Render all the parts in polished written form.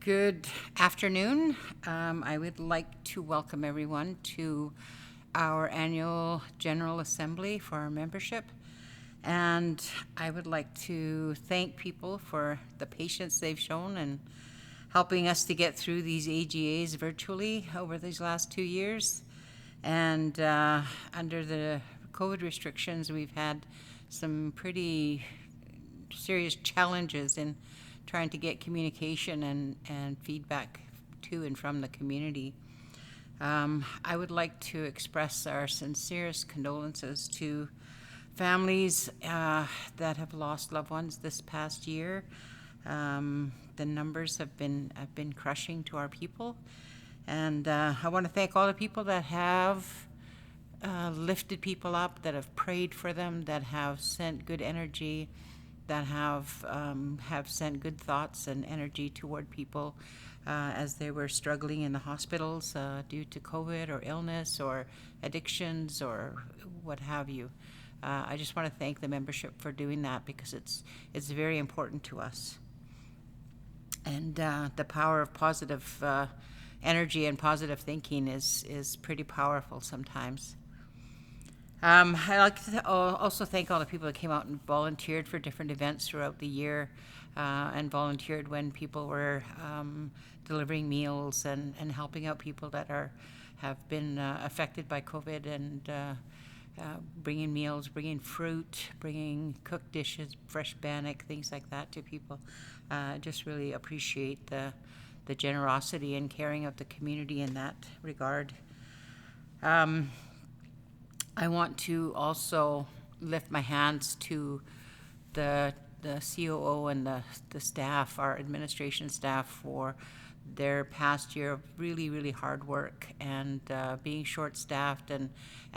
Good afternoon. I would like to welcome everyone to our annual General Assembly for our membership. And I would like to thank people for the patience they've shown and helping us to get through these AGAs virtually over these last 2 years. And under the COVID restrictions, we've had some pretty serious challenges in trying to get communication and feedback to and from the community. I would like to express our sincerest condolences to families that have lost loved ones this past year. The numbers have been crushing to our people, and I want to thank all the people that have lifted people up, that have prayed for them, that have sent good energy, that have sent good thoughts and energy toward people as they were struggling in the hospitals due to COVID or illness or addictions or what have you. I just want to thank the membership for doing that because it's very important to us. And the power of positive energy and positive thinking is pretty powerful sometimes. I'd like to also thank all the people that came out and volunteered for different events throughout the year and volunteered when people were delivering meals and helping out people that have been affected by COVID and bringing meals, bringing fruit, bringing cooked dishes, fresh bannock, things like that to people. Just really appreciate the generosity and caring of the community in that regard. I want to also lift my hands to the COO and the staff, our administration staff, for their past year of really, really hard work and being short-staffed and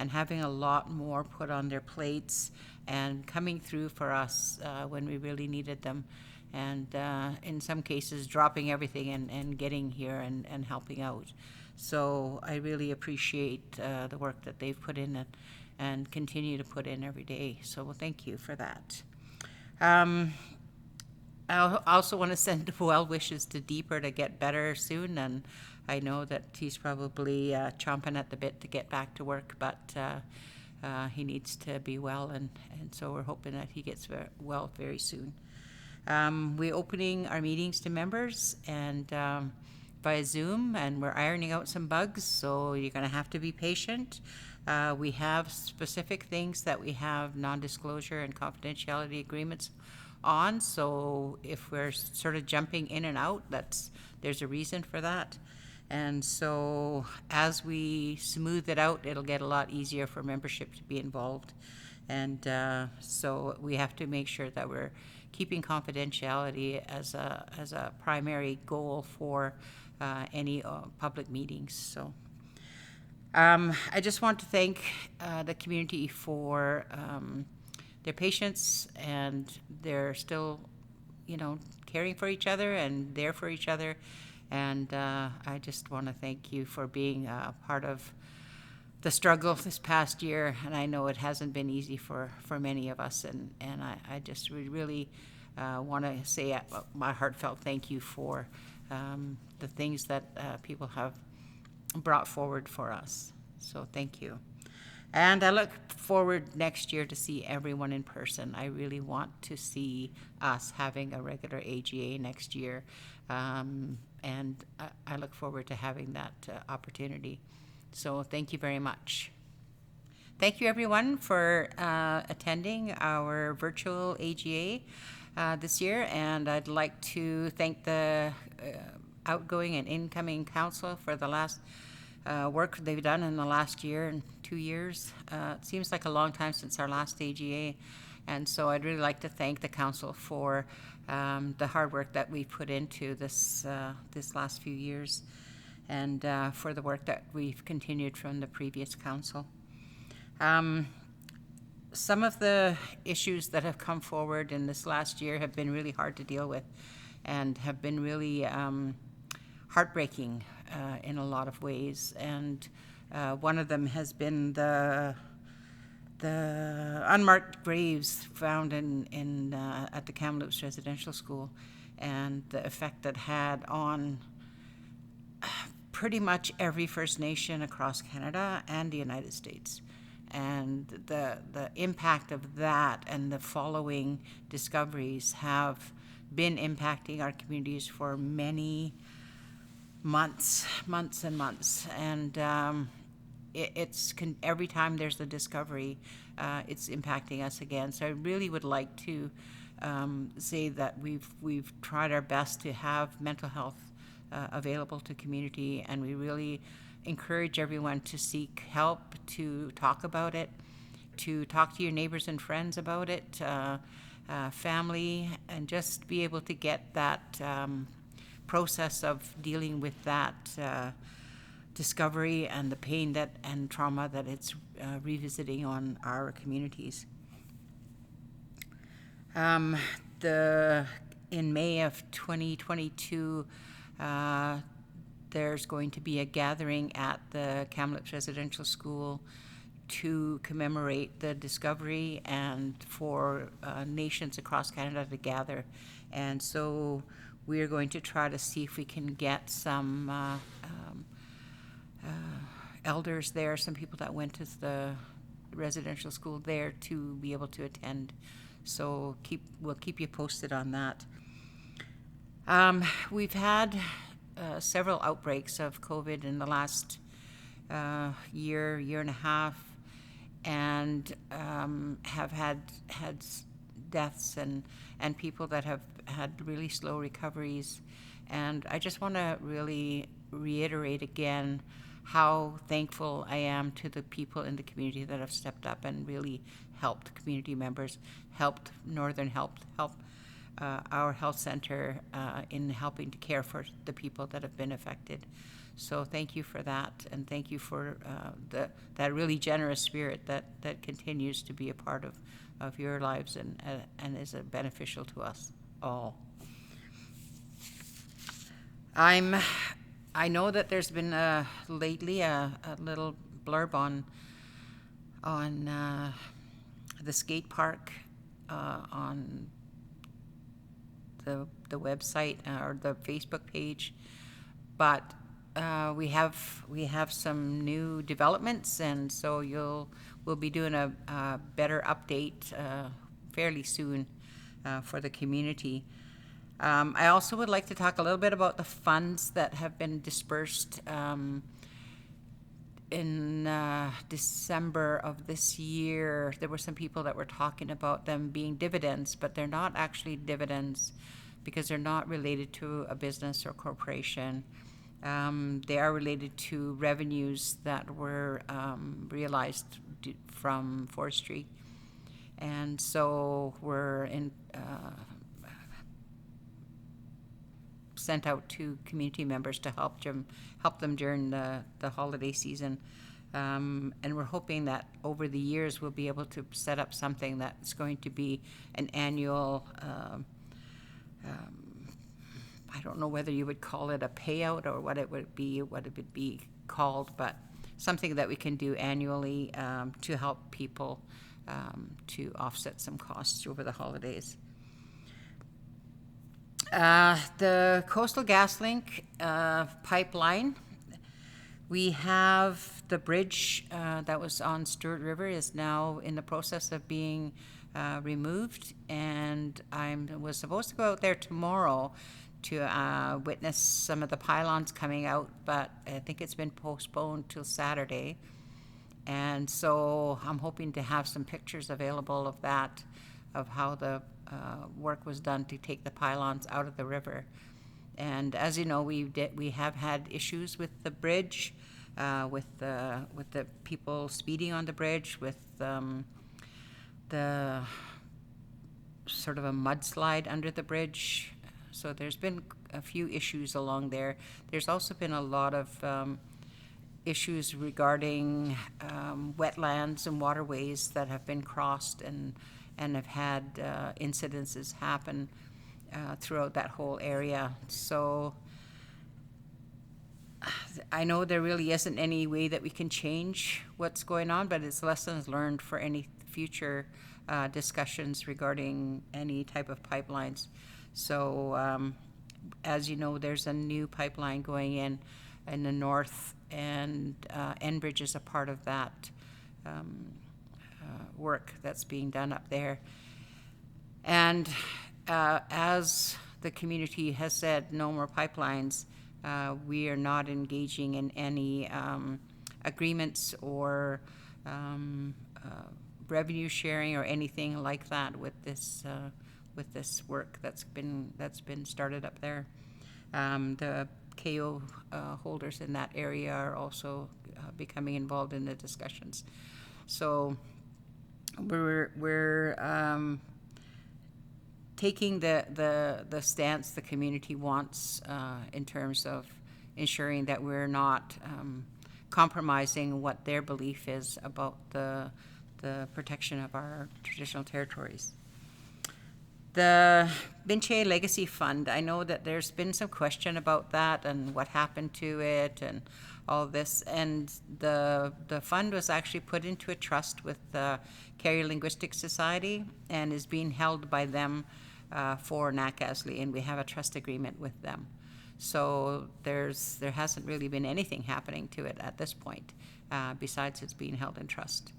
having a lot more put on their plates and coming through for us when we really needed them. And in some cases, dropping everything and getting here and helping out. So I really appreciate the work that they've put in and continue to put in every day. So thank you for that. I also want to send well wishes to Deeper to get better soon. And I know that he's probably chomping at the bit to get back to work, but he needs to be well. And so we're hoping that he gets well very soon. We're opening our meetings to members and via Zoom, and we're ironing out some bugs, so you're going to have to be patient. We have specific things that we have non-disclosure and confidentiality agreements on, so if we're sort of jumping in and out, there's a reason for that. And so as we smooth it out, it'll get a lot easier for membership to be involved. And so we have to make sure that we're keeping confidentiality as a primary goal for any public meetings. So I just want to thank the community for their patience, and they're still, caring for each other and there for each other. And I just want to thank you for being part of the struggle this past year. And I know it hasn't been easy for many of us. And I just really want to say my heartfelt thank you for the things that people have brought forward for us. So thank you. And I look forward next year to see everyone in person. I really want to see us having a regular AGA next year. And I look forward to having that opportunity. So thank you very much. Thank you everyone for attending our virtual AGA this year. And I'd like to thank the outgoing and incoming council for the last work they've done in the last year and 2 years. It seems like a long time since our last AGA, and so I'd really like to thank the council for the hard work that we've put into this last few years, and for the work that we've continued from the previous council. Some of the issues that have come forward in this last year have been really hard to deal with and have been really heartbreaking in a lot of ways. And one of them has been the the unmarked graves found at the Kamloops Residential School, and the effect that had on pretty much every First Nation across Canada and the United States. And the impact of that and the following discoveries have been impacting our communities for many months and months. And every time there's a discovery, it's impacting us again. So I really would like to say that we've tried our best to have mental health available to community, and we really encourage everyone to seek help, to talk about it, to talk to your neighbors and friends about it, family, and just be able to get that process of dealing with that discovery and the pain and trauma that it's revisiting on our communities. In May of 2022, there's going to be a gathering at the Kamloops Residential School to commemorate the discovery and for nations across Canada to gather. And so we're going to try to see if we can get some elders there, some people that went to the residential school there to be able to attend. So we'll keep you posted on that. We've had several outbreaks of COVID in the last year and a half, and have had deaths and people that have had really slow recoveries. And I just want to really reiterate again how thankful I am to the people in the community that have stepped up and really helped community members, helped Northern, helped our health center in helping to care for the people that have been affected. So thank you for that, and thank you for that really generous spirit that continues to be a part of your lives and is beneficial to us all. I know that there's been lately a little blurb on the skate park on the website or the Facebook page, but we have some new developments, and so we'll be doing a better update fairly soon for the community. I also would like to talk a little bit about the funds that have been dispersed in December of this year. There were some people that were talking about them being dividends, but they're not actually dividends because they're not related to a business or corporation. They are related to revenues that were realized from forestry. And so were sent out to community members to help them during the holiday season. And we're hoping that over the years we'll be able to set up something that's going to be an annual, I don't know whether you would call it a payout or what it would be called, but something that we can do annually to help people to offset some costs over the holidays. The Coastal GasLink pipeline, we have the bridge that was on Stewart River is now in the process of being removed, and I was supposed to go out there tomorrow to witness some of the pylons coming out, but I think it's been postponed till Saturday. And so I'm hoping to have some pictures available of that, of how the work was done to take the pylons out of the river. And as you know, we have had issues with the bridge, with the people speeding on the bridge, with the sort of a mudslide under the bridge. So there's been a few issues along there. There's also been a lot of issues regarding wetlands and waterways that have been crossed and have had incidences happen throughout that whole area. So I know there really isn't any way that we can change what's going on, but it's lessons learned for any future discussions regarding any type of pipelines. So, as you know, there's a new pipeline going in the north, and Enbridge is a part of that work that's being done up there. And as the community has said, no more pipelines, we are not engaging in any agreements or revenue sharing or anything like that with this work that's been started up there. The KO holders in that area are also becoming involved in the discussions. So we're taking the stance the community wants in terms of ensuring that we're not compromising what their belief is about the protection of our traditional territories. The Binche Legacy Fund, I know that there's been some question about that and what happened to it and all this. And the fund was actually put into a trust with the Carrier Linguistic Society and is being held by them for NACASLI, and we have a trust agreement with them. So there hasn't really been anything happening to it at this point, besides it's being held in trust.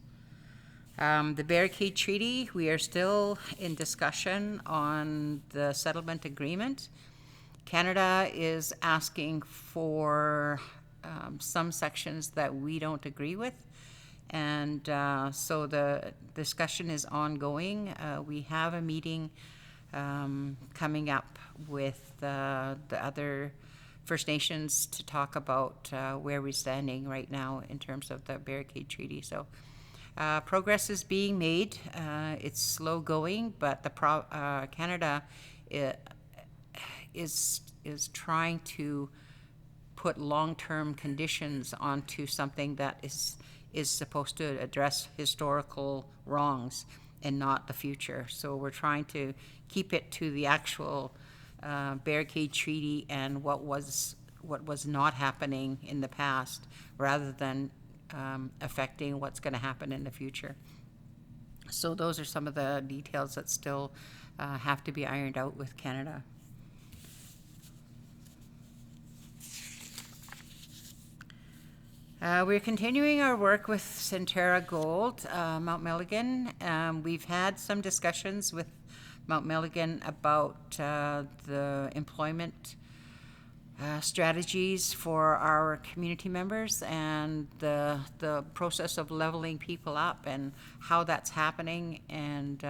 The Barricade Treaty, we are still in discussion on the settlement agreement. Canada is asking for some sections that we don't agree with, and so the discussion is ongoing. We have a meeting coming up with the other First Nations to talk about where we're standing right now in terms of the Barricade Treaty. So progress is being made. It's slow going, but Canada is trying to put long-term conditions onto something that is supposed to address historical wrongs and not the future. So we're trying to keep it to the actual Barricade Treaty and what was not happening in the past, rather than affecting what's going to happen in the future. So those are some of the details that still have to be ironed out with Canada. We're continuing our work with Centerra Gold, Mount Milligan. We've had some discussions with Mount Milligan about the employment strategies for our community members and the process of leveling people up and how that's happening, and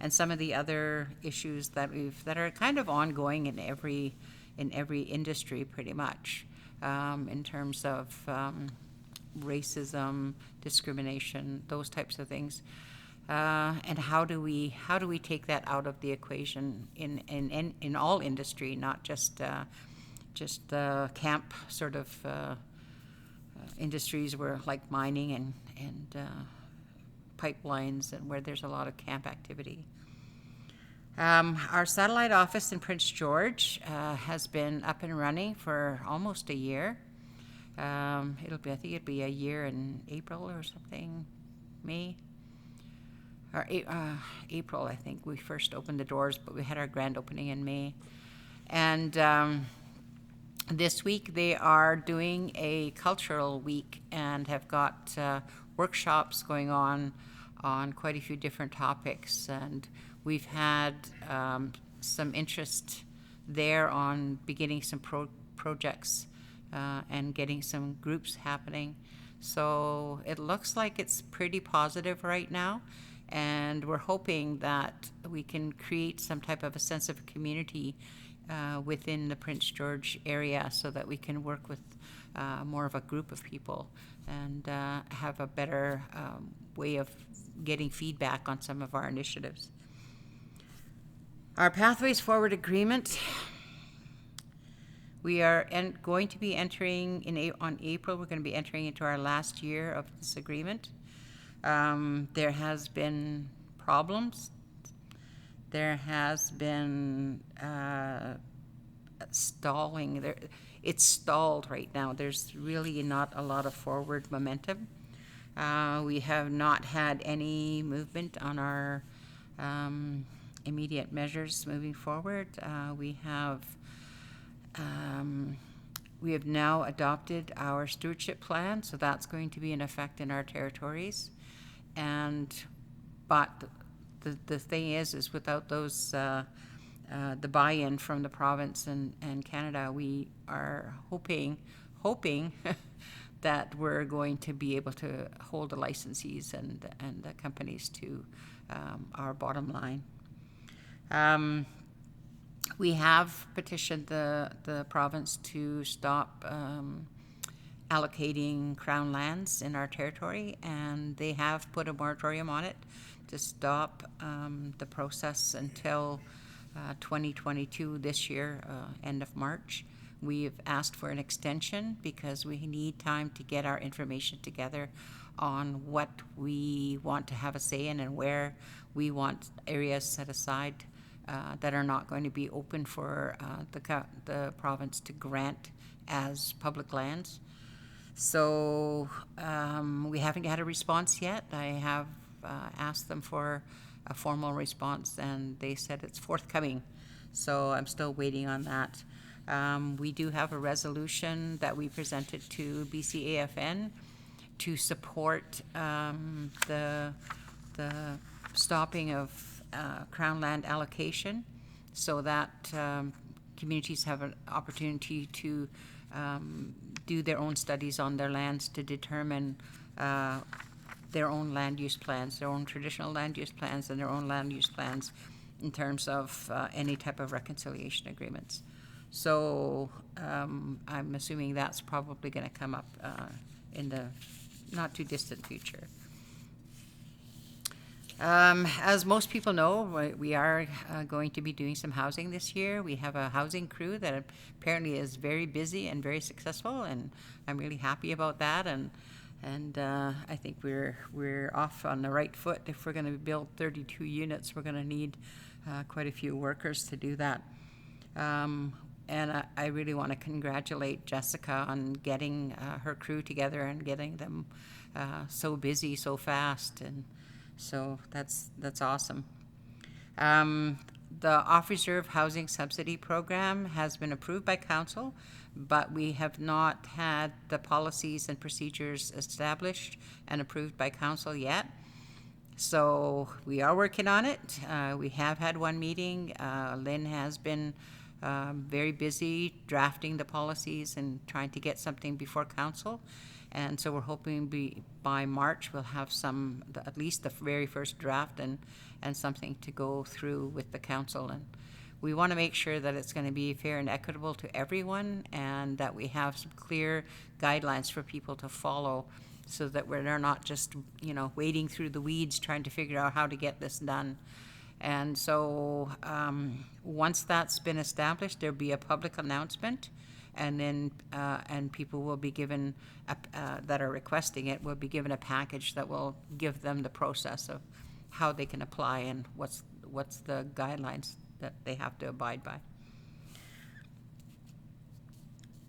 some of the other issues that are kind of ongoing in every industry pretty much, in terms of racism, discrimination, those types of things. And how do we take that out of the equation in all industry, not just the camp sort of industries where, like mining and pipelines, and where there's a lot of camp activity. Our satellite office in Prince George has been up and running for almost a year. I think it'll be a year in April or something, May. Or April, I think we first opened the doors, but we had our grand opening in May. And this week they are doing a cultural week and have got workshops going on quite a few different topics. And we've had some interest there on beginning some projects and getting some groups happening. So it looks like it's pretty positive right now. And we're hoping that we can create some type of a sense of community within the Prince George area, so that we can work with more of a group of people and have a better way of getting feedback on some of our initiatives. Our Pathways Forward agreement, we are going to be entering on April. We're going to be entering into our last year of this agreement. There has been problems. There has been stalling. It's stalled right now. There's really not a lot of forward momentum. We have not had any movement on our immediate measures moving forward. We have now adopted our stewardship plan, so that's going to be in effect in our territories. But the thing is without those the buy-in from the province and Canada, we are hoping that we're going to be able to hold the licensees and the companies to our bottom line. We have petitioned the province to stop allocating Crown lands in our territory, and they have put a moratorium on it to stop the process until 2022 this year, end of March. We've asked for an extension because we need time to get our information together on what we want to have a say in and where we want areas set aside that are not going to be open for the province to grant as public lands. So we haven't had a response yet. I have asked them for a formal response, and they said it's forthcoming. So I'm still waiting on that. We do have a resolution that we presented to BCAFN to support the stopping of Crown land allocation, so that communities have an opportunity to do their own studies on their lands to determine their own land use plans, their own traditional land use plans, and their own land use plans in terms of any type of reconciliation agreements. So I'm assuming that's probably going to come up in the not too distant future. As most people know, we are going to be doing some housing this year. We have a housing crew that apparently is very busy and very successful, and I'm really happy about that. And I think we're off on the right foot. If we're going to build 32 units, we're going to need quite a few workers to do that. And I really want to congratulate Jessica on getting her crew together and getting them so busy so fast, and so that's awesome. The off-reserve housing subsidy program has been approved by council, but we have not had the policies and procedures established and approved by council yet. So we are working on it. We have had one meeting. Lynn has been very busy drafting the policies and trying to get something before council. And so we're hoping by March we'll have at least the very first draft and something to go through with the council. And we want to make sure that it's going to be fair and equitable to everyone, and that we have some clear guidelines for people to follow, so that they're not just, wading through the weeds trying to figure out how to get this done. And so once that's been established, there'll be a public announcement, and then and people will be given that are requesting it will be given a package that will give them the process of how they can apply and what's the guidelines that they have to abide by.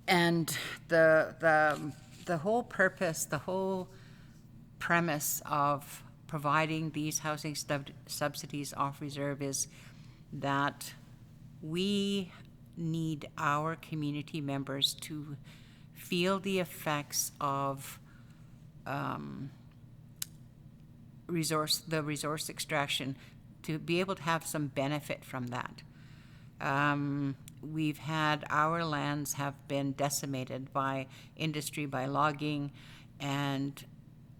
And the whole purpose, the whole premise of providing these housing subsidies off reserve is that we need our community members to feel the effects of resource extraction, to be able to have some benefit from that. We've had our lands have been decimated by industry, by logging, and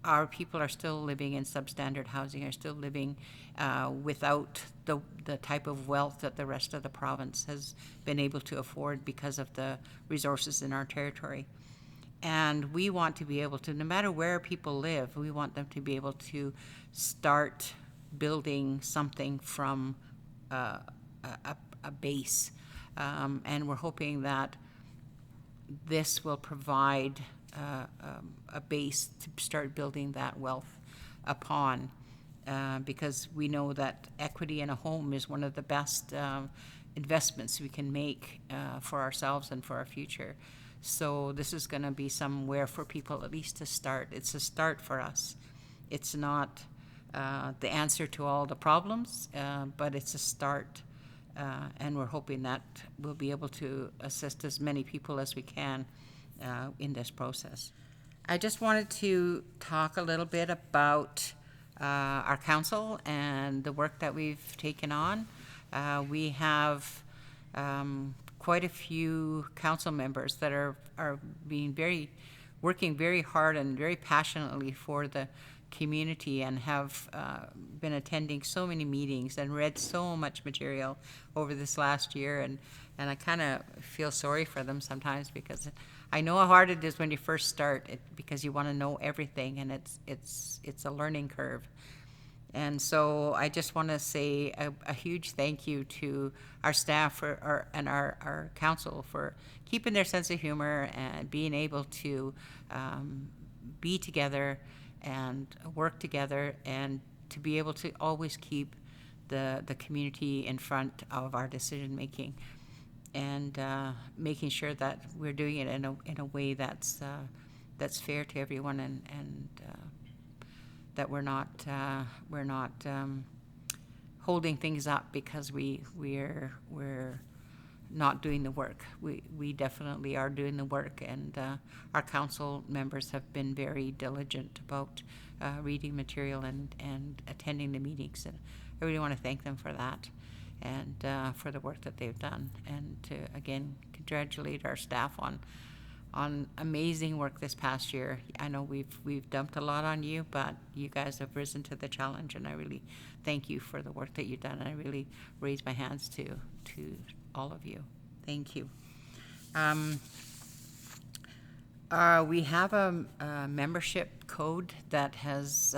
our people are still living in substandard housing, are still living without the type of wealth that the rest of the province has been able to afford because of the resources in our territory. And we want to be able to, no matter where people live, we want them to be able to start building something from a base. And we're hoping that this will provide a base to start building that wealth upon, because we know that equity in a home is one of the best investments we can make for ourselves and for our future. So this is going to be somewhere for people at least to start. It's a start for us. It's not the answer to all the problems, but it's a start. And we're hoping that we'll be able to assist as many people as we can in this process. I just wanted to talk a little bit about our council and the work that we've taken on. We have quite a few council members that are working very hard and very passionately for the community, and have been attending so many meetings and read so much material over this last year, and I kind of feel sorry for them sometimes, because I know how hard it is when you first start it, because you want to know everything, and it's a learning curve. And so I just want to say a huge thank you to our staff and our council for keeping their sense of humor and being able to be together and work together, and to be able to always keep the community in front of our decision making, and making sure that we're doing it in a way that's fair to everyone, and that we're not holding things up because we're not doing the work. We definitely are doing the work, and our council members have been very diligent about reading material and attending the meetings, and I really want to thank them for that, and for the work that they've done, and to again congratulate our staff on amazing work this past year. I know we've dumped a lot on you, but you guys have risen to the challenge, and I really thank you for the work that you've done, and I really raise my hands to all of you. Thank you. We have a membership code that has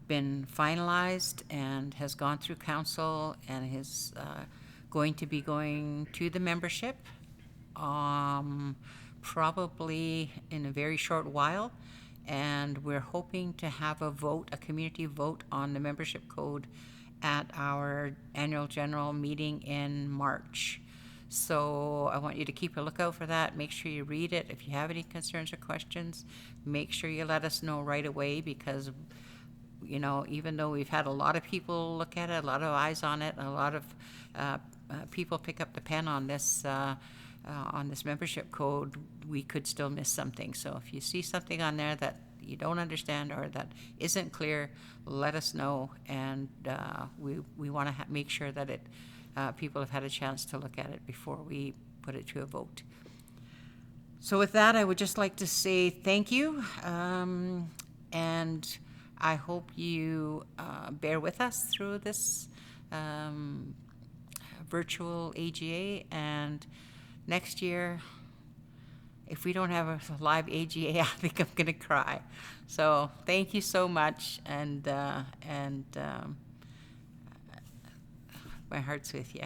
been finalized and has gone through council, and is going to be going to the membership probably in a very short while, and we're hoping to have a community vote on the membership code at our annual general meeting in March. So I want you to keep a lookout for that. Make sure you read it. If you have any concerns or questions, make sure you let us know right away, because even though we've had a lot of people look at it, a lot of eyes on it, and a lot of people pick up the pen on this membership code, we could still miss something. So if you see something on there that you don't understand or that isn't clear, let us know, and we want to make sure that people have had a chance to look at it before we put it to a vote. So with that, I would just like to say thank you, and I hope you bear with us through this virtual AGA, and next year, if we don't have a live AGA, I think I'm going to cry. So thank you so much, and my heart's with you.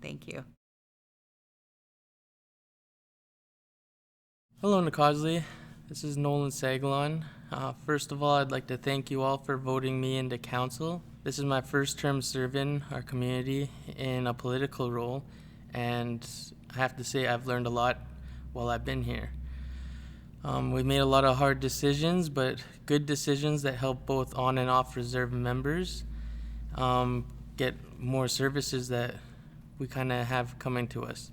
Thank you. Hello, Nakasley. This is Nolan Sagalon. First of all, I'd like to thank you all for voting me into council. This is my first term serving our community in a political role, and I have to say I've learned a lot while I've been here. We've made a lot of hard decisions, but good decisions that help both on and off reserve members get more services that we kind of have coming to us.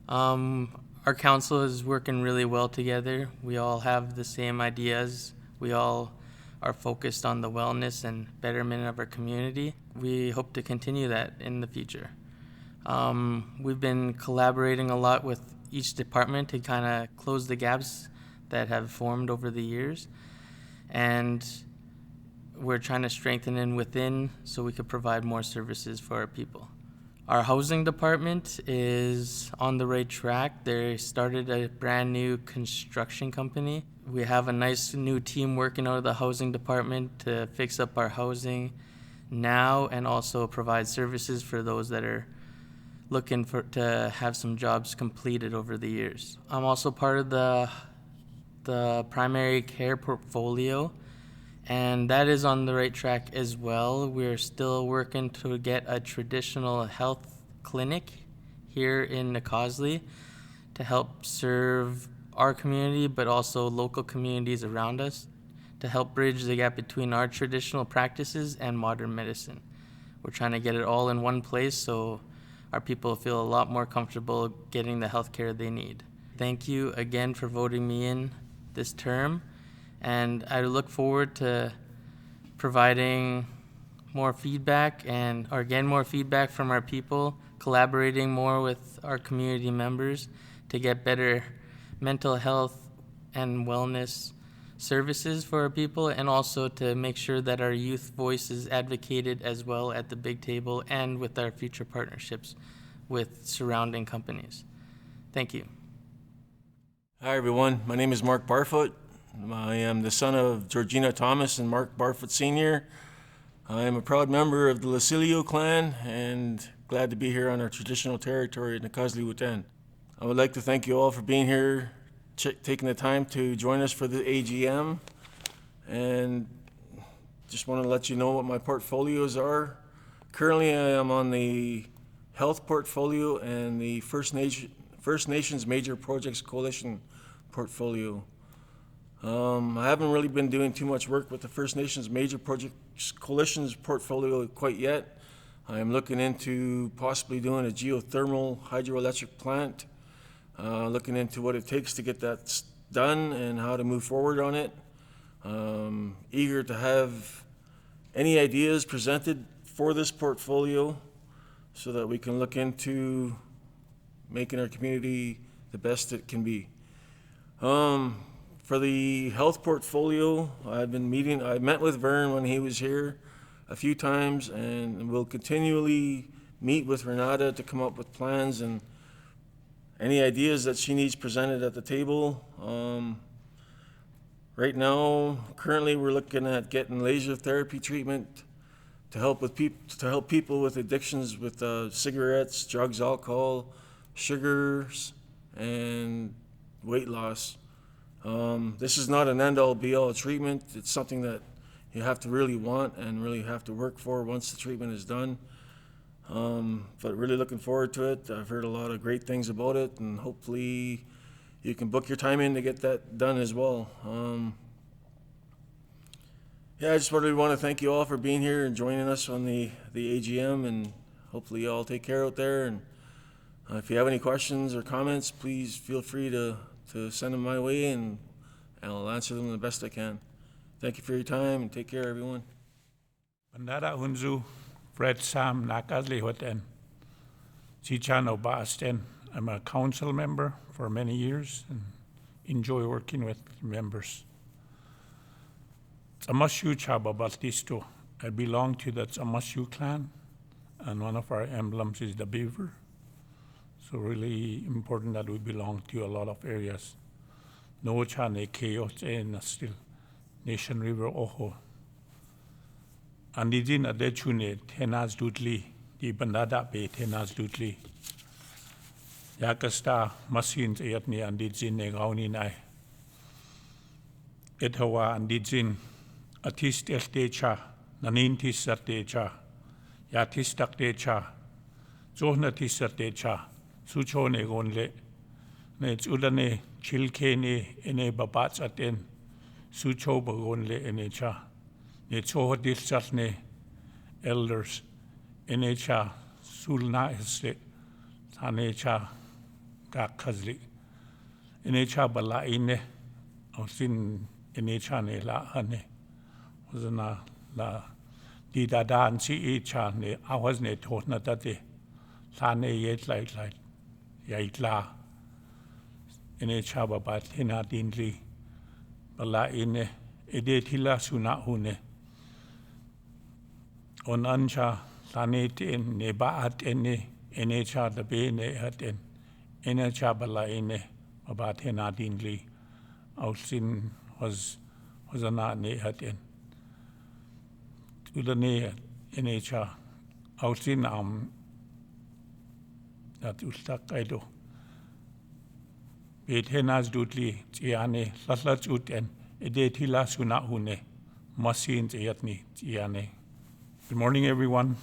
Our council is working really well together. We all have the same ideas. We all are focused on the wellness and betterment of our community. We hope to continue that in the future. We've been collaborating a lot with each department to kind of close the gaps that have formed over the years, and we're trying to strengthen it within so we could provide more services for our people. Our housing department is on the right track. They started a brand new construction company. We have a nice new team working out of the housing department to fix up our housing now, and also provide services for those that are looking to have some jobs completed over the years. I'm also part of the primary care portfolio, And that is on the right track as well. We're still working to get a traditional health clinic here in Nakasley to help serve our community, but also local communities around us, to help bridge the gap between our traditional practices and modern medicine. We're trying to get it all in one place so our people feel a lot more comfortable getting the health care they need. Thank you again for voting me in this term, and I look forward to providing more feedback or getting more feedback from our people, collaborating more with our community members to get better mental health and wellness services for our people, and also to make sure that our youth voice is advocated as well at the big table and with our future partnerships with surrounding companies. Thank you. Hi everyone, my name is Mark Barfoot. I am the son of Georgina Thomas and Mark Barfoot Sr. I am a proud member of the Lasilio clan and glad to be here on our traditional territory in Nakasley, Whut'en. I would like to thank you all for being here, taking the time to join us for the AGM, and just want to let you know what my portfolios are. Currently I am on the Health portfolio and the First Nations Major Projects Coalition portfolio. I haven't really been doing too much work with the First Nations Major Projects Coalition's portfolio quite yet. I am looking into possibly doing a geothermal hydroelectric plant, looking into what it takes to get that done and how to move forward on it. Eager to have any ideas presented for this portfolio so that we can look into making our community the best it can be. For the health portfolio, I met with Vern when he was here a few times, and we'll continually meet with Renata to come up with plans and any ideas that she needs presented at the table. Right now, currently we're looking at getting laser therapy treatment to help people with addictions with cigarettes, drugs, alcohol, sugars, and weight loss. This is not an end-all be-all treatment. It's something that you have to really want and really have to work for once the treatment is done. But really looking forward to it. I've heard a lot of great things about it, and hopefully you can book your time in to get that done as well. Yeah, I just really want to thank you all for being here and joining us on the AGM, and hopefully you all take care out there. And if you have any questions or comments, please feel free to send them my way, and I'll answer them the best I can. Thank you for your time, and take care, everyone. Bandara Hunzu, Fred Sam, Nakasley Whut'en, Chichano Baasten. I'm a council member for many years and enjoy working with members. Tsamashu Chababatisto. I belong to the Tsamashu clan, and one of our emblems is the beaver. So really important that we belong to a lot of areas. Nocha ne Keos and still Nation River Oho. Andidin adechune tenaz dudli, di bandada be tenaz dudli. Yakasta masins etni andidin ne gauni nai. Etawa andidin atist eltecha, nanintis artecha, yatistak decha, zohnatis artecha. Sucho ne gonle, ne udane Childcare ne ene babats aten, sucho bagonle ene cha, ne choho dilsat ne elders ene cha sulna esle, tane cha gakazli, ene cha bala ine, ausin ene cha ne la hane, wazana la di dadan si cha ne awas ne totna tate, tane yet like. Yaitla ene chaba bat hena dinli bala ine edetila suna hune onancha sanet en ne baat ene cha the be ne haten ene chabala ine about hena dinli ausin was ana ne haten udane ene cha ausin that ustak aido. It henaz dudli tiane laslat uten edetila suna hune Masin Ayatni Iane. Good morning, everyone.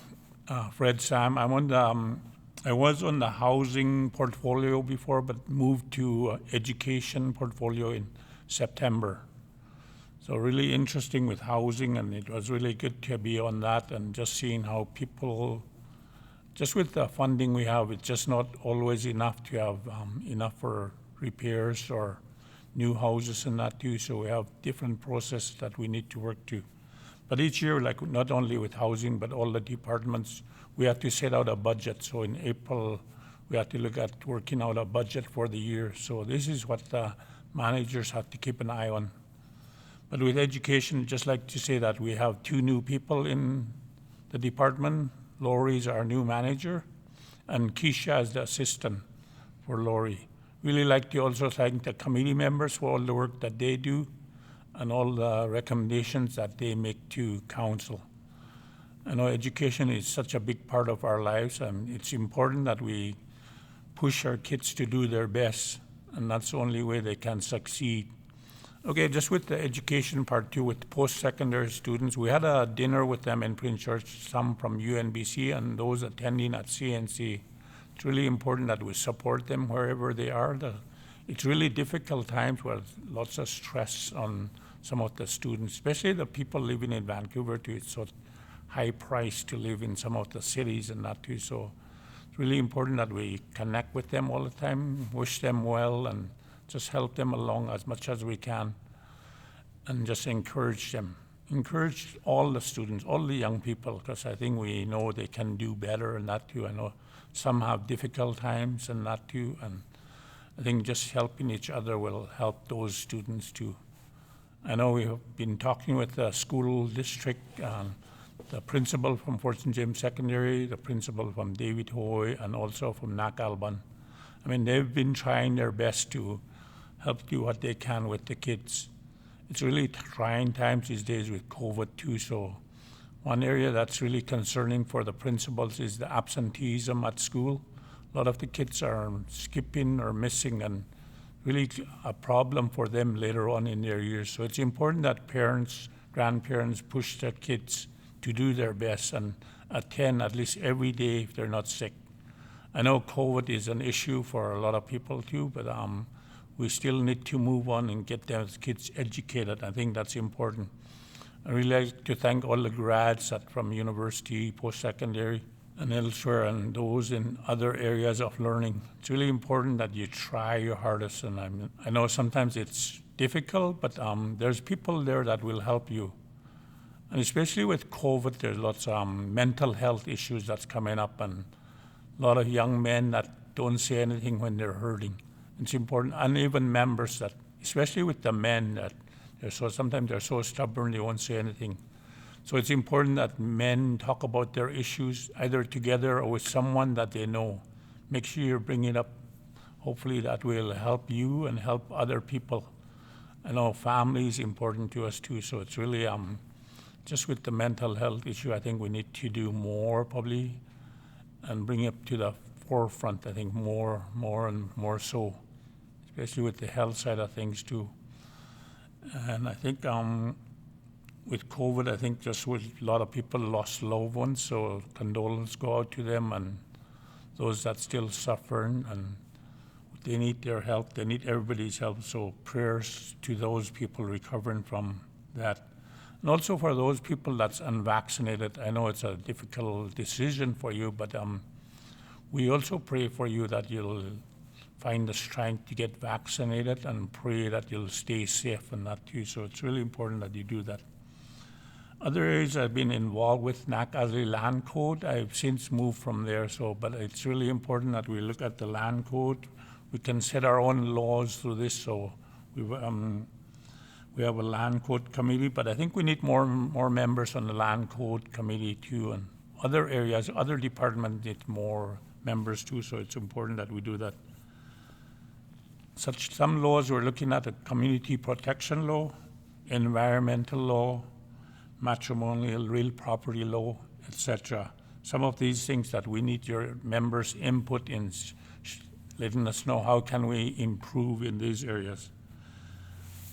Fred Sam. I was on the housing portfolio before, but moved to education portfolio in September. So really interesting with housing, and it was really good to be on that and just seeing how people, just with the funding we have, it's just not always enough to have enough for repairs or new houses and that too. So we have different processes that we need to work to. But each year, like not only with housing, but all the departments, we have to set out a budget. So in April, we have to look at working out a budget for the year. So this is what the managers have to keep an eye on. But with education, just like to say that we have 2 new people in the department. Lori is our new manager, and Keisha is the assistant for Lori. Really like to also thank the committee members for all the work that they do and all the recommendations that they make to council. I know education is such a big part of our lives, and it's important that we push our kids to do their best, and that's the only way they can succeed. Okay, just with the education part too, with post-secondary students, we had a dinner with them in Prince George, some from UNBC and those attending at CNC. It's really important that we support them wherever they are. It's really difficult times with lots of stress on some of the students, especially the people living in Vancouver too. It's so high price to live in some of the cities and that too. So it's really important that we connect with them all the time, wish them well, and just help them along as much as we can, and just encourage them. Encourage all the students, all the young people, because I think we know they can do better and that too. I know some have difficult times and that too, and I think just helping each other will help those students too. I know we have been talking with the school district, the principal from Fort St. James Secondary, the principal from David Hoy, and also from Nakalban. I mean, they've been trying their best to help do what they can with the kids. It's really trying times these days with COVID too, so one area that's really concerning for the principals is the absenteeism at school. A lot of the kids are skipping or missing, and really a problem for them later on in their years. So it's important that parents, grandparents push their kids to do their best and attend at least every day if they're not sick. I know COVID is an issue for a lot of people too, but we still need to move on and get those kids educated. I think that's important. I really like to thank all the grads from university, post-secondary, and elsewhere, and those in other areas of learning. It's really important that you try your hardest, and I know sometimes it's difficult, but there's people there that will help you. And especially with COVID, there's lots of mental health issues that's coming up, and a lot of young men that don't say anything when they're hurting. It's important, and even members that, especially with the men, that sometimes they're so stubborn they won't say anything. So it's important that men talk about their issues either together or with someone that they know. Make sure you bring it up. Hopefully that will help you and help other people. I know family is important to us too, so it's really just with the mental health issue, I think we need to do more probably and bring it to the forefront, I think more and more so, especially with the health side of things too. And I think with COVID, I think just with a lot of people lost loved ones, so condolences go out to them and those that still suffering, and they need their help, they need everybody's help, so prayers to those people recovering from that. And also for those people that's unvaccinated, I know it's a difficult decision for you, but we also pray for you that you'll find the strength to get vaccinated and pray that you'll stay safe and that too. So it's really important that you do that. Other areas I've been involved with, NACASI land code, I've since moved from there. So, but it's really important that we look at the land code. We can set our own laws through this. So we have a land code committee, but I think we need more members on the land code committee too, and other areas, other departments need more members too, so it's important that we do that. Some laws we're looking at: a community protection law, environmental law, matrimonial real property law, etc. Some of these things that we need your members' input in letting us know how can we improve in these areas.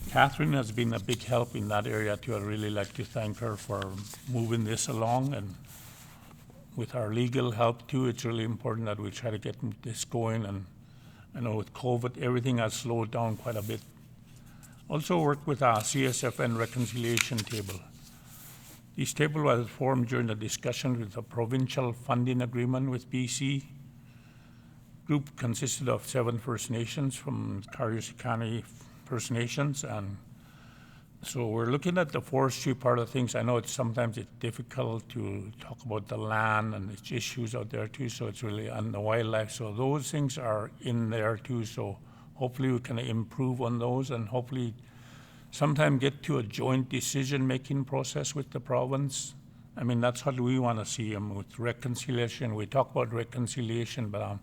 Catherine has been a big help in that area too. I'd really like to thank her for moving this along, and with our legal help too, it's really important that we try to get this going. And I know with COVID, everything has slowed down quite a bit. Also work with our CSFN reconciliation table. This table was formed during the discussion with the provincial funding agreement with BC. Group consisted of 7 First Nations from County First Nations, and so we're looking at the forestry part of things. I know sometimes it's difficult to talk about the land and its issues out there too, so it's really on the wildlife. So those things are in there too, so hopefully we can improve on those and hopefully sometime get to a joint decision-making process with the province. I mean, that's how we want to see them with reconciliation. We talk about reconciliation, but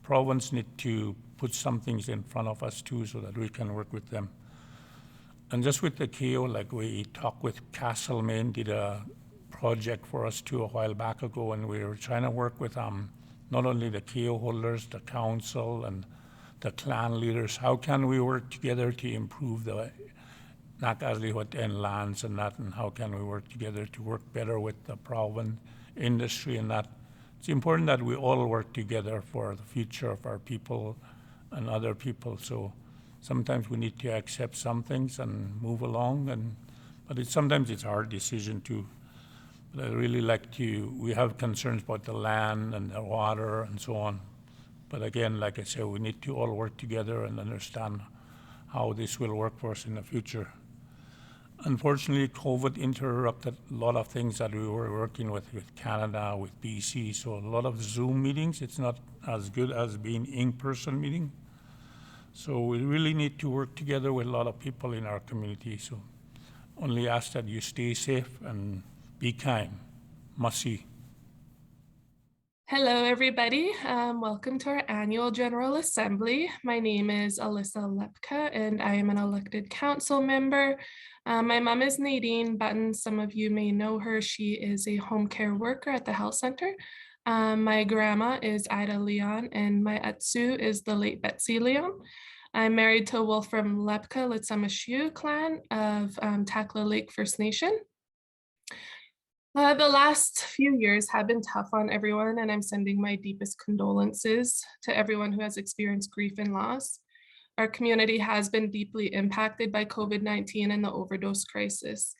province need to put some things in front of us too so that we can work with them. And just with the KO, like we talked with Castlemaine, did a project for us too a while back ago, and we were trying to work with not only the KO holders, the council, and the clan leaders. How can we work together to improve the Whut'en lands and that, and how can we work together to work better with the province, industry, and that? It's important that we all work together for the future of our people and other people. So sometimes we need to accept some things and move along, but sometimes it's a hard decision too. But I really like we have concerns about the land and the water and so on. But again, like I said, we need to all work together and understand how this will work for us in the future. Unfortunately, COVID interrupted a lot of things that we were working with Canada, with BC. So a lot of Zoom meetings, it's not as good as being in-person meeting. So we really need to work together with a lot of people in our community. So only ask that you stay safe and be kind. Masi. Hello, everybody. Welcome to our annual General Assembly. My name is Alyssa Lepka, and I am an elected council member. My mom is Nadine Button. Some of you may know her. She is a home care worker at the health center. My grandma is Ida Leon, and my Atsu is the late Betsy Leon. I'm married to Wolfram Lepka Litsamashu clan of Takla Lake First Nation. The last few years have been tough on everyone, and I'm sending my deepest condolences to everyone who has experienced grief and loss. Our community has been deeply impacted by COVID-19 and the overdose crisis.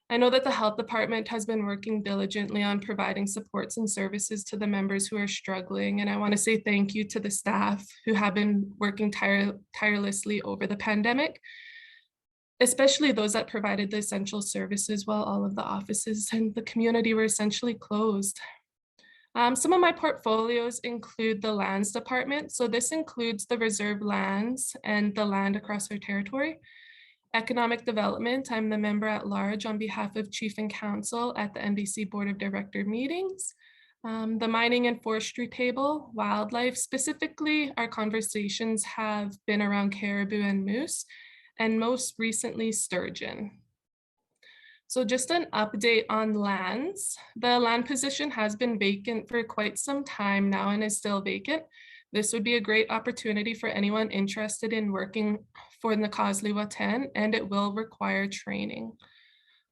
I know that the health department has been working diligently on providing supports and services to the members who are struggling, and I want to say thank you to the staff who have been working tirelessly over the pandemic, especially those that provided the essential services while all of the offices and the community were essentially closed. Some of my portfolios include the lands department. So this includes the reserve lands and the land across our territory. Economic development, I'm the member at large on behalf of Chief and Council at the NDC Board of Director meetings. The mining and forestry table, wildlife, specifically our conversations have been around caribou and moose, and most recently sturgeon. So just an update on lands. The land position has been vacant for quite some time now and is still vacant. This would be a great opportunity for anyone interested in working for the Whut'en, and it will require training.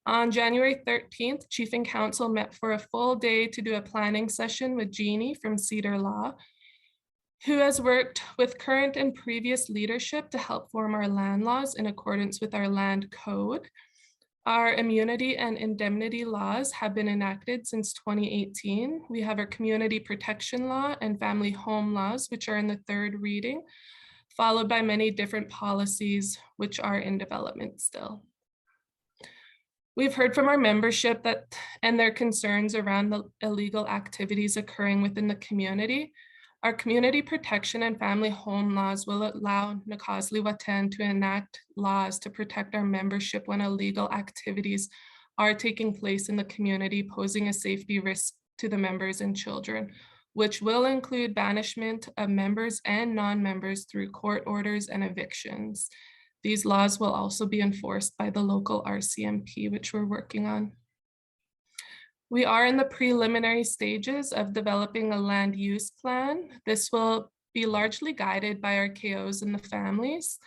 On January 13th, Chief and Council met for a full day to do a planning session with Jeannie from Cedar Law, who has worked with current and previous leadership to help form our land laws in accordance with our land code. Our immunity and indemnity laws have been enacted since 2018. We have our community protection law and family home laws, which are in the 3rd reading, followed by many different policies, which are in development still. We've heard from our membership and their concerns around the illegal activities occurring within the community. Our community protection and family home laws will allow Whut'en to enact laws to protect our membership when illegal activities are taking place in the community, posing a safety risk to the members and children, which will include banishment of members and non-members through court orders and evictions. These laws will also be enforced by the local RCMP, which we're working on. We are in the preliminary stages of developing a land use plan. This will be largely guided by our KOs and the families.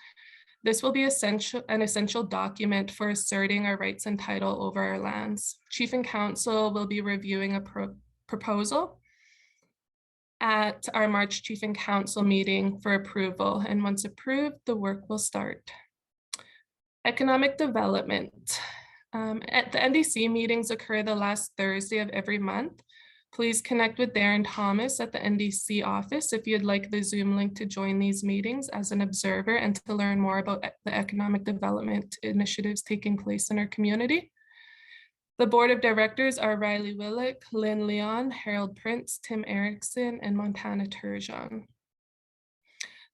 This will be an essential document for asserting our rights and title over our lands. Chief and Council will be reviewing a proposal at our March Chief and Council meeting for approval. And once approved, the work will start. Economic development. At the NDC meetings occur the last Thursday of every month. Please connect with Darren Thomas at the NDC office if you'd like the Zoom link to join these meetings as an observer and to learn more about the economic development initiatives taking place in our community. The board of directors are Riley Willick, Lynn Leon, Harold Prince, Tim Erickson, and Montana Turgeon.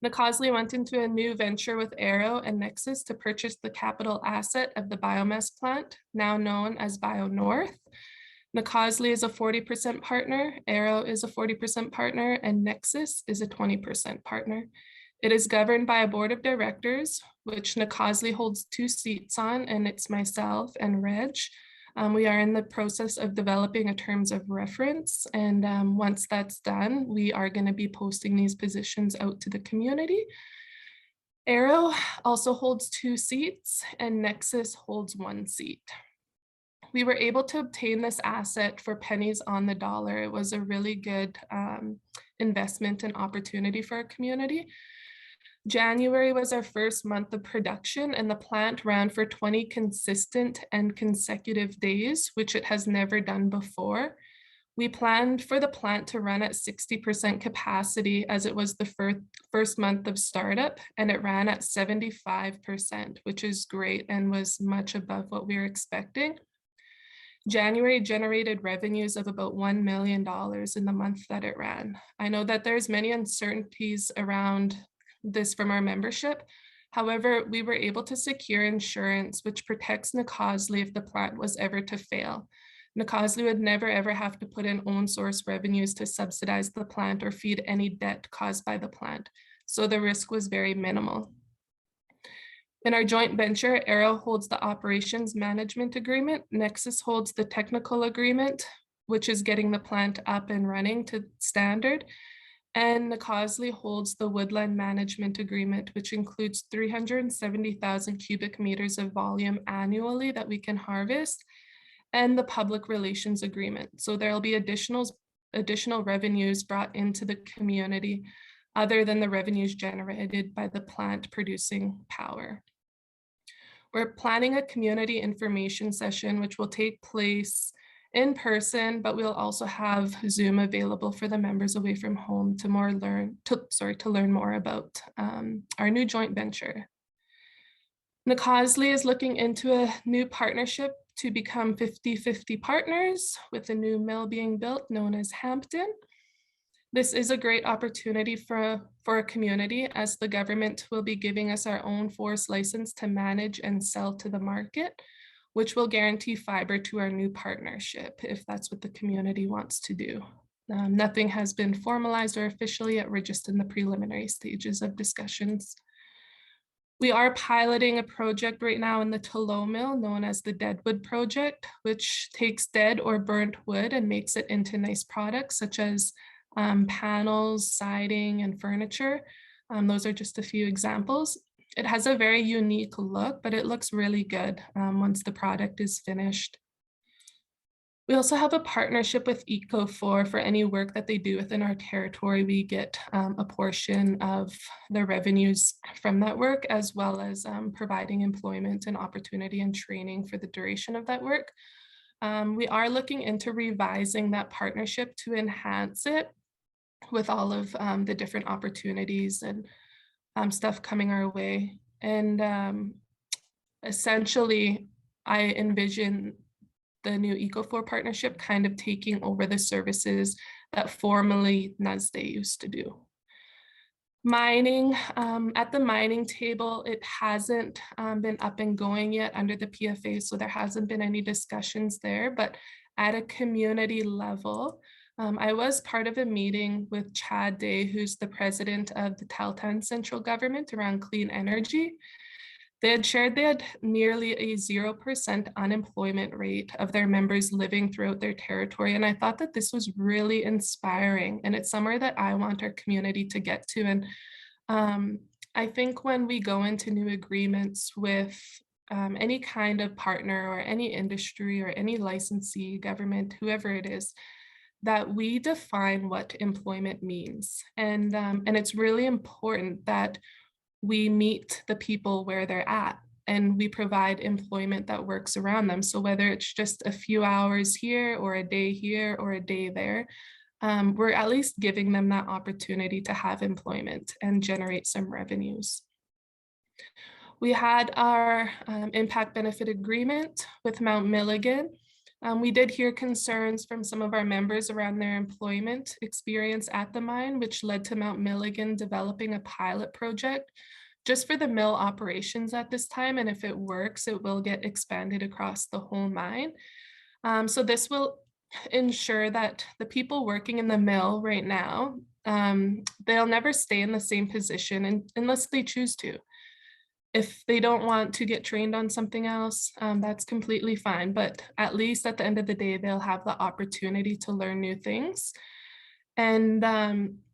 Nacosly went into a new venture with Arrow and Nexus to purchase the capital asset of the biomass plant, now known as Bio North. Nacosly is a 40% partner, Arrow is a 40% partner, and Nexus is a 20% partner. It is governed by a board of directors, which Nacosly holds 2 seats on, and it's myself and Reg. We are in the process of developing a terms of reference, and once that's done, we are going to be posting these positions out to the community. Arrow also holds 2 seats, and Nexus holds 1 seat. We were able to obtain this asset for pennies on the dollar. It was a really good investment and opportunity for our community. January was our first month of production, and the plant ran for 20 consistent and consecutive days, which it has never done before. We planned for the plant to run at 60% capacity as it was the first month of startup, and it ran at 75%, which is great and was much above what we were expecting. January generated revenues of about $1 million in the month that it ran. I know that there's many uncertainties around this from our membership. However, we were able to secure insurance which protects Nacosly if the plant was ever to fail. Nacosly would never ever have to put in own source revenues to subsidize the plant or feed any debt caused by the plant. So the risk was very minimal. In our joint venture, Arrow holds the operations management agreement. Nexus holds the technical agreement, which is getting the plant up and running to standard. And Nacosly holds the woodland management agreement, which includes 370,000 cubic meters of volume annually that we can harvest, and the public relations agreement. So there'll be additional revenues brought into the community other than the revenues generated by the plant producing power. We're planning a community information session, which will take place in person, but we'll also have Zoom available for the members away from home to learn more about our new joint venture. Nacosly is looking into a new partnership to become 50-50 partners with a new mill being built known as Hampton. This is a great opportunity for a community, as the government will be giving us our own forest license to manage and sell to the market, which will guarantee fiber to our new partnership if that's what the community wants to do. Nothing has been formalized or official yet. We're just in the preliminary stages of discussions. We are piloting a project right now in the Tolo mill known as the Deadwood Project, which takes dead or burnt wood and makes it into nice products such as panels, siding, and furniture. Those are just a few examples. It has a very unique look, but it looks really good once the product is finished. We also have a partnership with Eco4 for any work that they do within our territory. We get a portion of the revenues from that work, as well as providing employment and opportunity and training for the duration of that work. We are looking into revising that partnership to enhance it with all of the different opportunities and stuff coming our way. And essentially, I envision the new Eco4 partnership kind of taking over the services that formerly NASDE used to do. Mining, at the mining table, it hasn't been up and going yet under the PFA, so there hasn't been any discussions there, but at a community level, I was part of a meeting with Chad Day, who's the president of the Tahltan Central Government around clean energy. They had shared they had nearly a 0% unemployment rate of their members living throughout their territory. And I thought that this was really inspiring, and it's somewhere that I want our community to get to. And I think when we go into new agreements with any kind of partner or any industry or any licensee, government, whoever it is, that we define what employment means. And it's really important that we meet the people where they're at and we provide employment that works around them. So whether it's just a few hours here or a day here or a day there, we're at least giving them that opportunity to have employment and generate some revenues. We had our impact benefit agreement with Mount Milligan. We did hear concerns from some of our members around their employment experience at the mine, which led to Mount Milligan developing a pilot project just for the mill operations at this time. And if it works, it will get expanded across the whole mine. So this will ensure that the people working in the mill right now, they'll never stay in the same position unless they choose to. If they don't want to get trained on something else, that's completely fine. But at least at the end of the day, they'll have the opportunity to learn new things. And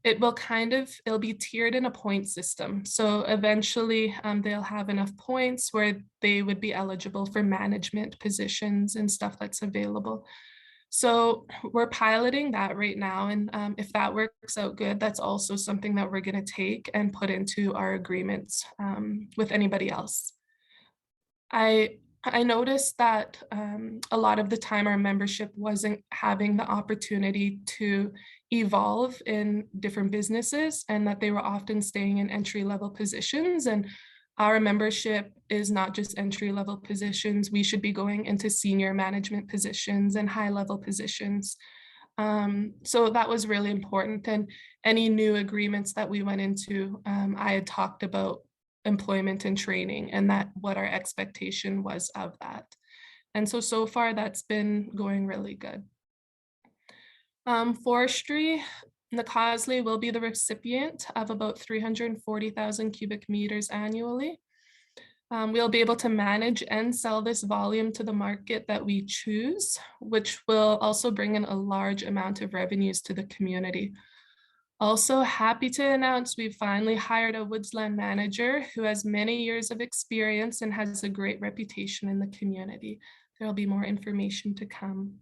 it'll be tiered in a point system. So eventually they'll have enough points where they would be eligible for management positions and stuff that's available. So we're piloting that right now. And if that works out good, that's also something that we're going to take and put into our agreements with anybody else. I noticed that a lot of the time our membership wasn't having the opportunity to evolve in different businesses and that they were often staying in entry-level positions. And our membership is not just entry-level positions. We should be going into senior management positions and high-level positions. So that was really important. And any new agreements that we went into, I had talked about employment and training and that what our expectation was of that. And so far that's been going really good. Forestry, the Causeway will be the recipient of about 340,000 cubic meters annually. We'll be able to manage and sell this volume to the market that we choose, which will also bring in a large amount of revenues to the community. Also happy to announce we've finally hired a woodsland manager who has many years of experience and has a great reputation in the community. There'll be more information to come.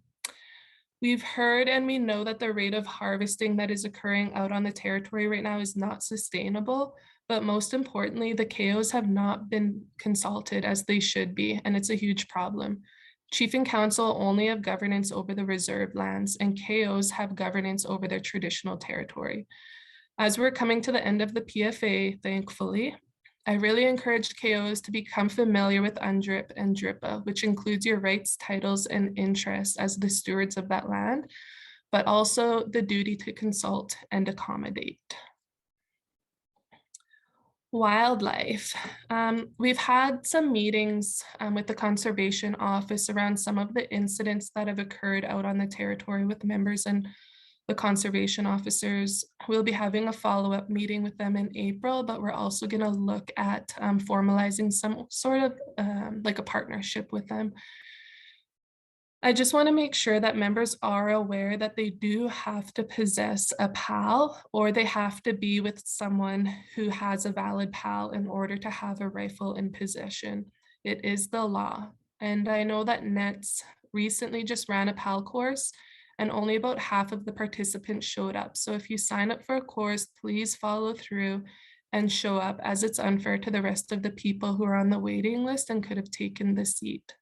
We've heard and we know that the rate of harvesting that is occurring out on the territory right now is not sustainable, but most importantly, the KOs have not been consulted as they should be, and it's a huge problem. Chief and council only have governance over the reserve lands, and KOs have governance over their traditional territory. As we're coming to the end of the PFA, thankfully, I really encourage KOs to become familiar with UNDRIP and DRIPA, which includes your rights, titles, and interests as the stewards of that land, but also the duty to consult and accommodate. Wildlife. We've had some meetings with the Conservation Office around some of the incidents that have occurred out on the territory with members and the conservation officers. We'll be having a follow-up meeting with them in April, but we're also going to look at formalizing some sort of like a partnership with them. I just want to make sure that members are aware that they do have to possess a PAL or they have to be with someone who has a valid PAL in order to have a rifle in possession. It is the law. And I know that NETS recently just ran a PAL course and only about half of the participants showed up. So if you sign up for a course, please follow through and show up, as it's unfair to the rest of the people who are on the waiting list and could have taken the seat.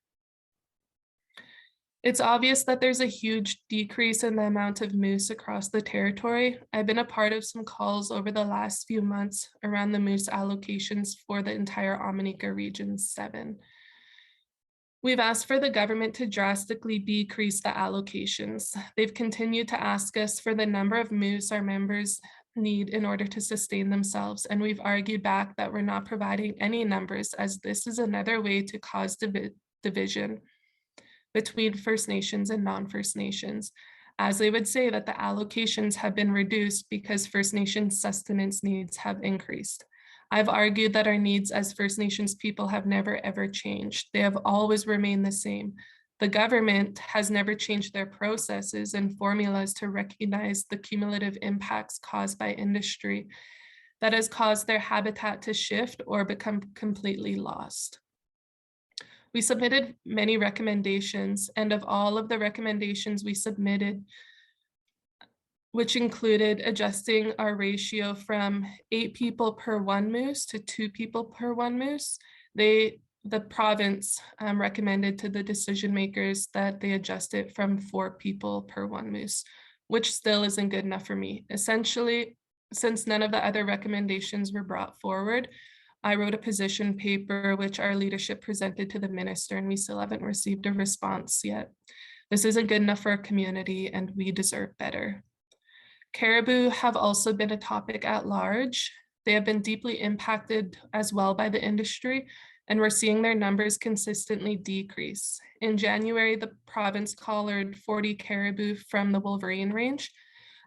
It's obvious that there's a huge decrease in the amount of moose across the territory. I've been a part of some calls over the last few months around the moose allocations for the entire Omineca Region 7. We've asked for the government to drastically decrease the allocations. They've continued to ask us for the number of moose our members need in order to sustain themselves, and we've argued back that we're not providing any numbers, as this is another way to cause division between First Nations and non-First Nations, as they would say that the allocations have been reduced because First Nations sustenance needs have increased. I've argued that our needs as First Nations people have never ever changed. They have always remained the same. The government has never changed their processes and formulas to recognize the cumulative impacts caused by industry. that has caused their habitat to shift or become completely lost. We submitted many recommendations, and of all of the recommendations we submitted, which included adjusting our ratio from 8 people per 1 moose to 2 people per 1 moose, the province recommended to the decision makers that they adjust it from 4 people per 1 moose, which still isn't good enough for me. Essentially, since none of the other recommendations were brought forward, I wrote a position paper which our leadership presented to the minister, and we still haven't received a response yet. This isn't good enough for our community, and we deserve better. Caribou have also been a topic at large. They have been deeply impacted as well by the industry, and we're seeing their numbers consistently decrease. In January, the province collared 40 caribou from the Wolverine range.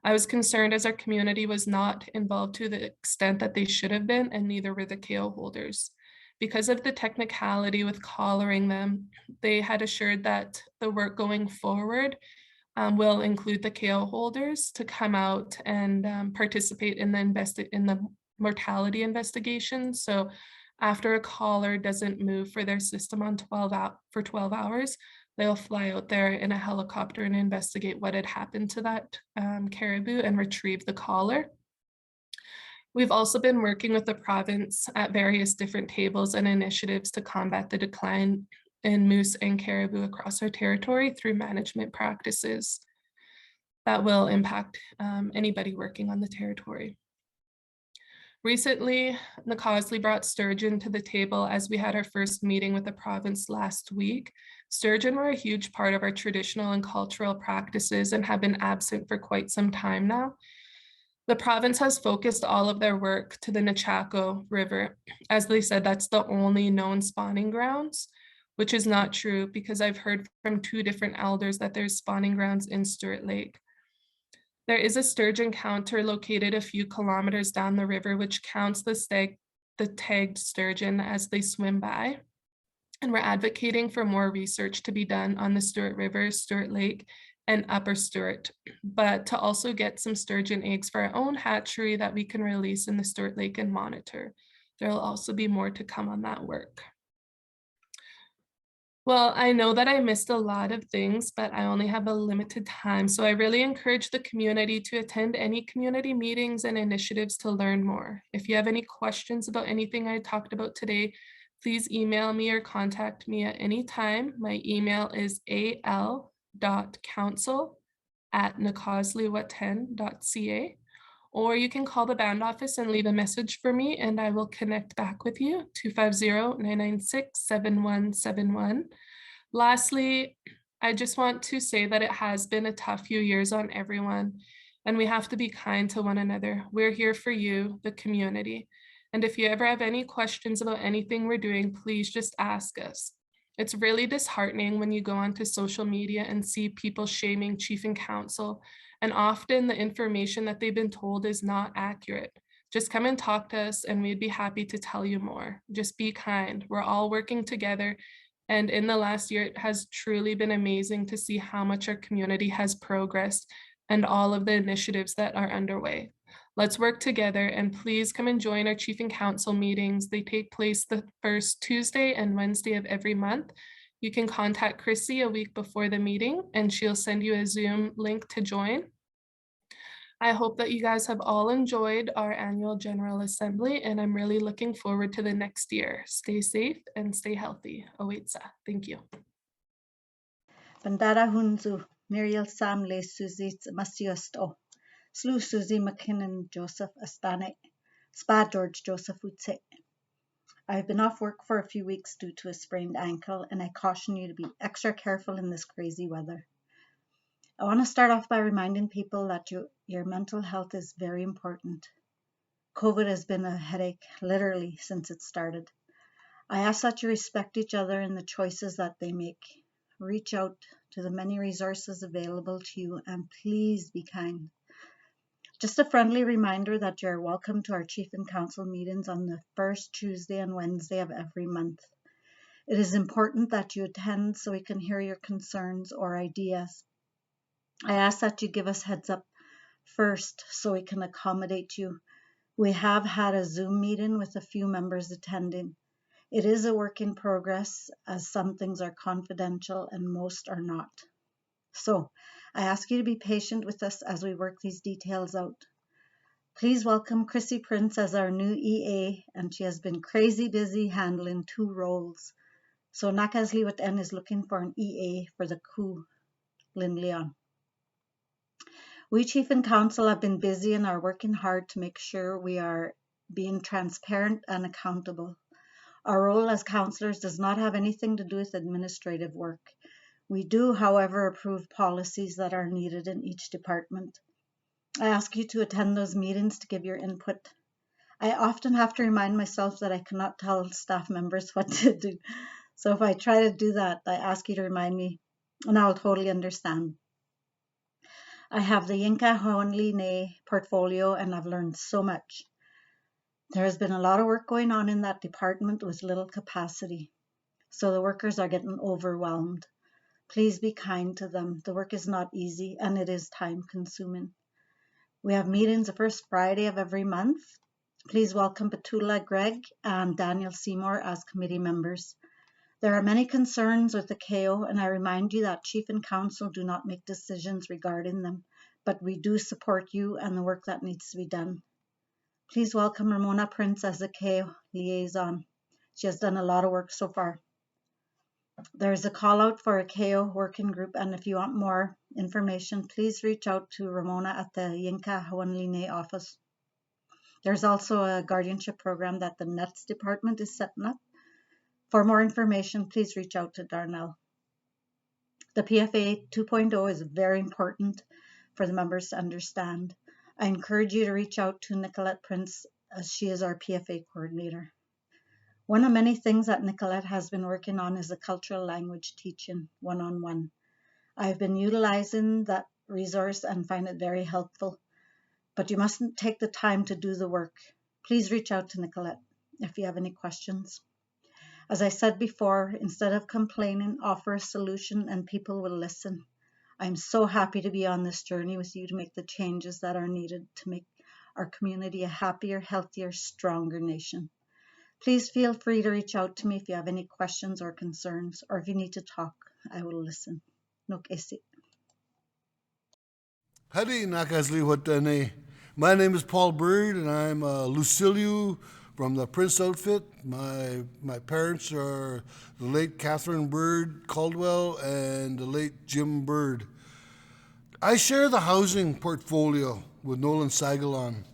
I was concerned as our community was not involved to the extent that they should have been, and neither were the KO holders. Because of the technicality with collaring them, they had assured that the work going forward will include the KO holders to come out and participate in the mortality investigation. So after a collar doesn't move for their system on 12 hours, they'll fly out there in a helicopter and investigate what had happened to that caribou and retrieve the collar. We've also been working with the province at various different tables and initiatives to combat the decline in moose and caribou across our territory through management practices that will impact anybody working on the territory. Recently, Nakasley brought sturgeon to the table as we had our first meeting with the province last week. Sturgeon were a huge part of our traditional and cultural practices and have been absent for quite some time now. The province has focused all of their work to the Nechako River. As they said, that's the only known spawning grounds, which is not true because I've heard from 2 different elders that there's spawning grounds in Stewart Lake. There is a sturgeon counter located a few kilometers down the river, which counts the tagged sturgeon as they swim by. And we're advocating for more research to be done on the Stewart River, Stewart Lake, and Upper Stewart, but to also get some sturgeon eggs for our own hatchery that we can release in the Stewart Lake and monitor. There will also be more to come on that work. Well, I know that I missed a lot of things, but I only have a limited time. So I really encourage the community to attend any community meetings and initiatives to learn more. If you have any questions about anything I talked about today, please email me or contact me at any time. My email is al.council@nakaslywhut'en.ca. Or you can call the band office and leave a message for me and I will connect back with you, 250-996-7171. Lastly, I just want to say that it has been a tough few years on everyone and we have to be kind to one another. We're here for you, the community. And if you ever have any questions about anything we're doing, please just ask us. It's really disheartening when you go onto social media and see people shaming chief and council, and often the information that they've been told is not accurate. Just come and talk to us and we'd be happy to tell you more. Just be kind. We're all working together. And in the last year, it has truly been amazing to see how much our community has progressed and all of the initiatives that are underway. Let's work together and please come and join our chief and council meetings. They take place the first Tuesday and Wednesday of every month. You can contact Chrissy a week before the meeting and she'll send you a Zoom link to join. I hope that you guys have all enjoyed our annual General Assembly and I'm really looking forward to the next year. Stay safe and stay healthy. OH&S. Thank you. Bandara Hunzu, Murial Sam Le Suzy Masiosto, Slu Suzy McKinnon Joseph Astane, Spa George Joseph Utse. I've been off work for a few weeks due to a sprained ankle and I caution you to be extra careful in this crazy weather. I want to start off by reminding people that your mental health is very important. COVID has been a headache literally since it started. I ask that you respect each other and the choices that they make. Reach out to the many resources available to you and please be kind. Just a friendly reminder that you're welcome to our Chief and Council meetings on the first Tuesday and Wednesday of every month. It is important that you attend so we can hear your concerns or ideas. I ask that you give us heads up first so we can accommodate you We have had a Zoom meeting with a few members attending. It is a work in progress, as some things are confidential and most are not. So I ask you to be patient with us as we work these details out. Please welcome Chrissy Prince as our new EA, and she has been crazy busy handling 2 roles. So Nakasli Whut'en is looking for an EA for the Huwunline. We Chief and Council have been busy and are working hard to make sure we are being transparent and accountable. Our role as councillors does not have anything to do with administrative work. We do, however, approve policies that are needed in each department. I ask you to attend those meetings to give your input. I often have to remind myself that I cannot tell staff members what to do. So if I try to do that, I ask you to remind me, and I'll totally understand. I have the Yinka Huwunline portfolio, and I've learned so much. There has been a lot of work going on in that department with little capacity, so the workers are getting overwhelmed. Please be kind to them. The work is not easy and it is time consuming. We have meetings the first Friday of every month. Please welcome Petula Gregg and Daniel Seymour as committee members. There are many concerns with the KO, and I remind you that Chief and Council do not make decisions regarding them, but we do support you and the work that needs to be done. Please welcome Ramona Prince as the KO liaison. She has done a lot of work so far. There is a call out for a KO working group, and if you want more information, please reach out to Ramona at the Yinka Huwunline office. There's also a guardianship program that the NETS department is setting up. For more information, please reach out to Darnell. The PFA 2.0 is very important for the members to understand. I encourage you to reach out to Nicolette Prince, as she is our PFA coordinator. One of many things that Nicolette has been working on is the cultural language teaching one-on-one. I've been utilizing that resource and find it very helpful, but you mustn't take the time to do the work. Please reach out to Nicolette if you have any questions. As I said before, instead of complaining, offer a solution and people will listen. I'm so happy to be on this journey with you to make the changes that are needed to make our community a happier, healthier, stronger nation. Please feel free to reach out to me if you have any questions or concerns, or if you need to talk, I will listen. Nok esi. Hadi Nakasli Whut'en. My name is Paul Bird, and I'm a Luciliu from the Prince outfit. My parents are the late Catherine Bird Caldwell and the late Jim Bird. I share the housing portfolio with Nolan Sagalon.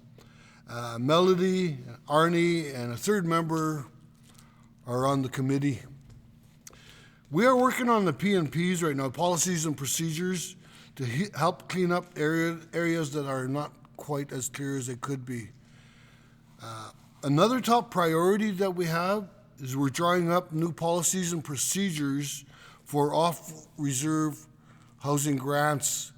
Melody, Arnie, and a third member are on the committee. We are working on the P&Ps right now, policies and procedures, to help clean up areas that are not quite as clear as they could be. Another top priority that we have is we're drawing up new policies and procedures for off-reserve housing grants.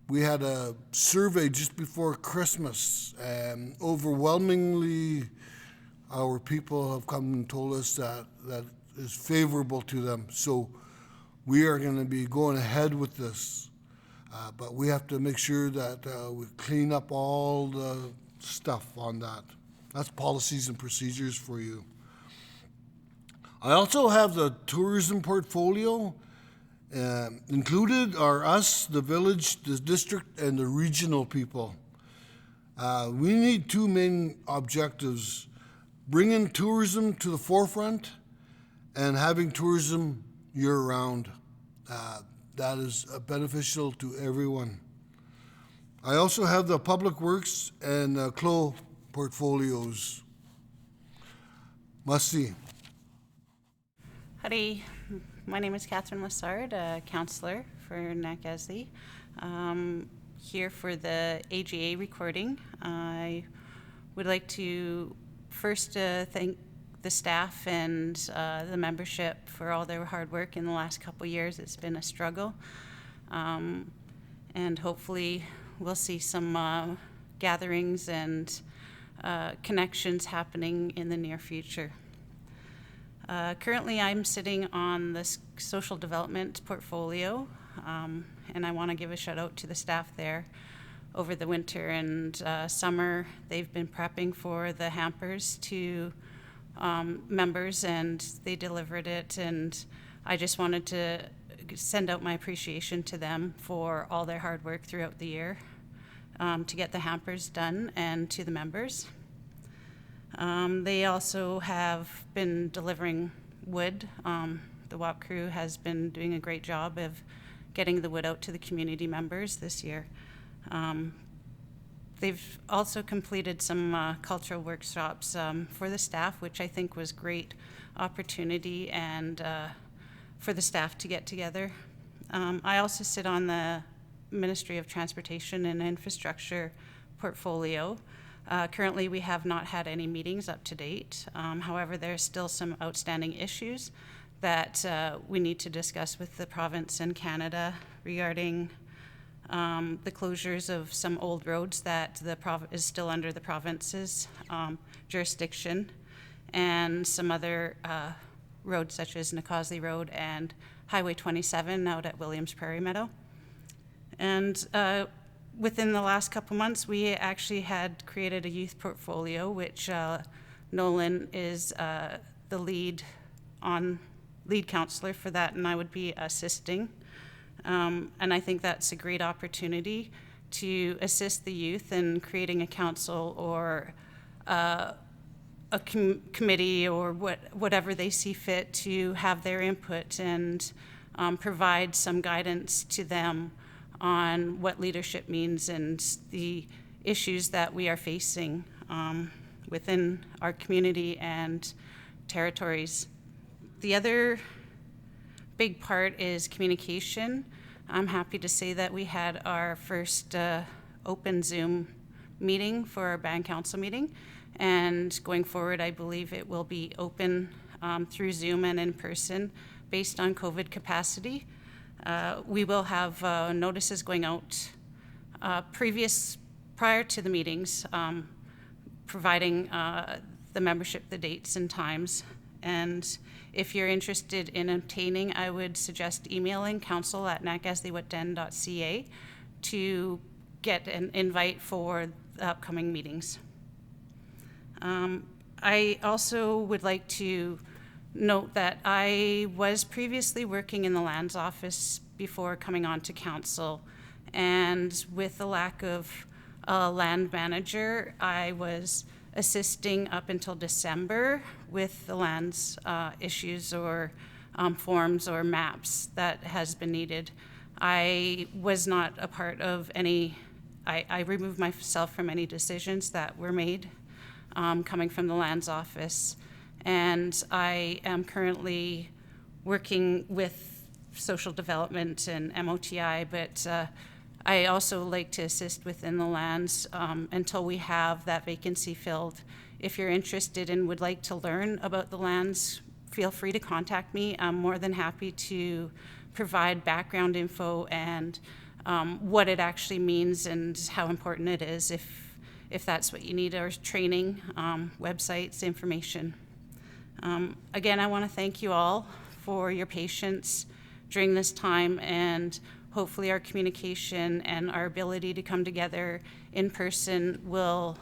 We had a survey just before Christmas, and overwhelmingly our people have come and told us that is favorable to them. So we are going to be going ahead with this, but we have to make sure that we clean up all the stuff on that. That's policies and procedures for you. I also have the tourism portfolio. Included are us, the village, the district, and the regional people. We need 2 main objectives: bringing tourism to the forefront and having tourism year-round. That is beneficial to everyone. I also have the public works and CLO portfolios. Masi. Howdy, my name is Catherine Lessard, a councillor for Nakasli. Here for the AGA recording. I would like to first thank the staff and the membership for all their hard work in the last couple of years. It's been a struggle, and hopefully we'll see some gatherings and connections happening in the near future. Currently, I'm sitting on the social development portfolio, and I want to give a shout out to the staff there over the winter and summer. They've been prepping for the hampers to members, and they delivered it, and I just wanted to send out my appreciation to them for all their hard work throughout the year to get the hampers done, and to the members. They also have been delivering wood. The WAP crew has been doing a great job of getting the wood out to the community members this year. They've also completed some cultural workshops for the staff, which I think was great opportunity and for the staff to get together. I also sit on the Ministry of Transportation and Infrastructure portfolio. Currently, we have not had any meetings up to date. However, there are still some outstanding issues that we need to discuss with the province and Canada regarding the closures of some old roads that is still under the province's jurisdiction, and some other roads such as Nakazi Road and Highway 27 out at Williams Prairie Meadow. And within the last couple months, we actually had created a youth portfolio, which Nolan is the lead counselor for that, and I would be assisting. And I think that's a great opportunity to assist the youth in creating a council or a committee or whatever they see fit to have their input and provide some guidance to them on what leadership means and the issues that we are facing within our community and territories. The other big part is communication. I'm happy to say that we had our first open Zoom meeting for our band council meeting, and going forward, I believe it will be open through Zoom and in person based on COVID capacity. We will have notices going out prior to the meetings, providing the membership, the dates and times. And if you're interested in obtaining, I would suggest emailing council@nakaslywhut'en.ca to get an invite for the upcoming meetings. I also would like to note that I was previously working in the lands office before coming on to council, and with the lack of a land manager, I was assisting up until December with the lands issues or forms or maps that has been needed. I was not a part of any, I removed myself from any decisions that were made coming from the lands office. And I am currently working with social development and MOTI, but I also like to assist within the lands until we have that vacancy filled. If you're interested and would like to learn about the lands, feel free to contact me. I'm more than happy to provide background info and what it actually means and how important it is if that's what you need, or training, websites, information. Again, I want to thank you all for your patience during this time, and hopefully our communication and our ability to come together in person will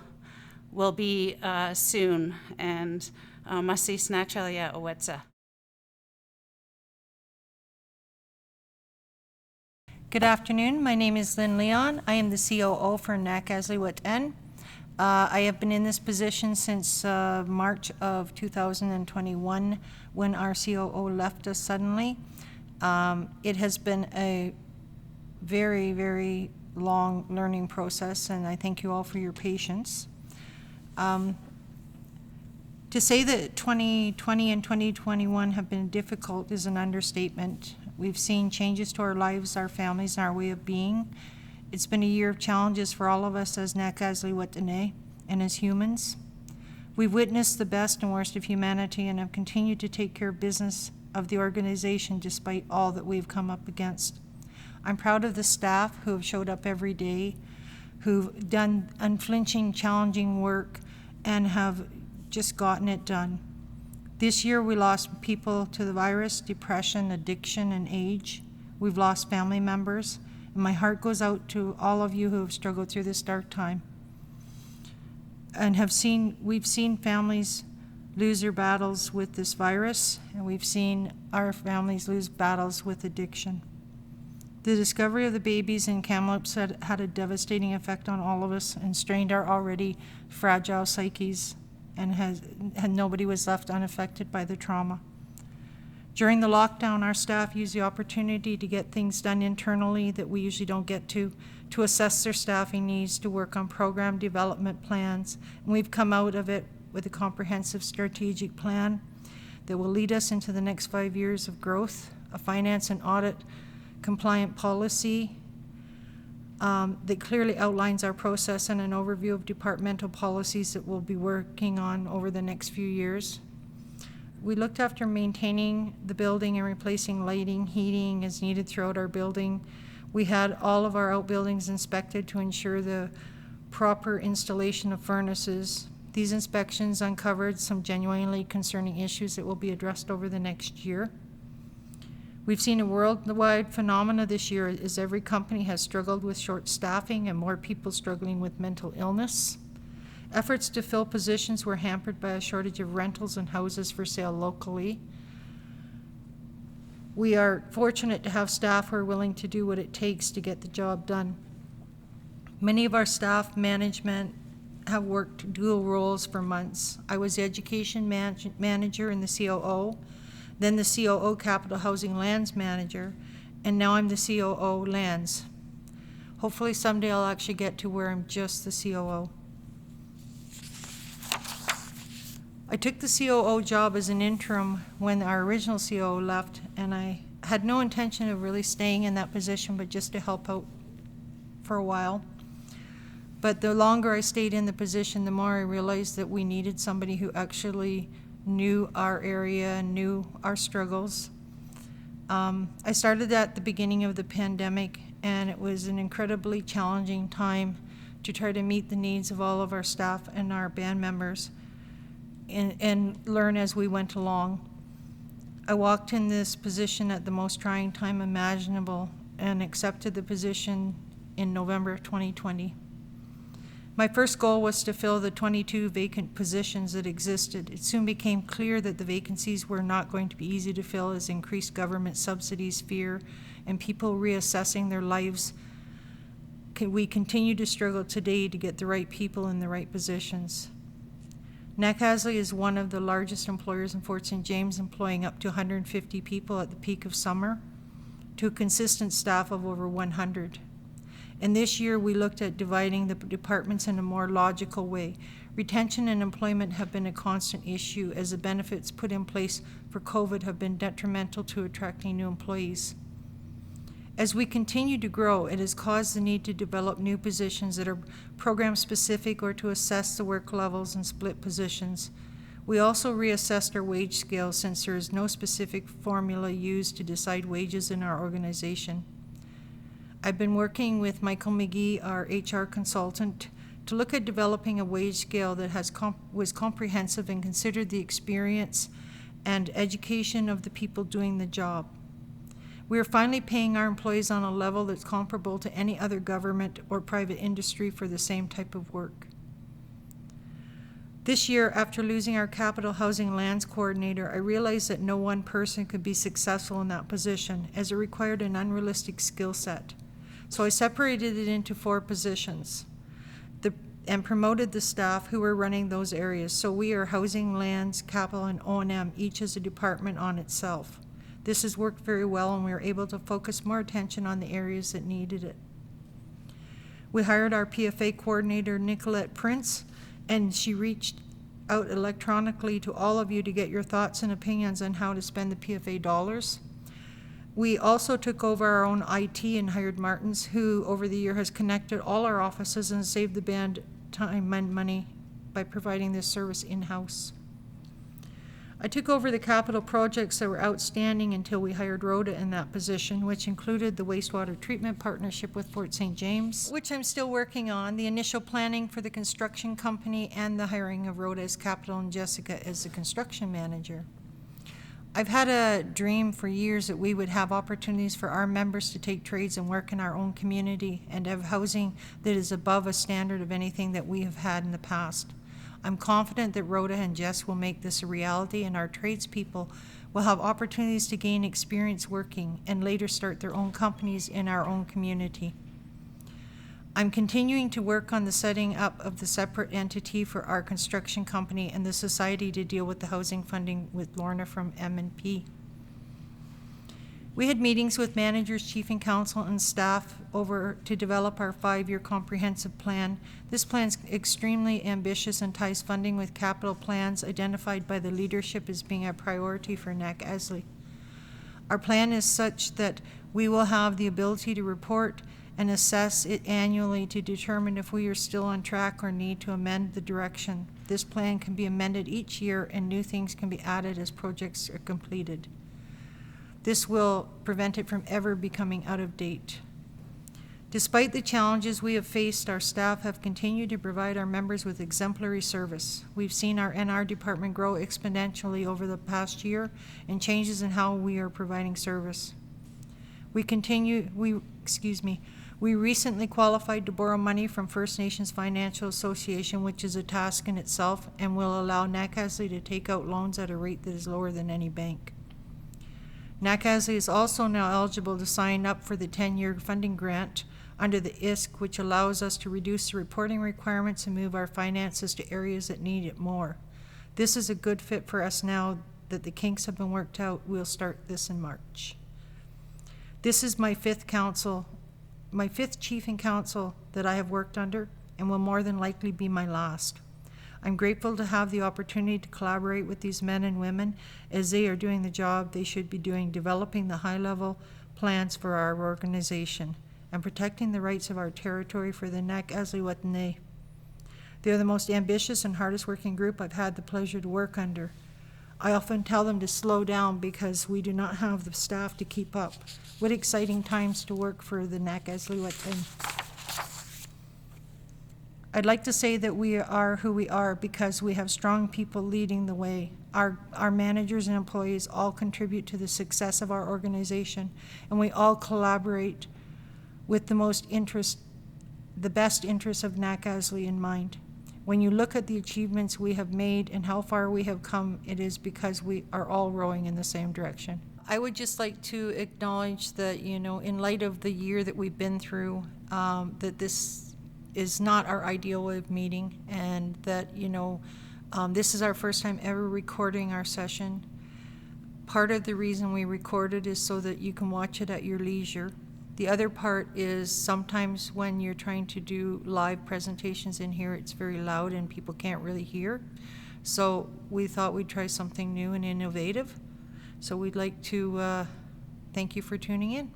be soon. And masis nachalia owetsa. Good afternoon. My name is Lynn Leon. I am the COO for Nakaslywhut'en. I have been in this position since March of 2021 when our COO left us suddenly. It has been a very, very long learning process, and I thank you all for your patience. To say that 2020 and 2021 have been difficult is an understatement. We've seen changes to our lives, our families, and our way of being. It's been a year of challenges for all of us as Nakaslywhut'en and as humans. We've witnessed the best and worst of humanity and have continued to take care of business of the organization despite all that we've come up against. I'm proud of the staff who have showed up every day, who've done unflinching, challenging work, and have just gotten it done. This year we lost people to the virus, depression, addiction, and age. We've lost family members, And my heart goes out to all of you who have struggled through this dark time and we've seen families lose their battles with this virus, and we've seen our families lose battles with addiction. The discovery of the babies in Kamloops had a devastating effect on all of us and strained our already fragile psyches, and nobody was left unaffected by the trauma. During the lockdown, our staff used the opportunity to get things done internally that we usually don't get to assess their staffing needs, to work on program development plans, and we've come out of it with a comprehensive strategic plan that will lead us into the next 5 years of growth, a finance and audit compliant policy that clearly outlines our process, and an overview of departmental policies that we'll be working on over the next few years. We looked after maintaining the building and replacing lighting, heating as needed throughout our building. We had all of our outbuildings inspected to ensure the proper installation of furnaces. These inspections uncovered some genuinely concerning issues that will be addressed over the next year. We've seen a worldwide phenomena this year as every company has struggled with short staffing and more people struggling with mental illness. Efforts to fill positions were hampered by a shortage of rentals and houses for sale locally. We are fortunate to have staff who are willing to do what it takes to get the job done. Many of our staff management have worked dual roles for months. I was the education manager and the COO, then the COO Capital Housing Lands Manager, and now I'm the COO Lands. Hopefully someday I'll actually get to where I'm just the COO. I took the COO job as an interim when our original COO left, and I had no intention of really staying in that position, but just to help out for a while. But the longer I stayed in the position, the more I realized that we needed somebody who actually knew our area and knew our struggles. I started at the beginning of the pandemic, and it was an incredibly challenging time to try to meet the needs of all of our staff and our band members and learn as we went along. I walked in this position at the most trying time imaginable and accepted the position in November 2020. My first goal was to fill the 22 vacant positions that existed. It soon became clear that the vacancies were not going to be easy to fill, as increased government subsidies, fear, and people reassessing their lives. We continue to struggle today to get the right people in the right positions. Nacasli is one of the largest employers in Fort St. James, employing up to 150 people at the peak of summer, to a consistent staff of over 100. And this year we looked at dividing the departments in a more logical way. Retention and employment have been a constant issue, as the benefits put in place for COVID have been detrimental to attracting new employees. As we continue to grow, it has caused the need to develop new positions that are program specific, or to assess the work levels and split positions. We also reassessed our wage scale, since there is no specific formula used to decide wages in our organization. I've been working with Michael McGee, our HR consultant, to look at developing a wage scale that was comprehensive and considered the experience and education of the people doing the job. We are finally paying our employees on a level that's comparable to any other government or private industry for the same type of work. This year, after losing our Capital Housing Lands Coordinator, I realized that no one person could be successful in that position, as it required an unrealistic skill set. So I separated it into 4 positions and promoted the staff who were running those areas. So we are Housing, Lands, Capital, and O&M, each as a department on itself. This has worked very well, and we were able to focus more attention on the areas that needed it. We hired our PFA coordinator, Nicolette Prince, and she reached out electronically to all of you to get your thoughts and opinions on how to spend the PFA dollars. We also took over our own IT and hired Martins, who over the year has connected all our offices and saved the band time and money by providing this service in-house. I took over the capital projects that were outstanding until we hired Rhoda in that position, which included the wastewater treatment partnership with Fort St. James, which I'm still working on, the initial planning for the construction company, and the hiring of Rhoda as capital and Jessica as the construction manager. I've had a dream for years that we would have opportunities for our members to take trades and work in our own community and have housing that is above a standard of anything that we have had in the past. I'm confident that Rhoda and Jess will make this a reality, and our tradespeople will have opportunities to gain experience working and later start their own companies in our own community. I'm continuing to work on the setting up of the separate entity for our construction company and the society to deal with the housing funding with Lorna from M&P. We had meetings with managers, chief and council, and staff over to develop our 5-year comprehensive plan. This plan is extremely ambitious and ties funding with capital plans identified by the leadership as being a priority for NACASLI. Our plan is such that we will have the ability to report and assess it annually to determine if we are still on track or need to amend the direction. This plan can be amended each year and new things can be added as projects are completed. This will prevent it from ever becoming out of date. Despite the challenges we have faced, our staff have continued to provide our members with exemplary service. We've seen our NR department grow exponentially over the past year and changes in how we are providing service. We recently qualified to borrow money from First Nations Financial Association, which is a task in itself, and will allow NACASLI to take out loans at a rate that is lower than any bank. NACASLI is also now eligible to sign up for the 10-year funding grant under the ISC, which allows us to reduce the reporting requirements and move our finances to areas that need it more. This is a good fit for us now that the kinks have been worked out. We'll start this in March. This is my fifth chief and council that I have worked under and will more than likely be my last. I'm grateful to have the opportunity to collaborate with these men and women as they are doing the job they should be doing, developing the high-level plans for our organization and protecting the rights of our territory for the NACASLI Whut'en AGA. They're the most ambitious and hardest working group I've had the pleasure to work under. I often tell them to slow down because we do not have the staff to keep up. What exciting times to work for the NACASLI Whut'en AGA. I'd like to say that we are who we are because we have strong people leading the way. Our managers and employees all contribute to the success of our organization, and we all collaborate with the best interests of NACASLI in mind. When you look at the achievements we have made and how far we have come, it is because we are all rowing in the same direction. I would just like to acknowledge that, in light of the year that we've been through, that this is not our ideal way of meeting, and that, this is our first time ever recording our session. Part of the reason we record it is so that you can watch it at your leisure. The other part is sometimes when you're trying to do live presentations in here, it's very loud and people can't really hear. So we thought we'd try something new and innovative. So we'd like to thank you for tuning in.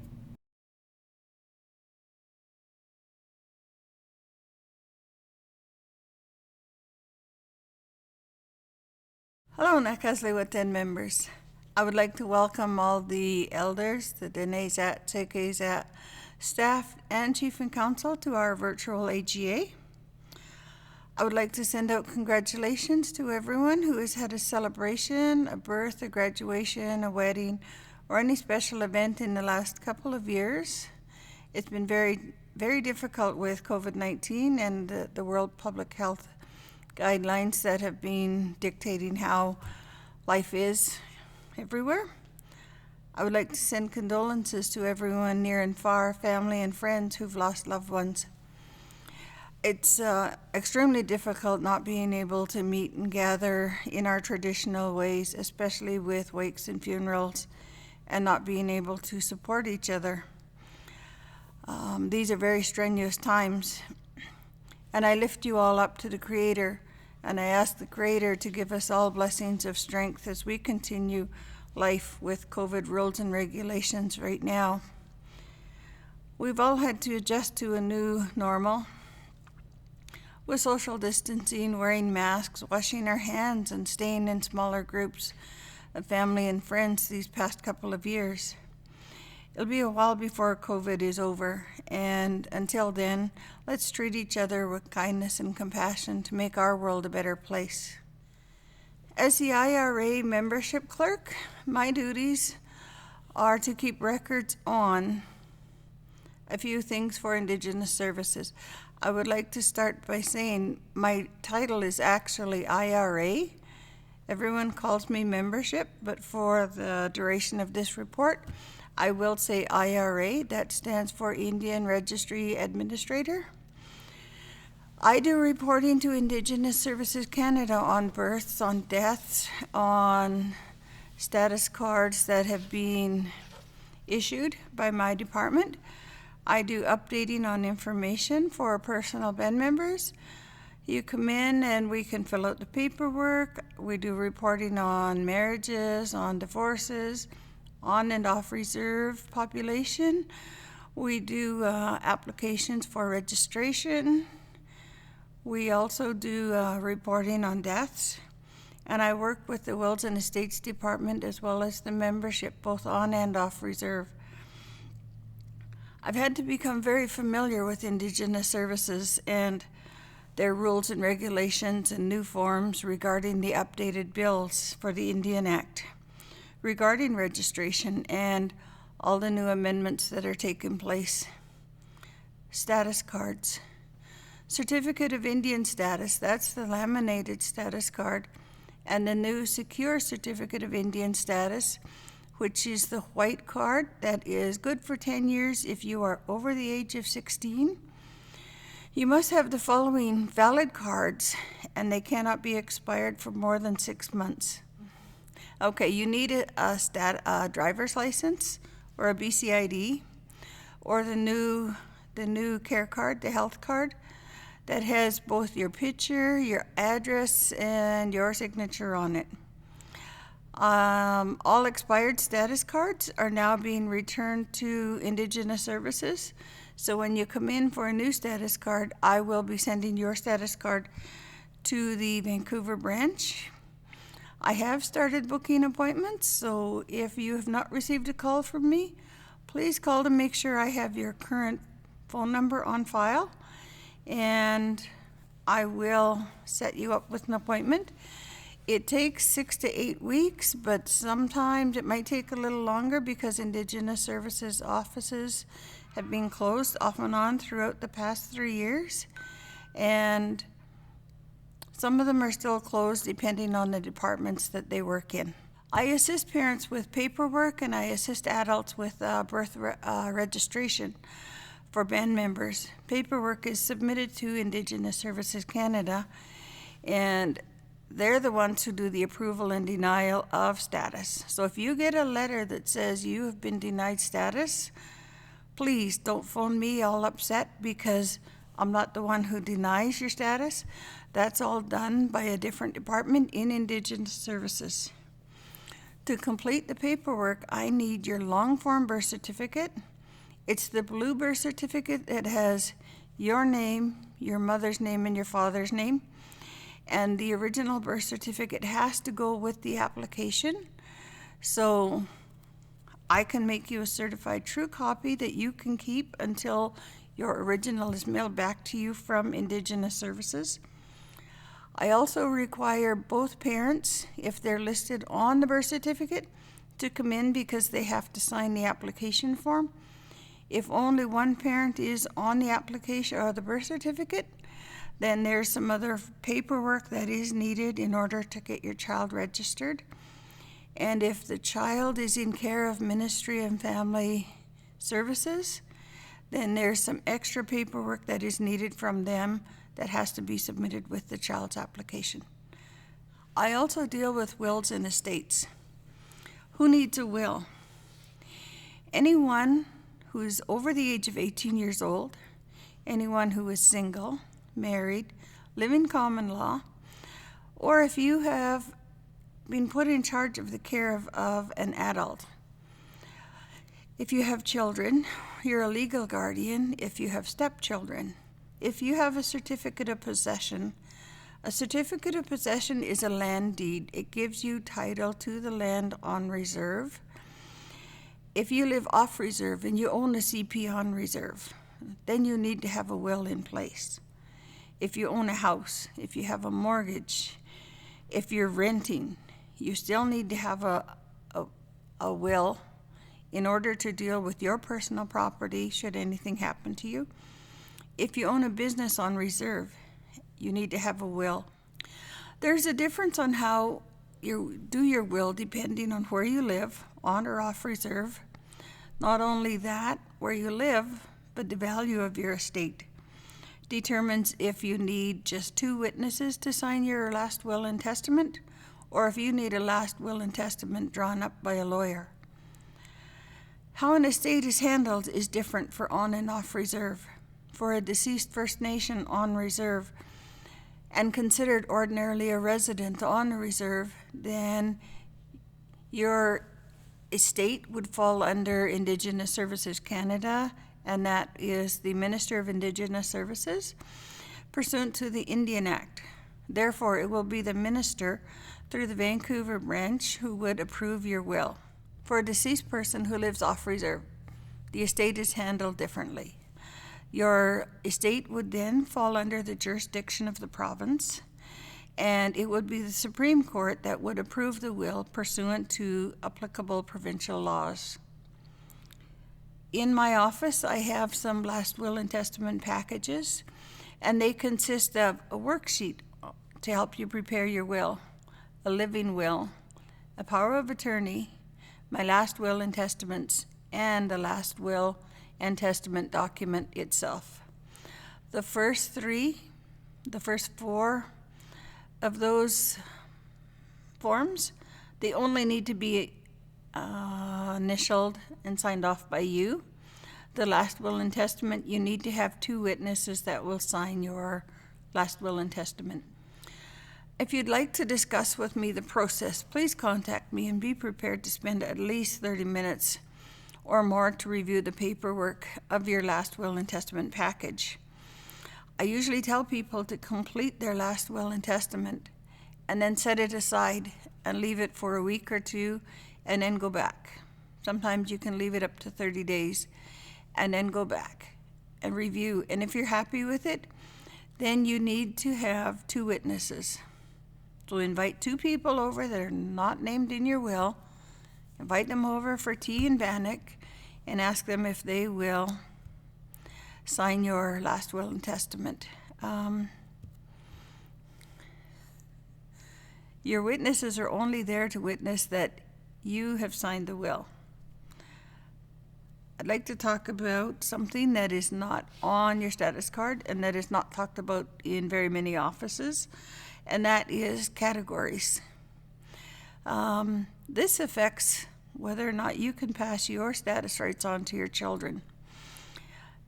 Hello, NACASLI Whut'en members. I would like to welcome all the elders, the Denezat, Tegezat staff, and chief and council to our virtual AGA. I would like to send out congratulations to everyone who has had a celebration, a birth, a graduation, a wedding, or any special event in the last couple of years. It's been very, very difficult with COVID-19 and the World Public Health guidelines that have been dictating how life is everywhere. I would like to send condolences to everyone near and far, family and friends who've lost loved ones. It's extremely difficult not being able to meet and gather in our traditional ways, especially with wakes and funerals, and not being able to support each other. These are very strenuous times. And I lift you all up to the Creator, and I ask the Creator to give us all blessings of strength as we continue life with COVID rules and regulations right now. We've all had to adjust to a new normal with social distancing, wearing masks, washing our hands, and staying in smaller groups of family and friends these past couple of years. It'll be a while before COVID is over, and until then, let's treat each other with kindness and compassion to make our world a better place. As the IRA membership clerk, my duties are to keep records on a few things for Indigenous services. I would like to start by saying my title is actually IRA. Everyone calls me membership, but for the duration of this report, I will say IRA. That stands for Indian Registry Administrator. I do reporting to Indigenous Services Canada on births, on deaths, on status cards that have been issued by my department. I do updating on information for personal band members. You come in and we can fill out the paperwork. We do reporting on marriages, on divorces, on and off reserve population. We do applications for registration. We also do reporting on deaths. And I work with the Wills and Estates Department as well as the membership, both on and off reserve. I've had to become very familiar with Indigenous services and their rules and regulations and new forms regarding the updated bills for the Indian Act, regarding registration and all the new amendments that are taking place. Status cards. Certificate of Indian Status, that's the laminated status card, and the new secure Certificate of Indian Status, which is the white card that is good for 10 years if you are over the age of 16. You must have the following valid cards, and they cannot be expired for more than 6 months. Okay, you need a driver's license or a BCID, or the new care card, the health card, that has both your picture, your address, and your signature on it. All expired status cards are now being returned to Indigenous Services. So when you come in for a new status card, I will be sending your status card to the Vancouver branch. I have started booking appointments, so if you have not received a call from me, please call to make sure I have your current phone number on file, and I will set you up with an appointment. It takes 6 to 8 weeks, but sometimes it might take a little longer because Indigenous Services offices have been closed off and on throughout the past 3 years. And some of them are still closed depending on the departments that they work in. I assist parents with paperwork, and I assist adults with birth registration for band members. Paperwork is submitted to Indigenous Services Canada, and they're the ones who do the approval and denial of status. So if you get a letter that says you have been denied status, please don't phone me all upset because I'm not the one who denies your status. That's all done by a different department in Indigenous Services. To complete the paperwork, I need your long form birth certificate. It's the blue birth certificate that has your name, your mother's name, and your father's name. And the original birth certificate has to go with the application. So I can make you a certified true copy that you can keep until your original is mailed back to you from Indigenous Services. I also require both parents, if they're listed on the birth certificate, to come in because they have to sign the application form. If only one parent is on the application or the birth certificate, then there's some other paperwork that is needed in order to get your child registered. And if the child is in care of Ministry and Family Services, then there's some extra paperwork that is needed from them that has to be submitted with the child's application. I also deal with wills and estates. Who needs a will? Anyone who is over the age of 18 years old, anyone who is single, married, live in common law, or if you have been put in charge of the care of an adult. If you have children, you're a legal guardian. If you have stepchildren, if you have a certificate of possession, a certificate of possession is a land deed. It gives you title to the land on reserve. If you live off reserve and you own a CP on reserve, then you need to have a will in place. If you own a house, if you have a mortgage, If you're renting, you still need to have a will in order to deal with your personal property should anything happen to you. If you own a business on reserve, you need to have a will. There's a difference on how you do your will depending on where you live, on or off reserve. Not only that, where you live, but the value of your estate determines if you need just 2 witnesses to sign your last will and testament, or if you need a last will and testament drawn up by a lawyer. How an estate is handled is different for on and off reserve. For a deceased First Nation on reserve and considered ordinarily a resident on a reserve, then your estate would fall under Indigenous Services Canada, and that is the Minister of Indigenous Services, pursuant to the Indian Act. Therefore, it will be the minister through the Vancouver branch who would approve your will. For a deceased person who lives off reserve, the estate is handled differently. Your estate would then fall under the jurisdiction of the province, and it would be the Supreme Court that would approve the will pursuant to applicable provincial laws. In my office, I have some last will and testament packages, and they consist of a worksheet to help you prepare your will, a living will, a power of attorney, my last will and testaments, and the last will and testament document itself. The first 4 of those forms, they only need to be initialed and signed off by you. The last will and testament, you need to have 2 witnesses that will sign your last will and testament. If you'd like to discuss with me the process, please contact me and be prepared to spend at least 30 minutes or more to review the paperwork of your last will and testament package. I usually tell people to complete their last will and testament and then set it aside and leave it for a week or 2 and then go back. Sometimes you can leave it up to 30 days and then go back and review. And if you're happy with it, then you need to have 2 witnesses. So invite 2 people over that are not named in your will. Invite them over for tea and bannock and ask them if they will sign your last will and testament. Your witnesses are only there to witness that you have signed the will. I'd like to talk about something that is not on your status card and that is not talked about in very many offices, and that is categories. This affects whether or not you can pass your status rights on to your children.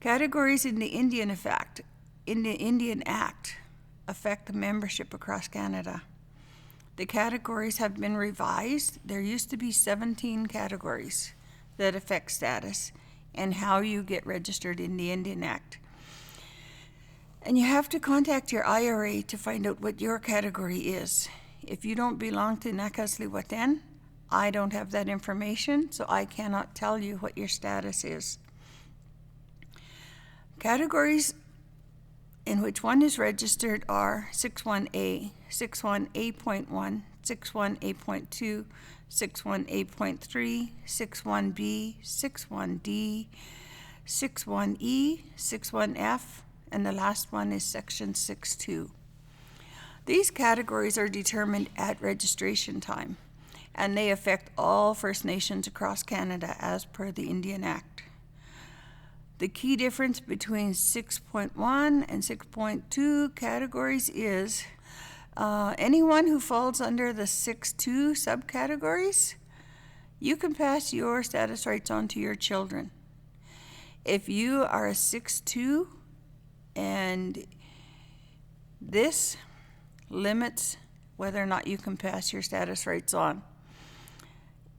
Categories in the Indian Act affect membership across Canada. The categories have been revised. There used to be 17 categories that affect status and how you get registered in the Indian Act. And you have to contact your IRA to find out what your category is. If you don't belong to Nākāsli Whut'en, I don't have that information, so I cannot tell you what your status is. Categories in which one is registered are 61A, 61A.1, 61A.2, 61A.3, 61B, 61D, 61E, 61F, and the last one is Section 6.2. These categories are determined at registration time, and they affect all First Nations across Canada as per the Indian Act. The key difference between 6.1 and 6.2 categories is anyone who falls under the 6.2 subcategories, you can pass your status rights on to your children. If you are a 6.2 and this limits whether or not you can pass your status rights on.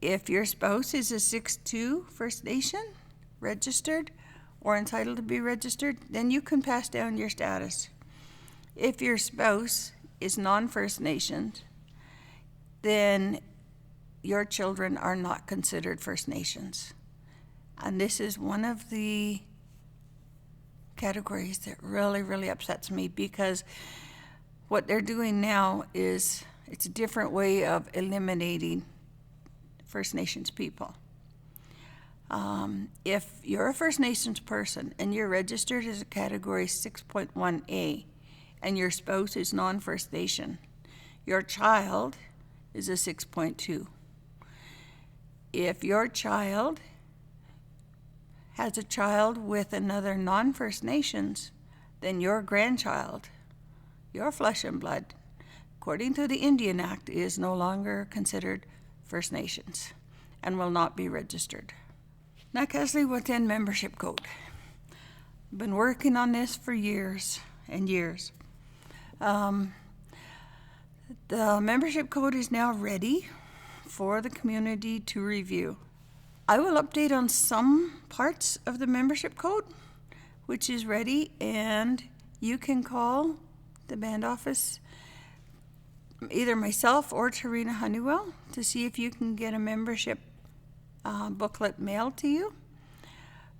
If your spouse is a 6.2 First Nation, registered, or entitled to be registered, then you can pass down your status. If your spouse is non-First Nation, then your children are not considered First Nations. And this is one of the categories that really, really upsets me, because what they're doing now is It's a different way of eliminating First Nations people. If you're a First Nations person and you're registered as a category 6.1A and your spouse is non-First Nation, your child is a 6.2. If your child has a child with another non-First Nations, then your grandchild, your flesh and blood, according to the Indian Act, is no longer considered First Nations and will not be registered. Nakaslii Whut'en Membership Code. I've been working on this for years and years. The membership code is now ready for the community to review. I will update on some parts of the membership code, which is ready, and you can call the band office, either myself or Tarina Honeywell, to see if you can get a membership booklet mailed to you.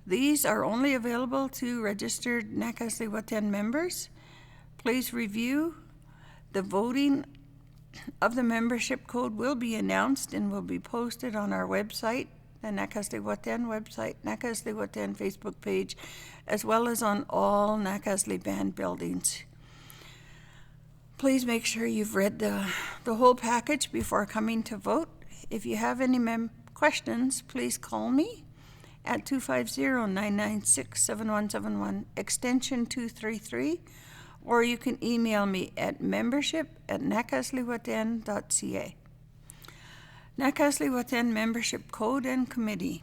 These are only available to registered Nakaslii Whut'en members. Please review. The voting of the membership code will be announced and will be posted on our website, the Nakaslii Whut'en website, Nakaslii Whut'en Facebook page, as well as on all Nakaslii band buildings. Please make sure you've read the whole package before coming to vote. If you have any questions, please call me at 250-996-7171, extension 233, or you can email me at membership@nakasliiwhut'en.ca. Nakaslii Whut'en Membership Code and Committee.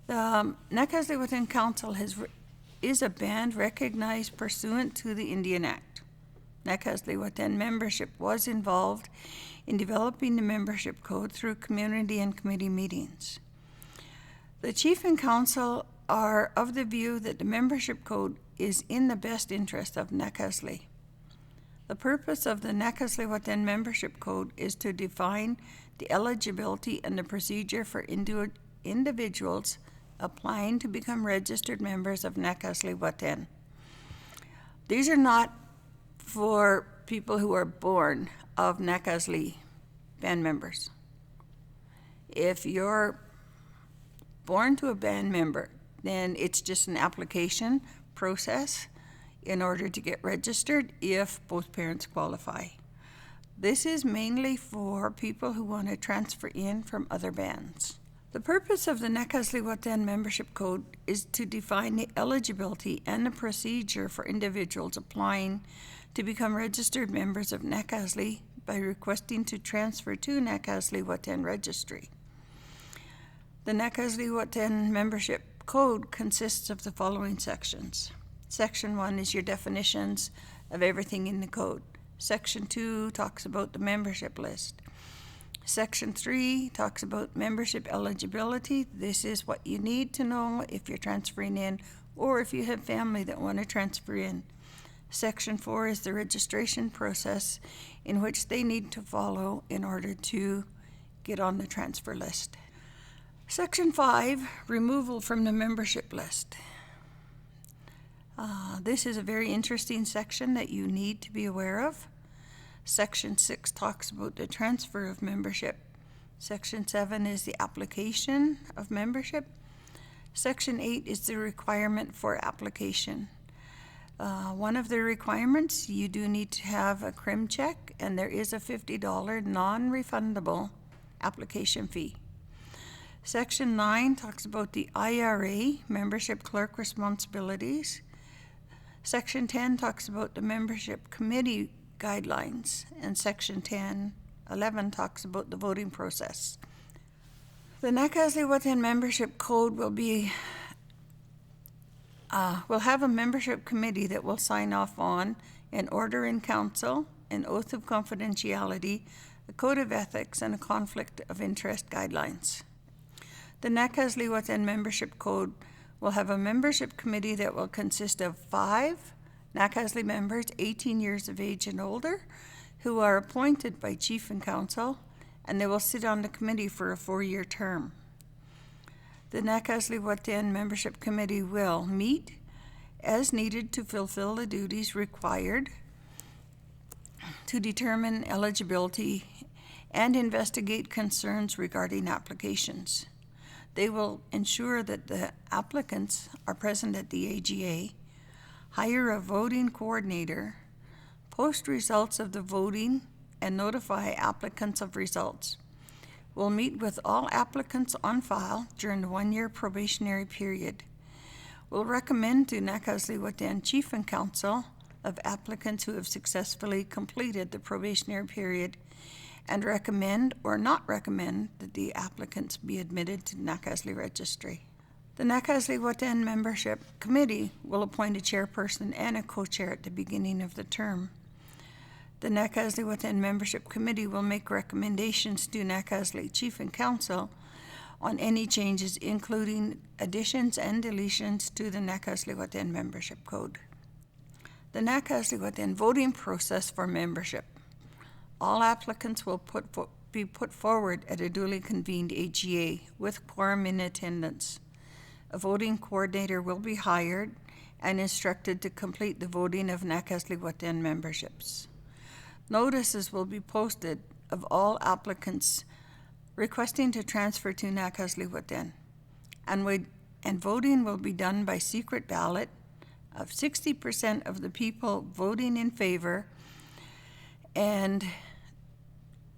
The Nakaslii Whut'en Council is a band recognized pursuant to the Indian Act. Nakaslii Whut'en membership was involved in developing the membership code through community and committee meetings. The Chief and Council are of the view that the membership code is in the best interest of Nakaslii. The purpose of the Nakaslii Whut'en membership code is to define the eligibility and the procedure for individuals applying to become registered members of Nakaslii Whut'en. These are not for people who are born of Nakaslii band members. If you're born to a band member, then it's just an application process in order to get registered if both parents qualify. This is mainly for people who want to transfer in from other bands. The purpose of the Nakaslii Whut'en membership code is to define the eligibility and the procedure for individuals applying to become registered members of Nakaslii by requesting to transfer to Nakaslii Whut'en registry. The Nakaslii Whut'en membership code consists of the following sections. Section 1 is your definitions of everything in the code. Section 2 talks about the membership list. Section 3 talks about membership eligibility. This is what you need to know if you're transferring in or if you have family that want to transfer in. Section 4 is the registration process in which they need to follow in order to get on the transfer list. Section 5, removal from the membership list. This is a very interesting section that you need to be aware of. Section 6 talks about the transfer of membership. Section 7 is the application of membership. Section 8 is the requirement for application. One of the requirements, you do need to have a crim check, and there is a $50 non-refundable application fee. Section 9 talks about the IRA, membership clerk responsibilities. Section 10 talks about the membership committee guidelines, and Section 11 talks about the voting process. The Nakaslii Whut'en membership code will have a membership committee that will sign off on an order in council, an oath of confidentiality, a code of ethics, and a conflict of interest guidelines. The Nakaslii Whut'en membership code will have a membership committee that will consist of 5 Nakaslii members 18 years of age and older who are appointed by Chief and Council, and they will sit on the committee for a 4-year term. The Nakaslii Whut'en membership committee will meet as needed to fulfill the duties required to determine eligibility and investigate concerns regarding applications. They will ensure that the applicants are present at the AGA, hire a voting coordinator, post results of the voting, and notify applicants of results. We'll meet with all applicants on file during the one-year probationary period. We'll recommend to Nakaslewatan Chief and Council of applicants who have successfully completed the probationary period and recommend or not recommend that the applicants be admitted to Nakasli Registry. The Nakaslewatan Membership Committee will appoint a chairperson and a co-chair at the beginning of the term. The Nakaslewatan Membership Committee will make recommendations to Nakasli Chief and Council on any changes, including additions and deletions to the Nakaslewatan Membership Code. The Nakaslewatan voting process for membership. All applicants will be put forward at a duly convened AGA with quorum in attendance. A voting coordinator will be hired and instructed to complete the voting of Nakaslewatan memberships. Notices will be posted of all applicants requesting to transfer to Nakaslewatan, and voting will be done by secret ballot of 60% of the people voting in favor, and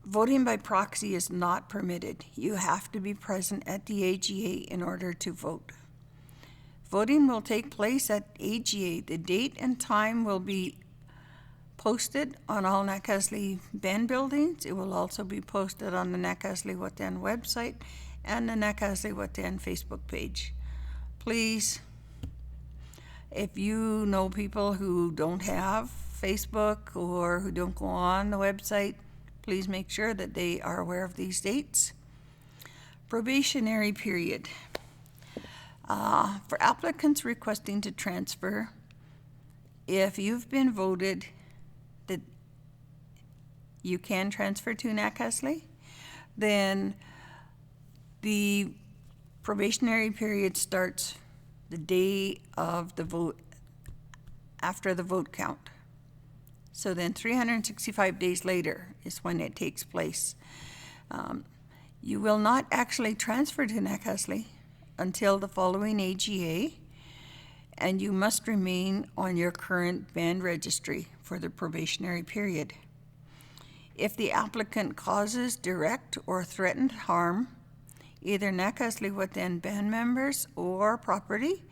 voting by proxy is not permitted. You have to be present at the AGA in order to vote. Voting will take place at AGA. The date and time will be posted on all Nakasli band buildings. It will also be posted on the Nakaslewatan website and the Nakaslewatan Facebook page. Please, if you know people who don't have Facebook or who don't go on the website, please make sure that they are aware of these dates. Probationary period. For applicants requesting to transfer, if you've been voted that you can transfer to Nakasli, then the probationary period starts the day of the vote, after the vote count. So then 365 days later is when it takes place. You will not actually transfer to Nakasli until the following AGA, and you must remain on your current band registry for the probationary period. If the applicant causes direct or threatened harm, either Nakaslewatan band members or property,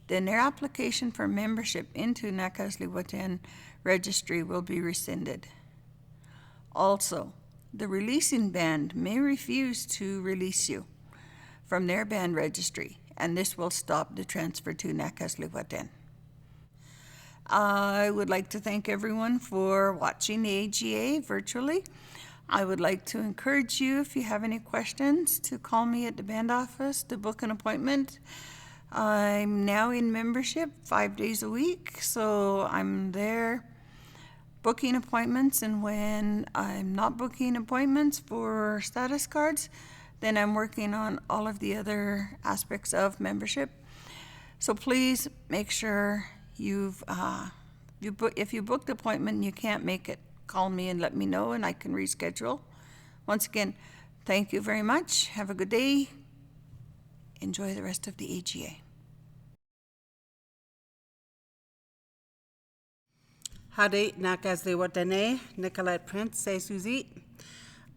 then their application for membership into Nakaslewatan registry will be rescinded. Also, the releasing band may refuse to release you from their band registry, and this will stop the transfer to Nakaslewatan. I would like to thank everyone for watching the AGA virtually. I would like to encourage you, if you have any questions, to call me at the band office to book an appointment. I'm now in membership 5 days a week, so I'm there booking appointments, and when I'm not booking appointments for status cards, then I'm working on all of the other aspects of membership. So please make sure if you booked an appointment and you can't make it, call me and let me know and I can reschedule. Once again, thank you very much. Have a good day. Enjoy the rest of the AGA. Hade Nakaslewatane, Nicolette Prince, say Suzy.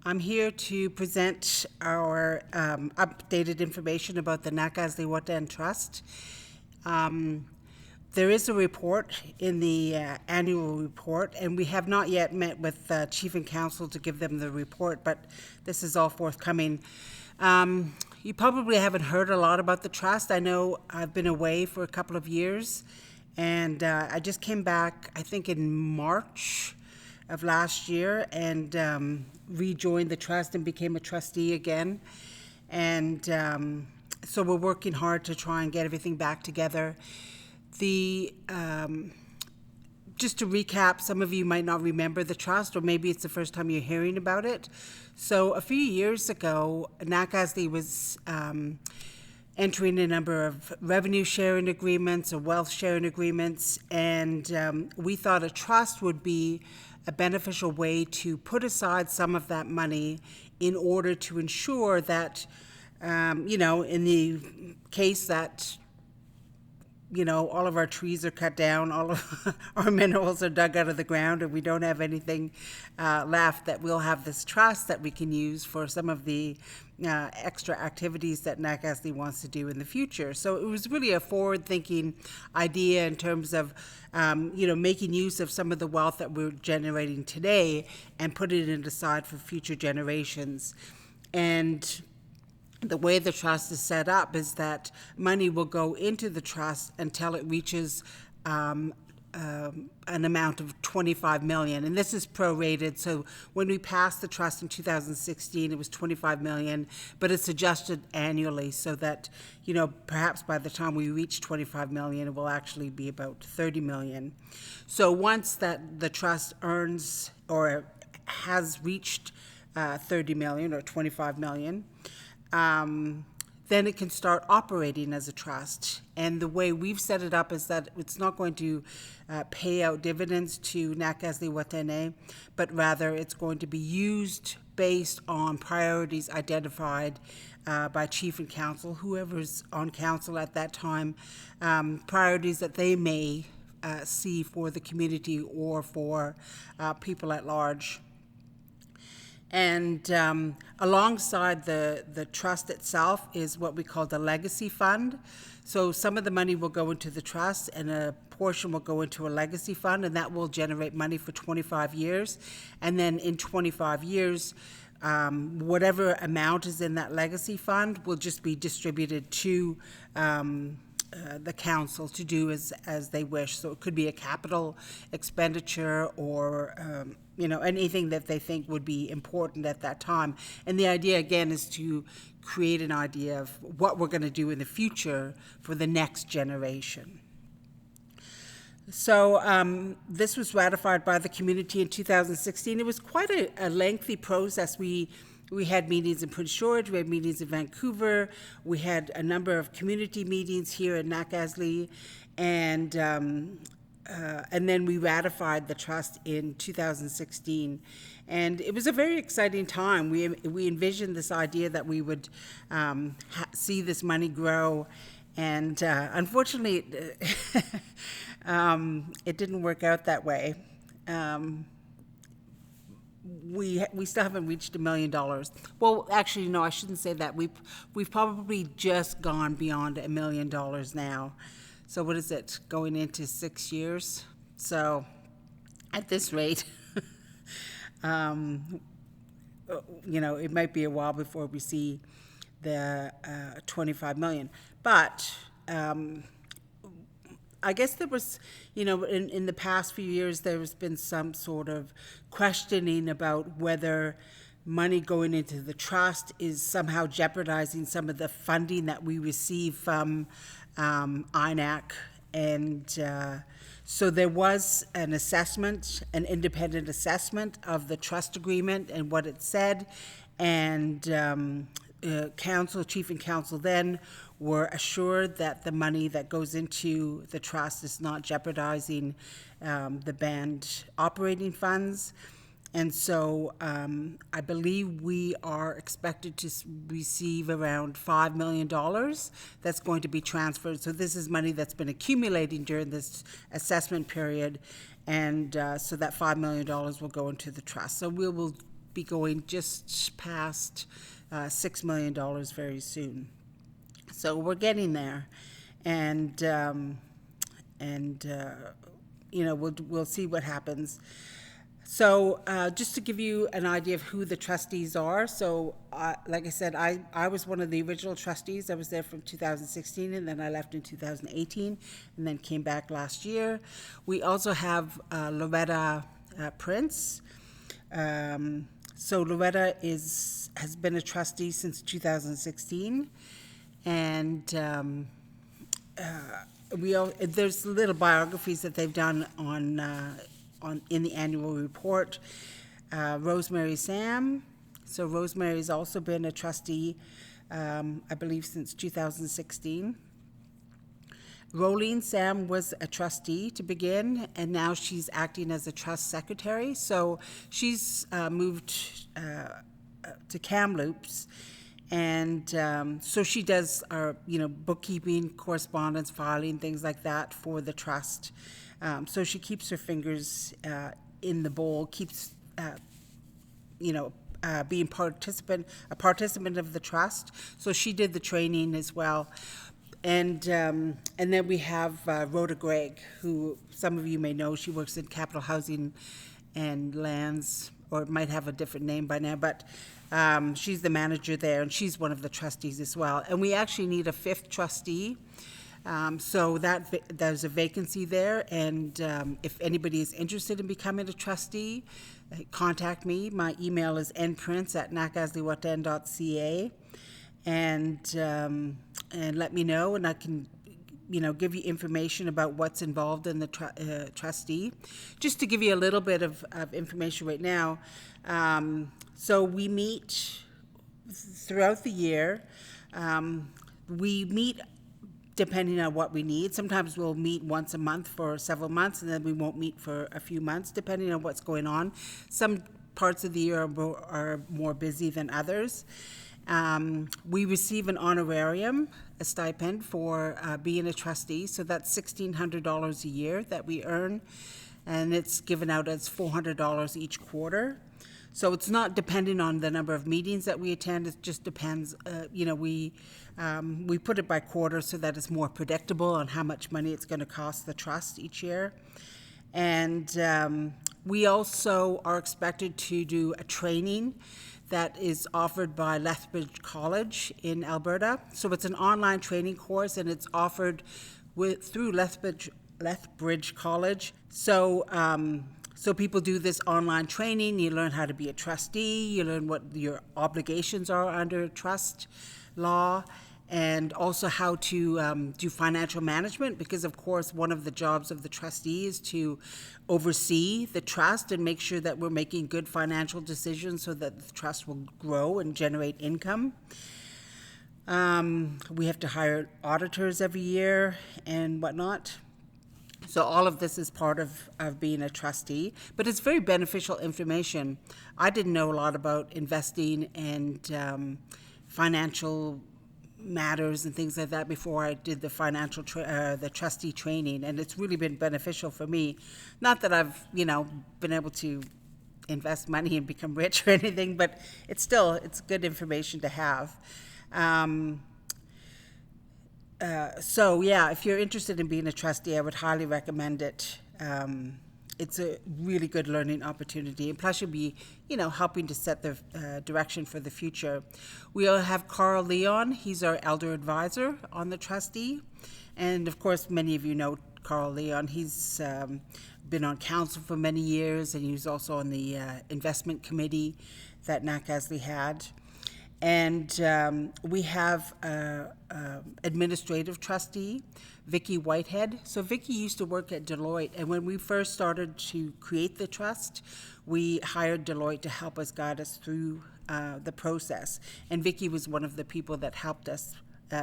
I'm here to present our updated information about the Nakaslewatan Trust. There is a report in the annual report, and we have not yet met with Chief and Council to give them the report, but this is all forthcoming. You probably haven't heard a lot about the trust. I know I've been away for a couple of years, and I just came back, I think in March of last year, and rejoined the trust and became a trustee again. And so we're working hard to try and get everything back together. Just to recap, some of you might not remember the trust, or maybe it's the first time you're hearing about it. So a few years ago, Nakasli was entering a number of revenue sharing agreements or wealth sharing agreements, and we thought a trust would be a beneficial way to put aside some of that money in order to ensure that, you know, in the case that, you know, all of our trees are cut down, all of our minerals are dug out of the ground, and we don't have anything left, that we'll have this trust that we can use for some of the extra activities that Nacasli wants to do in the future. So it was really a forward-thinking idea in terms of, you know, making use of some of the wealth that we're generating today and putting it aside for future generations. And the way the trust is set up is that money will go into the trust until it reaches an amount of 25 million. And this is prorated. So when we passed the trust in 2016, it was 25 million, but it's adjusted annually so that, you know, perhaps by the time we reach 25 million, it will actually be about 30 million. So once that the trust earns or has reached 30 million or 25 million, then it can start operating as a trust. And the way we've set it up is that it's not going to pay out dividends to Nacasli Whut'en AGA, but rather it's going to be used based on priorities identified by chief and council, whoever's on council at that time, priorities that they may see for the community or for people at large. And alongside the trust itself is what we call the legacy fund. So some of the money will go into the trust and a portion will go into a legacy fund, and that will generate money for 25 years. And then in 25 years, whatever amount is in that legacy fund will just be distributed to the council to do as they wish. So it could be a capital expenditure or you know, anything that they think would be important at that time. And the idea again is to create an idea of what we're going to do in the future for the next generation. So this was ratified by the community in 2016. It was quite a lengthy process. We had meetings in Prince George, we had meetings in Vancouver, we had a number of community meetings here in Nacasli, and then we ratified the trust in 2016. And it was a very exciting time. We envisioned this idea that we would see this money grow, and unfortunately, it didn't work out that way. We still haven't reached $1 million. Well, actually, no, I shouldn't say that. We've probably just gone beyond $1 million now. So what is it, going into 6 years? So at this rate, you know, it might be a while before we see the 25 million. But I guess there was, you know, in the past few years, there's been some sort of questioning about whether money going into the trust is somehow jeopardizing some of the funding that we receive from INAC. And so there was an assessment, an independent assessment of the trust agreement and what it said. And council, chief and council then were assured that the money that goes into the trust is not jeopardizing the band operating funds. And so I believe we are expected to receive around $5 million that's going to be transferred. So this is money that's been accumulating during this assessment period. And so that $5 million will go into the trust. So we will be going just past $6 million very soon. So we're getting there. And you know, we'll see what happens. So just to give you an idea of who the trustees are, so like I said, I was one of the original trustees. I was there from 2016, and then I left in 2018, and then came back last year. We also have Loretta Prince. So Loretta has been a trustee since 2016, and there's little biographies that they've done in the annual report. Rosemary Sam. So Rosemary's also been a trustee, I believe, since 2016. Rolene Sam was a trustee to begin, and now she's acting as a trust secretary. So she's moved to Kamloops, and so she does our, bookkeeping, correspondence, filing, things like that for the trust. So she keeps her fingers in the bowl, keeps, being a participant of the trust. So she did the training as well. And then we have Rhoda Gregg, who some of you may know. She works in Capital Housing and Lands, or it might have a different name by now, but she's the manager there, and she's one of the trustees as well. And we actually need a 5th trustee. So there's a vacancy there, and if anybody is interested in becoming a trustee, contact me. My email is nprintz@nakaslywhut'en.ca, and let me know, and I can give you information about what's involved in the trustee. Just to give you a little bit of information right now, so we meet throughout the year. We meet depending on what we need. Sometimes we'll meet once a month for several months, and then we won't meet for a few months, depending on what's going on. Some parts of the year are more busy than others. We receive an honorarium, a stipend for being a trustee, so that's $1,600 a year that we earn, and it's given out as $400 each quarter. So it's not depending on the number of meetings that we attend. It just depends. We put it by quarter so that it's more predictable on how much money it's going to cost the trust each year. And we also are expected to do a training that is offered by Lethbridge College in Alberta. So it's an online training course, and it's offered through Lethbridge College. So people do this online training. You learn how to be a trustee. You learn what your obligations are under trust law, and also how to do financial management, because of course one of the jobs of the trustee is to oversee the trust and make sure that we're making good financial decisions so that the trust will grow and generate income. We have to hire auditors every year and whatnot. So all of this is part of being a trustee, but it's very beneficial information. I didn't know a lot about investing and financial matters and things like that before I did the the trustee training, and it's really been beneficial for me. Not that I've been able to invest money and become rich or anything, but it's good information to have. So yeah, if you're interested in being a trustee, I would highly recommend it. It's a really good learning opportunity, and plus you'll be, helping to set the direction for the future. We'll have Carl Leon. He's our elder advisor on the trustee, and of course many of you know Carl Leon. He's been on council for many years, and he was also on the investment committee that Nakasley had. And we have administrative trustee, Vicki Whitehead. So Vicki used to work at Deloitte, and when we first started to create the trust, we hired Deloitte to help us guide us through the process. And Vicki was one of the people that helped us.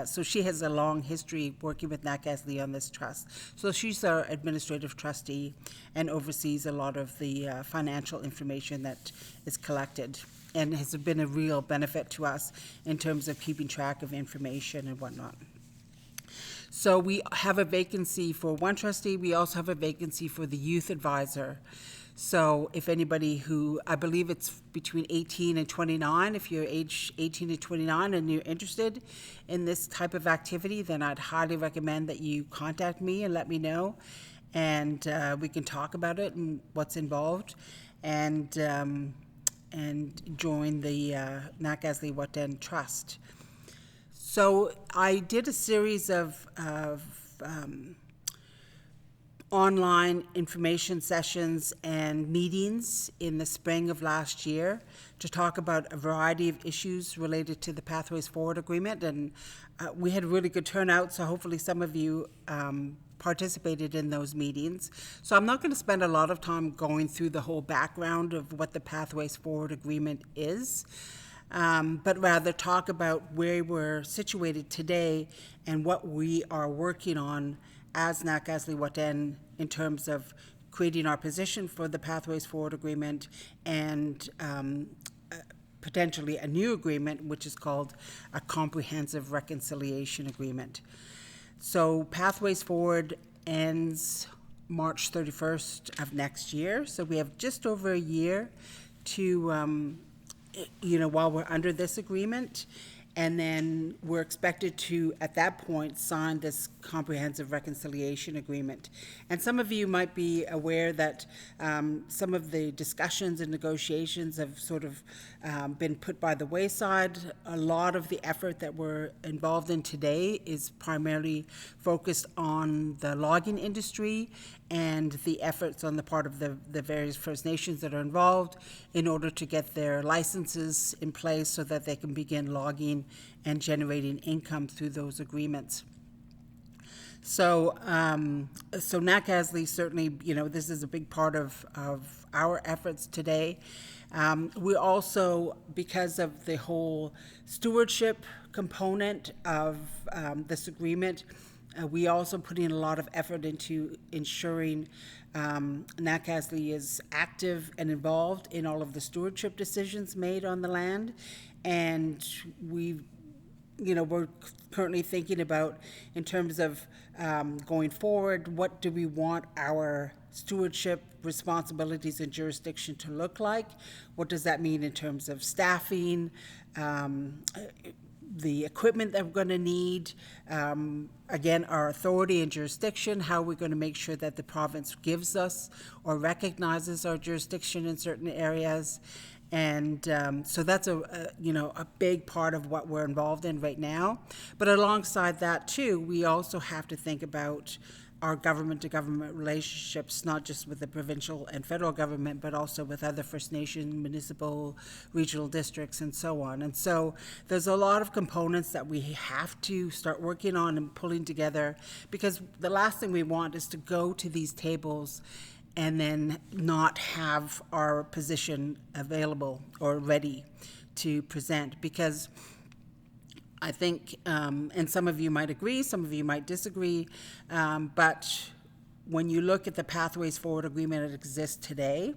So she has a long history working with Nakasley on this trust. So she's our administrative trustee and oversees a lot of the financial information that is collected, and has been a real benefit to us in terms of keeping track of information and whatnot. So we have a vacancy for one trustee. We also have a vacancy for the youth advisor. So if anybody who, I believe it's between 18 and 29, if you're age 18 to 29 and you're interested in this type of activity, then I'd highly recommend that you contact me and let me know, and we can talk about it and what's involved, and join the Nakasley Whut'en Trust. So I did a series of online information sessions and meetings in the spring of last year to talk about a variety of issues related to the Pathways Forward Agreement, and we had really good turnout, so hopefully some of you participated in those meetings. So I'm not going to spend a lot of time going through the whole background of what the Pathways Forward Agreement is, but rather talk about where we're situated today and what we are working on as Nakaslii Whut'en in terms of creating our position for the Pathways Forward agreement and potentially a new agreement, which is called a Comprehensive Reconciliation Agreement. So Pathways Forward ends March 31st of next year. So we have just over a year to, while we're under this agreement. And then we're expected to, at that point, sign this comprehensive reconciliation agreement. And some of you might be aware that some of the discussions and negotiations have sort of been put by the wayside. A lot of the effort that we're involved in today is primarily focused on the logging industry and the efforts on the part of the various First Nations that are involved in order to get their licenses in place so that they can begin logging and generating income through those agreements. So, so Nakaslii certainly, this is a big part of our efforts today. We also, because of the whole stewardship component of this agreement, we also put in a lot of effort into ensuring Nakaslii is active and involved in all of the stewardship decisions made on the land. And we're currently thinking about, in terms of going forward, what do we want our stewardship responsibilities and jurisdiction to look like? What does that mean in terms of staffing, the equipment that we're going to need, again, our authority and jurisdiction, how we're going to make sure that the province gives us or recognizes our jurisdiction in certain areas. And so that's a big part of what we're involved in right now. But alongside that too, we also have to think about our government-to-government relationships, not just with the provincial and federal government, but also with other First Nation, municipal, regional districts, and so on. And so there's a lot of components that we have to start working on and pulling together, because the last thing we want is to go to these tables and then not have our position available or ready to present. Because I think, and some of you might agree, some of you might disagree, but when you look at the Pathways Forward agreement that exists today,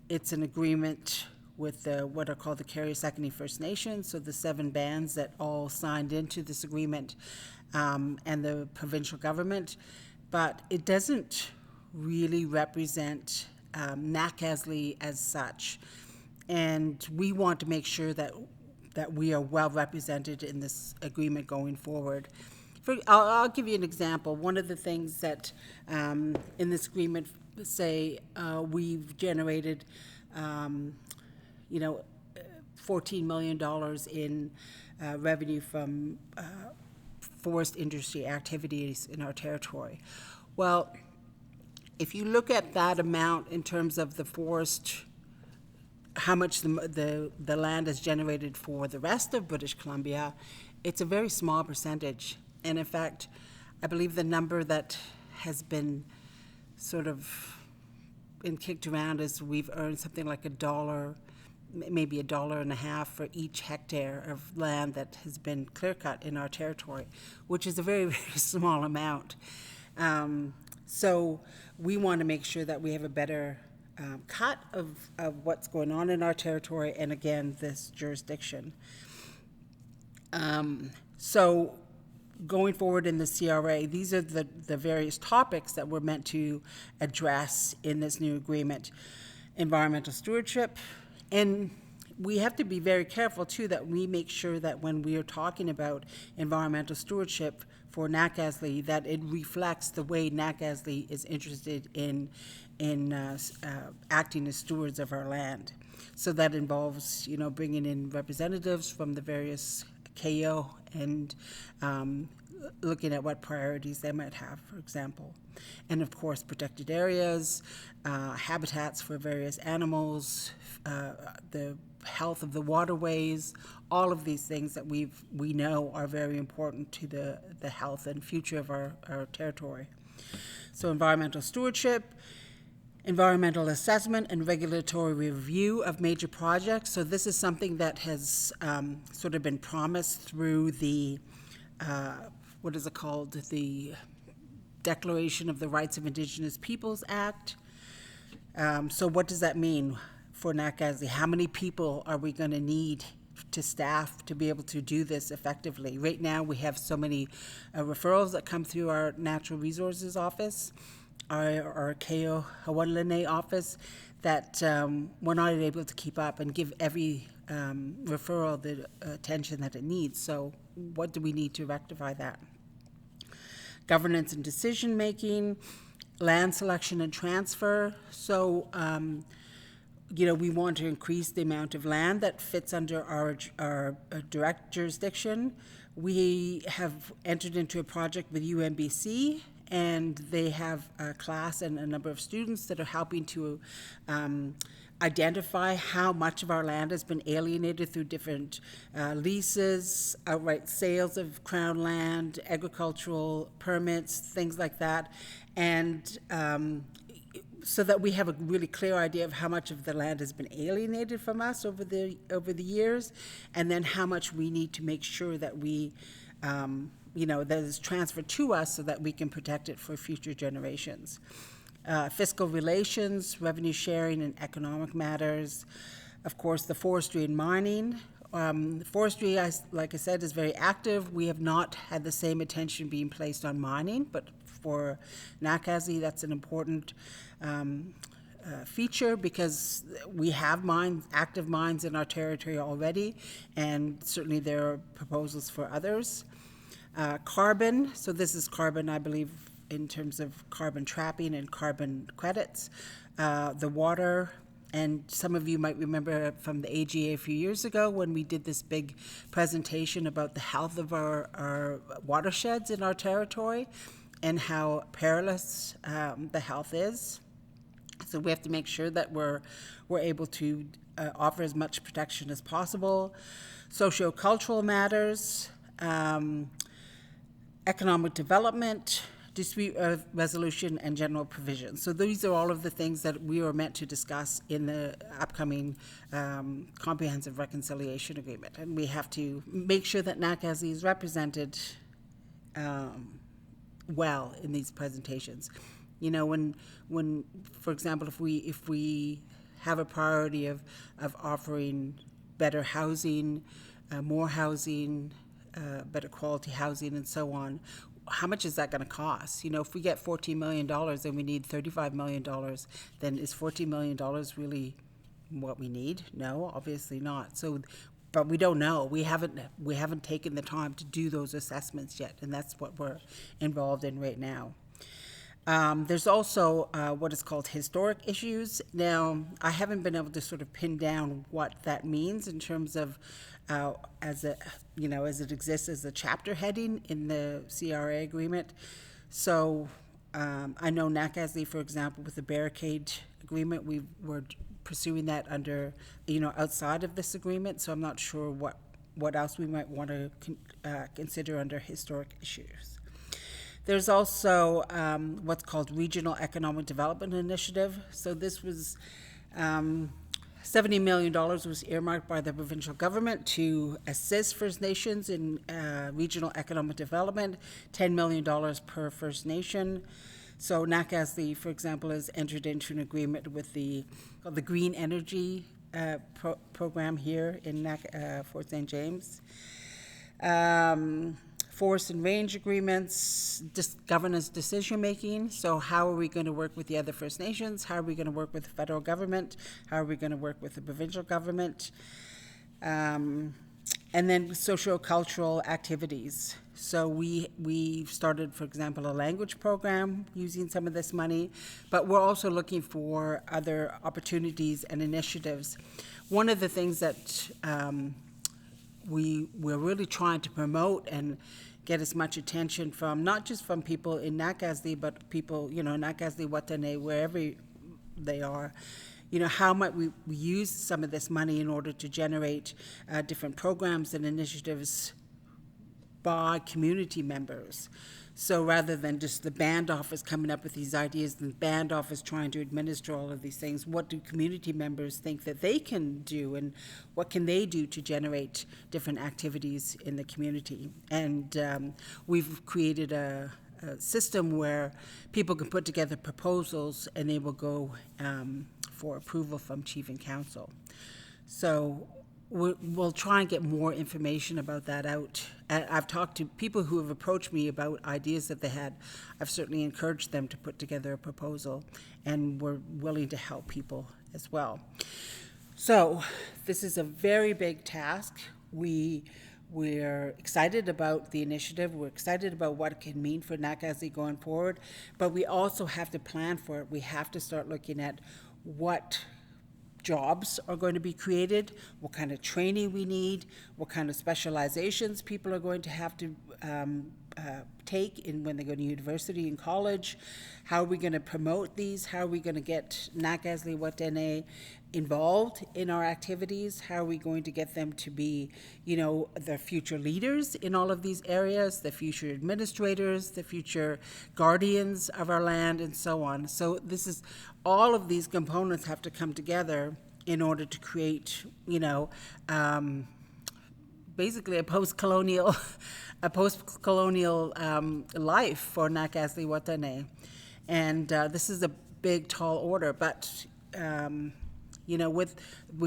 it's an agreement with what are called the Carrier-Secondary First Nations, so the 7 bands that all signed into this agreement, and the provincial government, but it doesn't really represent Nakaslii as such. And we want to make sure that we are well represented in this agreement going forward. I'll give you an example. One of the things that in this agreement, say, we've generated, $14 million in revenue from forest industry activities in our territory. Well, if you look at that amount in terms of the forest, how much the land is generated for the rest of British Columbia, it's a very small percentage. And in fact, I believe the number that has been sort of been kicked around is we've earned something like $1, maybe $1.50 for each hectare of land that has been clear-cut in our territory, which is a very, very small amount. So we want to make sure that we have a better cut of what's going on in our territory, and again, this jurisdiction. So going forward in the CRA, these are the various topics that we're meant to address in this new agreement. Environmental stewardship, and we have to be very careful too that we make sure that when we are talking about environmental stewardship for Nakaslii, that it reflects the way Nakaslii is interested in acting as stewards of our land. So that involves, bringing in representatives from the various KO and looking at what priorities they might have, for example. And of course, protected areas, habitats for various animals, the health of the waterways, all of these things that we know are very important to the health and future of our territory. So environmental stewardship, environmental assessment and regulatory review of major projects. So this is something that has sort of been promised through the, what is it called? The Declaration of the Rights of Indigenous Peoples Act. So what does that mean for Nakazi? How many people are we going to need to staff to be able to do this effectively? Right now, we have so many referrals that come through our Natural Resources Office, our KO Huwunline office, that we're not able to keep up and give every referral the attention that it needs. So what do we need to rectify that? Governance and decision-making, land selection and transfer. So, we want to increase the amount of land that fits under our direct jurisdiction. We have entered into a project with UNBC, and they have a class and a number of students that are helping to identify how much of our land has been alienated through different leases, outright sales of Crown land, agricultural permits, things like that, and so that we have a really clear idea of how much of the land has been alienated from us over the years, and then how much we need to make sure that we, that is transferred to us so that we can protect it for future generations. Fiscal relations, revenue sharing, and economic matters. Of course, the forestry and mining. Forestry, like I said, is very active. We have not had the same attention being placed on mining, but for Nakazi, that's an important feature because we have active mines in our territory already, and certainly there are proposals for others. Carbon, so this is carbon, I believe, in terms of carbon trapping and carbon credits. The water, and some of you might remember from the AGA a few years ago when we did this big presentation about the health of our watersheds in our territory and how perilous the health is. So we have to make sure that we're able to offer as much protection as possible. Socio-cultural matters, economic development, dispute resolution, and general provisions. So these are all of the things that we are meant to discuss in the upcoming Comprehensive Reconciliation Agreement. And we have to make sure that Nakazi is represented well in these presentations. When for example, if we have a priority of offering better housing, more housing, better quality housing, and so on, how much is that going to cost? If we get $14 million and we need $35 million, then is $14 million really what we need? No, obviously not. So, but we don't know. We haven't taken the time to do those assessments yet, and that's what we're involved in right now. There's also what is called historic issues. Now, I haven't been able to sort of pin down what that means in terms of as it exists as a chapter heading in the CRA agreement. So I know Nakazi, for example, with the barricade agreement, we're pursuing that under, outside of this agreement. So I'm not sure what else we might want to consider under historic issues. There's also what's called Regional Economic Development Initiative. So this was $70 million was earmarked by the provincial government to assist First Nations in regional economic development, $10 million per First Nation. So Nakazi, for example, has entered into an agreement with the Green Energy program here in Fort St. James. Forest and range agreements, governance decision-making. So how are we going to work with the other First Nations? How are we going to work with the federal government? How are we going to work with the provincial government? And then socio-cultural activities. So we've started, for example, a language program using some of this money, but we're also looking for other opportunities and initiatives. One of the things that we're really trying to promote and get as much attention from, not just from people in Nakazi, but people, Nakazi, Whut'en AGA, wherever they are, how might we use some of this money in order to generate different programs and initiatives by community members. So rather than just the band office coming up with these ideas and the band office trying to administer all of these things, what do community members think that they can do, and what can they do to generate different activities in the community? And we've created a system where people can put together proposals and they will go for approval from Chief and Council. So we'll try and get more information about that out. I've talked to people who have approached me about ideas that they had. I've certainly encouraged them to put together a proposal, and we're willing to help people as well. So this is a very big task. We're excited about the initiative. We're excited about what it can mean for Nakazi going forward, but we also have to plan for it. We have to start looking at what jobs are going to be created, what kind of training we need, what kind of specializations people are going to have to take in when they go to university and college. How are we going to promote these? How are we going to get Nakazi Whut'en AGA involved in our activities? How are we going to get them to be, the future leaders in all of these areas, the future administrators, the future guardians of our land, and so on. So all of these components have to come together in order to create, basically a post-colonial life for Nakazi Whut'en AGA. And this is a big, tall order, but we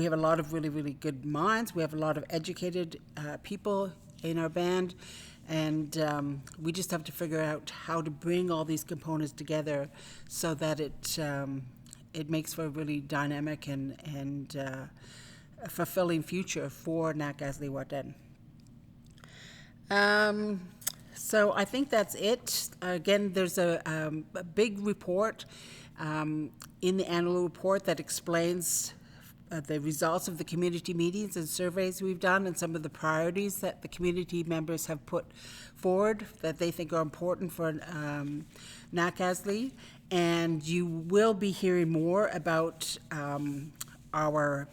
have a lot of really, really good minds. We have a lot of educated people in our band, and we just have to figure out how to bring all these components together so that it makes for a really dynamic and fulfilling future for Nakazi Whut'en. So I think that's it. Again, there's a big report in the annual report that explains the results of the community meetings and surveys we've done and some of the priorities that the community members have put forward that they think are important for Nakazi. And you will be hearing more about our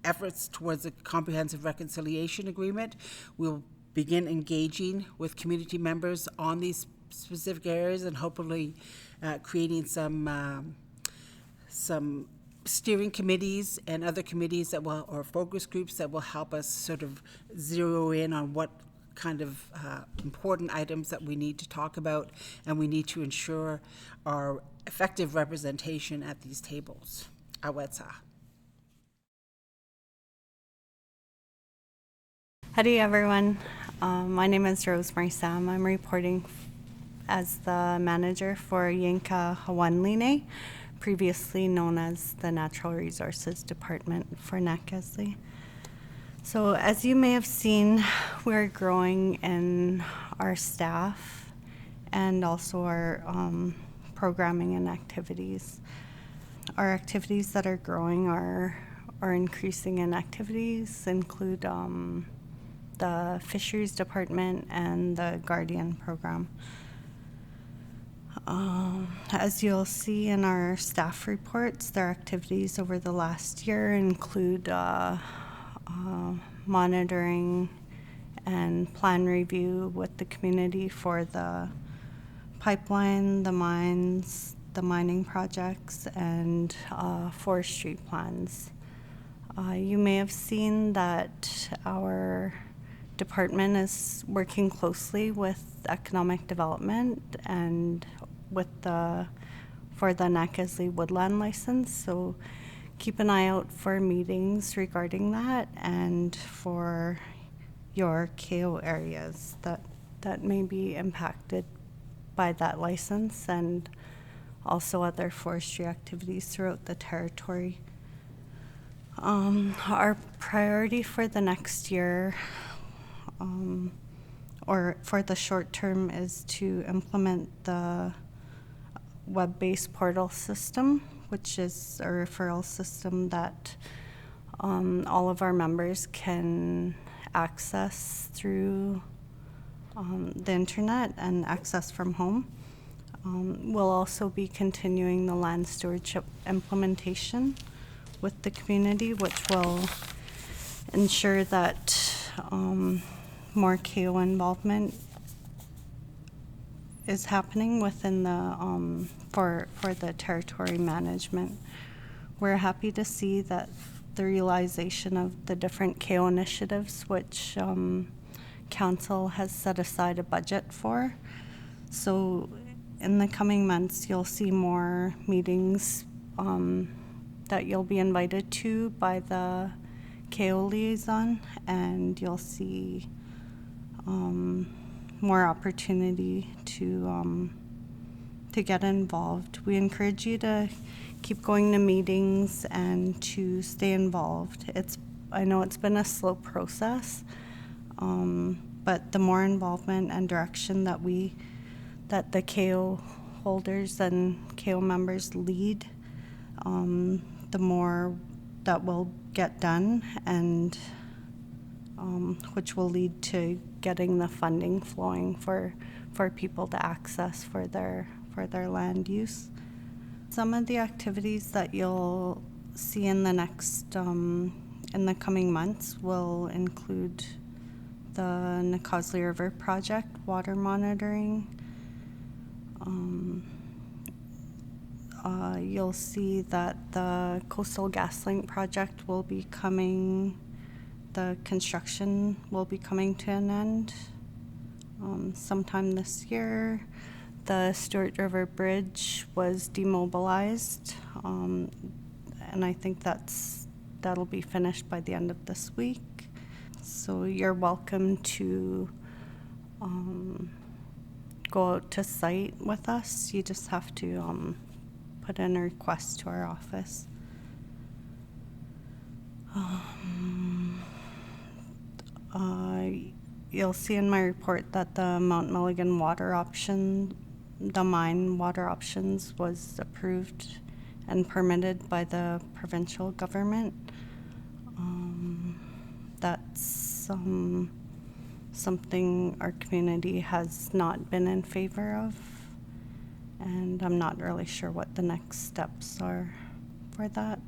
efforts towards a comprehensive reconciliation agreement. We'll begin engaging with community members on these specific areas and hopefully creating some steering committees and other committees or focus groups that will help us sort of zero in on what kind of important items that we need to talk about, and we need to ensure our effective representation at these tables. Alyssa. Howdy everyone, my name is Rosemary Sam. I'm reporting as the manager for Yinka Huwunline, previously known as the Natural Resources Department for Nakazi. So as you may have seen, we're growing in our staff and also our programming and activities. Our activities that are growing are increasing in activities include the Fisheries Department and the Guardian program. As you'll see in our staff reports, their activities over the last year include monitoring and plan review with the community for the pipeline, the mines, the mining projects, and forestry plans. You may have seen that our department is working closely with economic development and for the Nakazi woodland license, so keep an eye out for meetings regarding that and for your KO areas that may be impacted by that license, and also other forestry activities throughout the territory. Our priority for the next year, or for the short term, is to implement the web-based portal system, which is a referral system that all of our members can access through the internet and access from home. We'll also be continuing the land stewardship implementation with the community, which will ensure that more KO involvement is happening within the for the territory management. We're happy to see that the realization of the different KO initiatives, which Council has set aside a budget for. So in the coming months, you'll see more meetings that you'll be invited to by the KO liaison, and you'll see more opportunity to get involved. We encourage you to keep going to meetings and to stay involved. I know it's been a slow process, but the more involvement and direction that the KO holders and KO members lead, the more that will get done, and which will lead to getting the funding flowing for people to access for their land use. Some of the activities that you'll see in the next in the coming months will include the Nakasley River project, water monitoring. You'll see that the Coastal GasLink project will be coming, the construction will be coming to an end sometime this year. The Stewart River Bridge was demobilized, and I think that'll be finished by the end of this week. So you're welcome to go out to site with us. You just have to put in a request to our office. You'll see in my report that the Mount Milligan water option, the mine water options, was approved and permitted by the provincial government. That's something our community has not been in favor of, and I'm not really sure what the next steps are for that.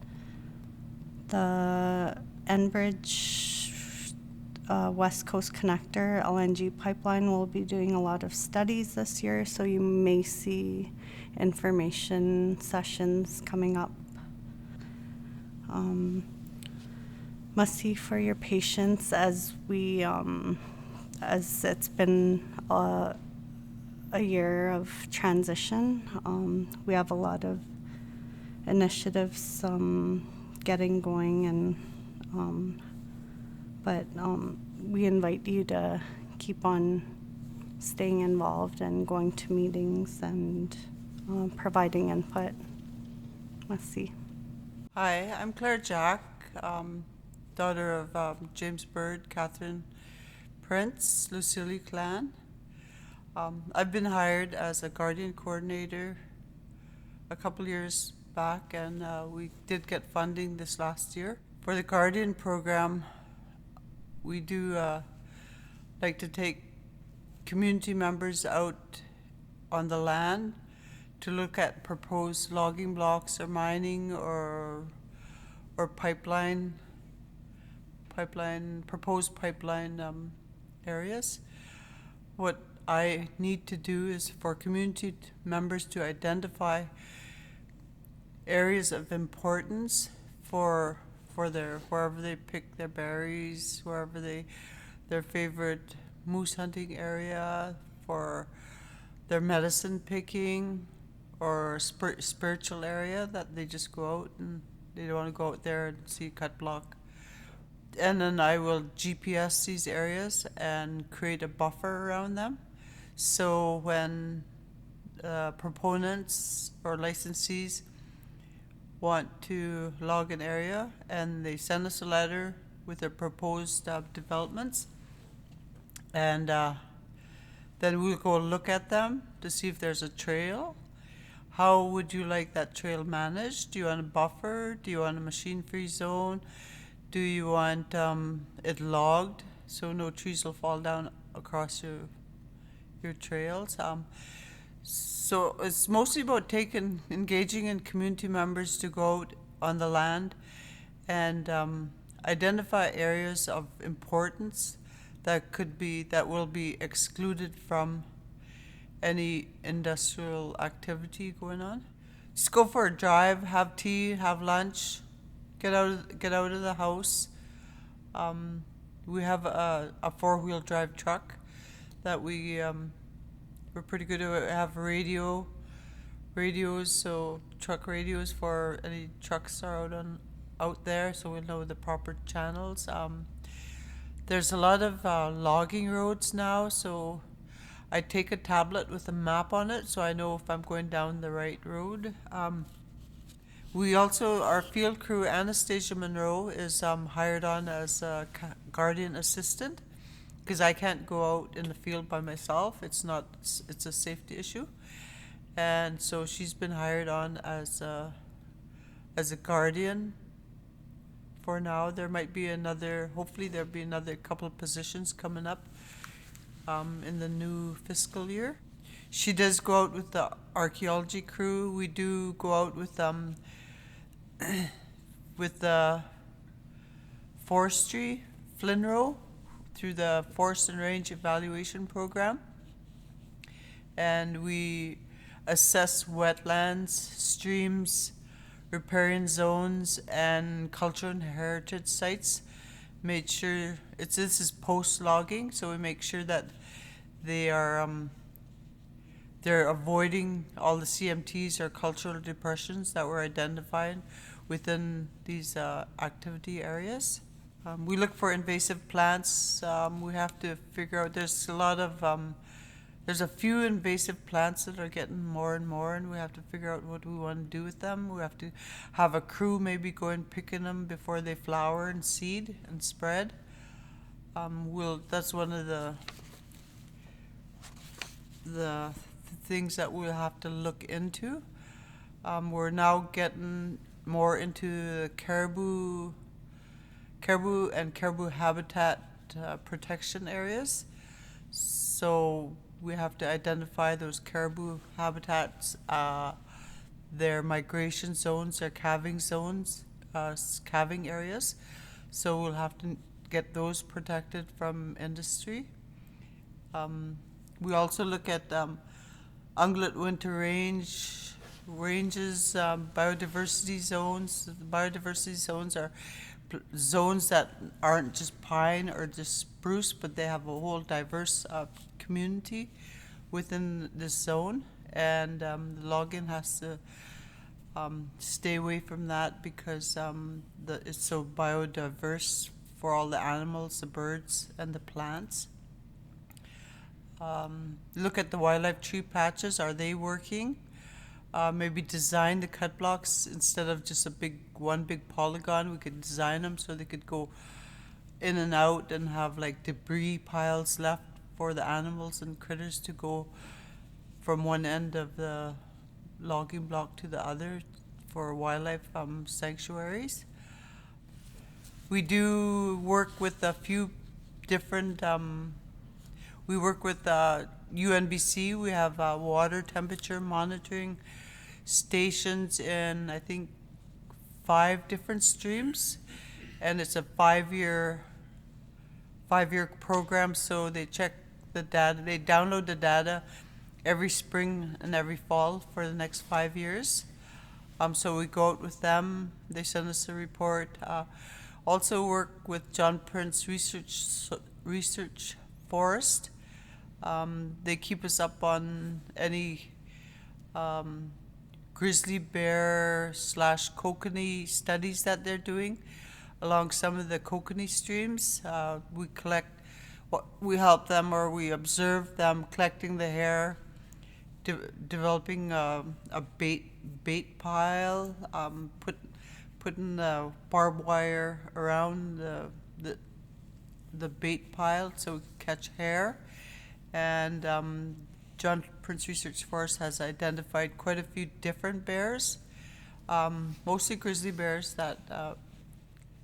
The Enbridge West Coast Connector LNG pipeline will be doing a lot of studies this year, so you may see information sessions coming up. Must see for your patience as it's been a year of transition. We have a lot of initiatives getting going, and but we invite you to keep on staying involved and going to meetings and providing input. Let's see. Hi, I'm Claire Jack, daughter of James Bird, Catherine Prince, Lucille clan. I've been hired as a guardian coordinator a couple years back, and we did get funding this last year. For the guardian program, we do like to take community members out on the land to look at proposed logging blocks or mining or proposed pipeline areas. What I need to do is for community members to identify areas of importance for wherever they pick their berries, their favorite moose hunting area, for their medicine picking or spiritual area that they just go out and they don't want to go out there and see a cut block. And then I will GPS these areas and create a buffer around them. So when proponents or licensees want to log an area and they send us a letter with their proposed developments, and then we'll go look at them to see if there's a trail. How would you like that trail managed? Do you want a buffer? Do you want a machine-free zone? Do you want it logged so no trees will fall down across your trails? So it's mostly about engaging in community members to go out on the land and identify areas of importance that will be excluded from any industrial activity going on. Just go for a drive, have tea, have lunch, get out of the house. We have a 4-wheel drive truck that we We're pretty good to have radios, so truck radios for any trucks are out there, so we know the proper channels. There's a lot of logging roads now, so I take a tablet with a map on it, so I know if I'm going down the right road. We also, our field crew, Anastasia Monroe, is hired on as a guardian assistant, because I can't go out in the field by myself. It's a safety issue. And so she's been hired on as a guardian for now. There might be hopefully there'll be another couple of positions coming up in the new fiscal year. She does go out with the archaeology crew. We do go out with the forestry, Flinro, through the Forest and Range Evaluation Program. And we assess wetlands, streams, riparian zones, and cultural and heritage sites. Made sure this is post-logging, so we make sure that they are they're avoiding all the CMTs or cultural depressions that were identified within these activity areas. We look for invasive plants. We have to figure out, there's a few invasive plants that are getting more and more, and we have to figure out what we want to do with them. We have to have a crew maybe go and picking them before they flower and seed and spread. That's one of the things that we'll have to look into. We're now getting more into the caribou and caribou habitat protection areas. So we have to identify those caribou habitats, their migration zones, their calving zones, calving areas. So we'll have to get those protected from industry. We also look at ungulate winter ranges, biodiversity zones. The biodiversity zones are zones that aren't just pine or just spruce, but they have a whole diverse community within this zone, and the logging has to stay away from that because it's so biodiverse for all the animals, the birds, and the plants. Look at the wildlife tree patches. Are they working? Maybe design the cut blocks instead of just one big polygon. We could design them so they could go in and out and have like debris piles left for the animals and critters to go from one end of the logging block to the other for wildlife sanctuaries. We do work with a few different, we work with UNBC. We have water temperature monitoring stations in, I think, 5 different streams, and it's a 5-year program. So they check the data, they download the data every spring and every fall for the next 5 years. So we go out with them, they send us a report. Also work with John Prince Research Forest. They keep us up on any grizzly bear / kokanee studies that they're doing along some of the kokanee streams. We help them, or we observe them collecting the hair, developing a bait pile, putting the barbed wire around the bait pile so we can catch hare. And John Prince Research Forest has identified quite a few different bears, mostly grizzly bears that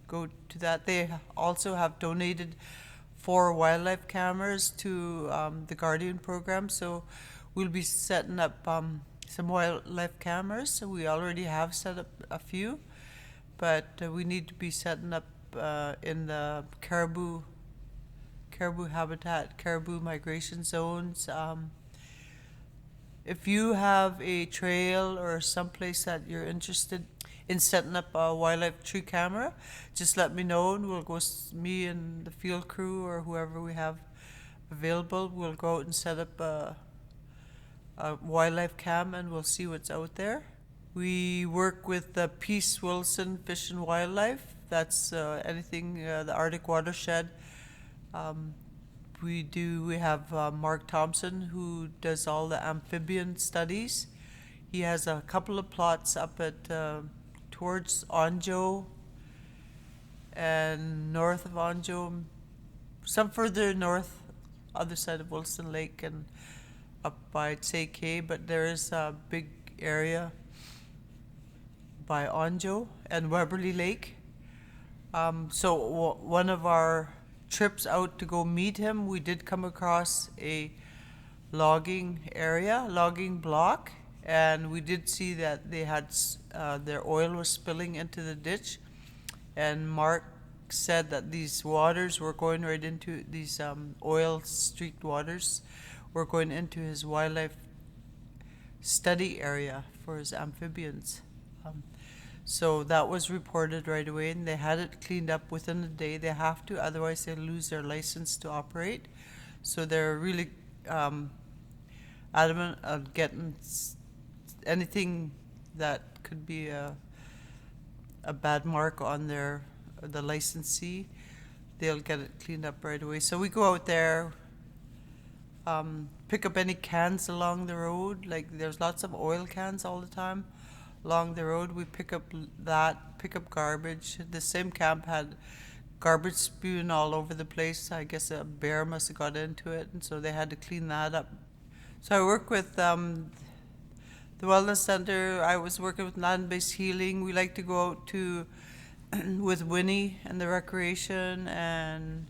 go to that. They also have donated 4 wildlife cameras to the Guardian program, so we'll be setting up some wildlife cameras. So we already have set up a few, but we need to be setting up in the caribou habitat, caribou migration zones. If you have a trail or someplace that you're interested in setting up a wildlife tree camera, just let me know, and we'll go, me and the field crew or whoever we have available, we'll go out and set up a wildlife cam and we'll see what's out there. We work with the Peace Wilson Fish and Wildlife. That's anything, the Arctic watershed. We have Mark Thompson who does all the amphibian studies. He has a couple of plots up at towards Onjo and north of Onjo, some further north, other side of Wilson Lake and up by Tseke, but there is a big area by Onjo and Weberly Lake. So one of our trips out to go meet him, we did come across a logging block, and we did see that they had their oil was spilling into the ditch, and Mark said that these waters were going right into these oil streaked waters were going into his wildlife study area for his amphibians. So that was reported right away, and they had it cleaned up within a day. They have to, otherwise they lose their license to operate. So they're really adamant on getting anything that could be a bad mark on the licensee. They'll get it cleaned up right away. So we go out there, pick up any cans along the road. Like there's lots of oil cans all the time along the road. We pick up garbage. The same camp had garbage spewing all over the place. I guess a bear must have got into it, and so they had to clean that up. So I work with the wellness center. I was working with land-based healing. We like to go out to with Winnie and the recreation and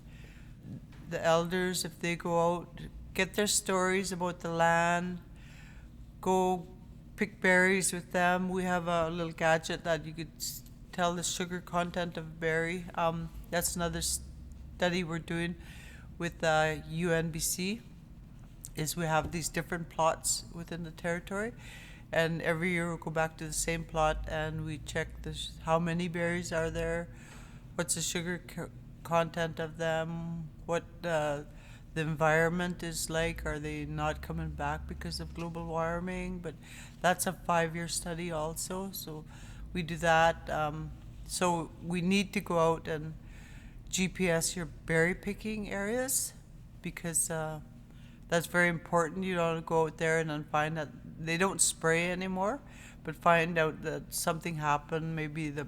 the elders, if they go out, get their stories about the land, go pick berries with them. We have a little gadget that you could tell the sugar content of a berry. That's another study we're doing with UNBC, is we have these different plots within the territory, and every year we'll go back to the same plot and we check how many berries are there, what's the sugar content of them, what the environment is like, are they not coming back because of global warming. But that's a 5-year study also, so we do that. So we need to go out and GPS your berry picking areas, because that's very important. You don't go out there and then find that they don't spray anymore, but find out that something happened, maybe the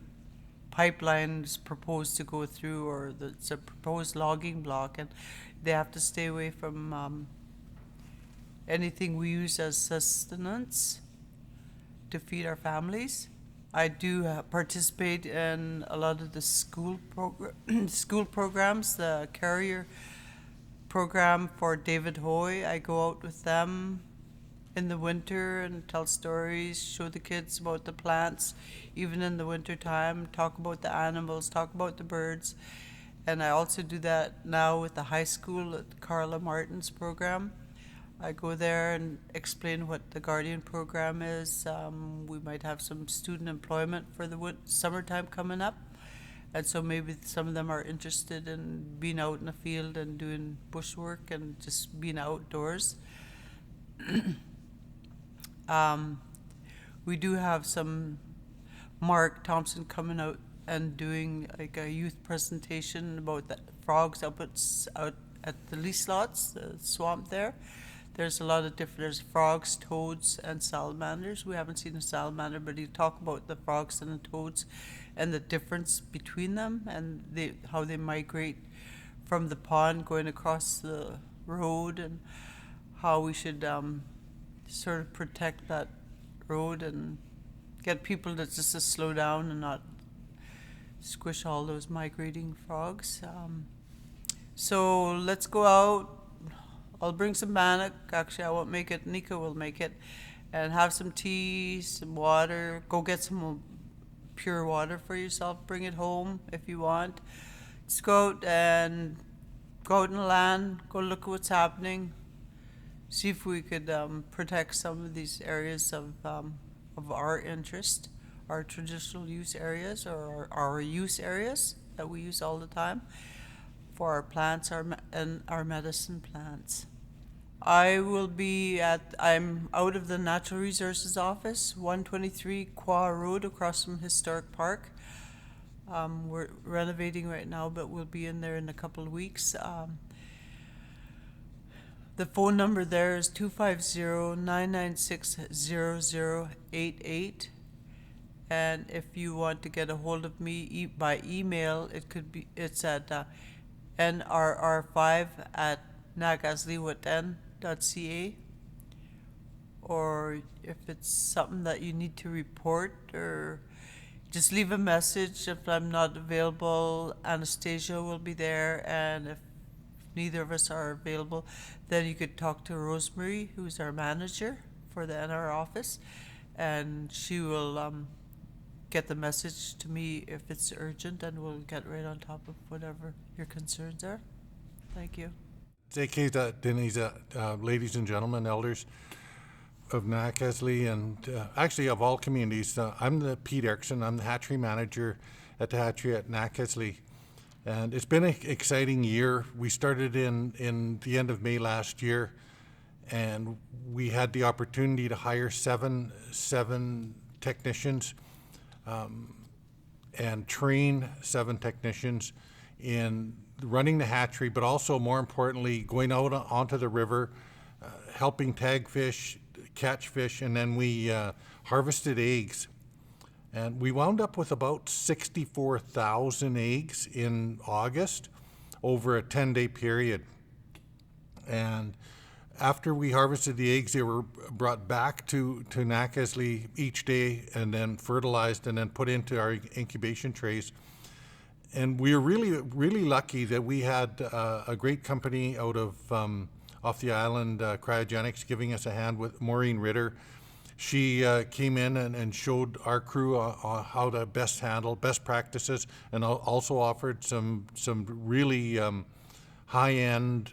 pipeline is proposed to go through, or it's a proposed logging block, and they have to stay away from anything we use as sustenance to feed our families. I do participate in a lot of the school programs, the Carrier program for David Hoy. I go out with them in the winter and tell stories, show the kids about the plants, even in the winter time, talk about the animals, talk about the birds. And I also do that now with the high school at Carla Martin's program. I go there and explain what the Guardian program is. We might have some student employment for the summertime coming up. And so maybe some of them are interested in being out in the field and doing bushwork and just being outdoors. We do have some Mark Thompson coming out and doing like a youth presentation about the frogs out at the lease lots, the swamp there. There's a lot of different, there's frogs, toads, and salamanders. We haven't seen a salamander, but he talk about the frogs and the toads and the difference between them, and how they migrate from the pond going across the road, and how we should sort of protect that road and get people to just to slow down and not squish all those migrating frogs. So let's go out. I'll bring some bannock. Actually, I won't make it. Nika will make it. And have some tea, some water. Go get some pure water for yourself. Bring it home if you want. Just go out in the land. Go look at what's happening. See if we could protect some of these areas of our interest, our traditional use areas, or our use areas that we use all the time for our plants and our medicine plants. I'm out of the Natural Resources Office, 123 Qua Road across from Historic Park. We're renovating right now, but we'll be in there in a couple of weeks. The phone number there is 250-996-0088. And if you want to get a hold of me by email, it's at nrr5@nagaslywhut'en.ca. Or if it's something that you need to report, or just leave a message. If I'm not available, Anastasia will be there, and if neither of us are available, then you could talk to Rosemary, who's our manager for the NR office, and she will get the message to me if it's urgent, and we'll get right on top of whatever your concerns are. Thank you. Ladies and gentlemen, elders of Nakasley, and actually of all communities. I'm Pete Erickson. I'm the hatchery manager at the hatchery at Nakasley. And it's been an exciting year. We started in the end of May last year, and we had the opportunity to hire seven technicians and train 7 technicians in running the hatchery, but also more importantly, going out onto the river, helping tag fish, catch fish, and then we harvested eggs. And we wound up with about 64,000 eggs in August over a 10-day period. And after we harvested the eggs, they were brought back to Nakasley each day and then fertilized and then put into our incubation trays. And we were really lucky that we had a great company out of off the island, Cryogenics, giving us a hand with Maureen Ritter. She came in and showed our crew how to best handle best practices, and also offered some really high-end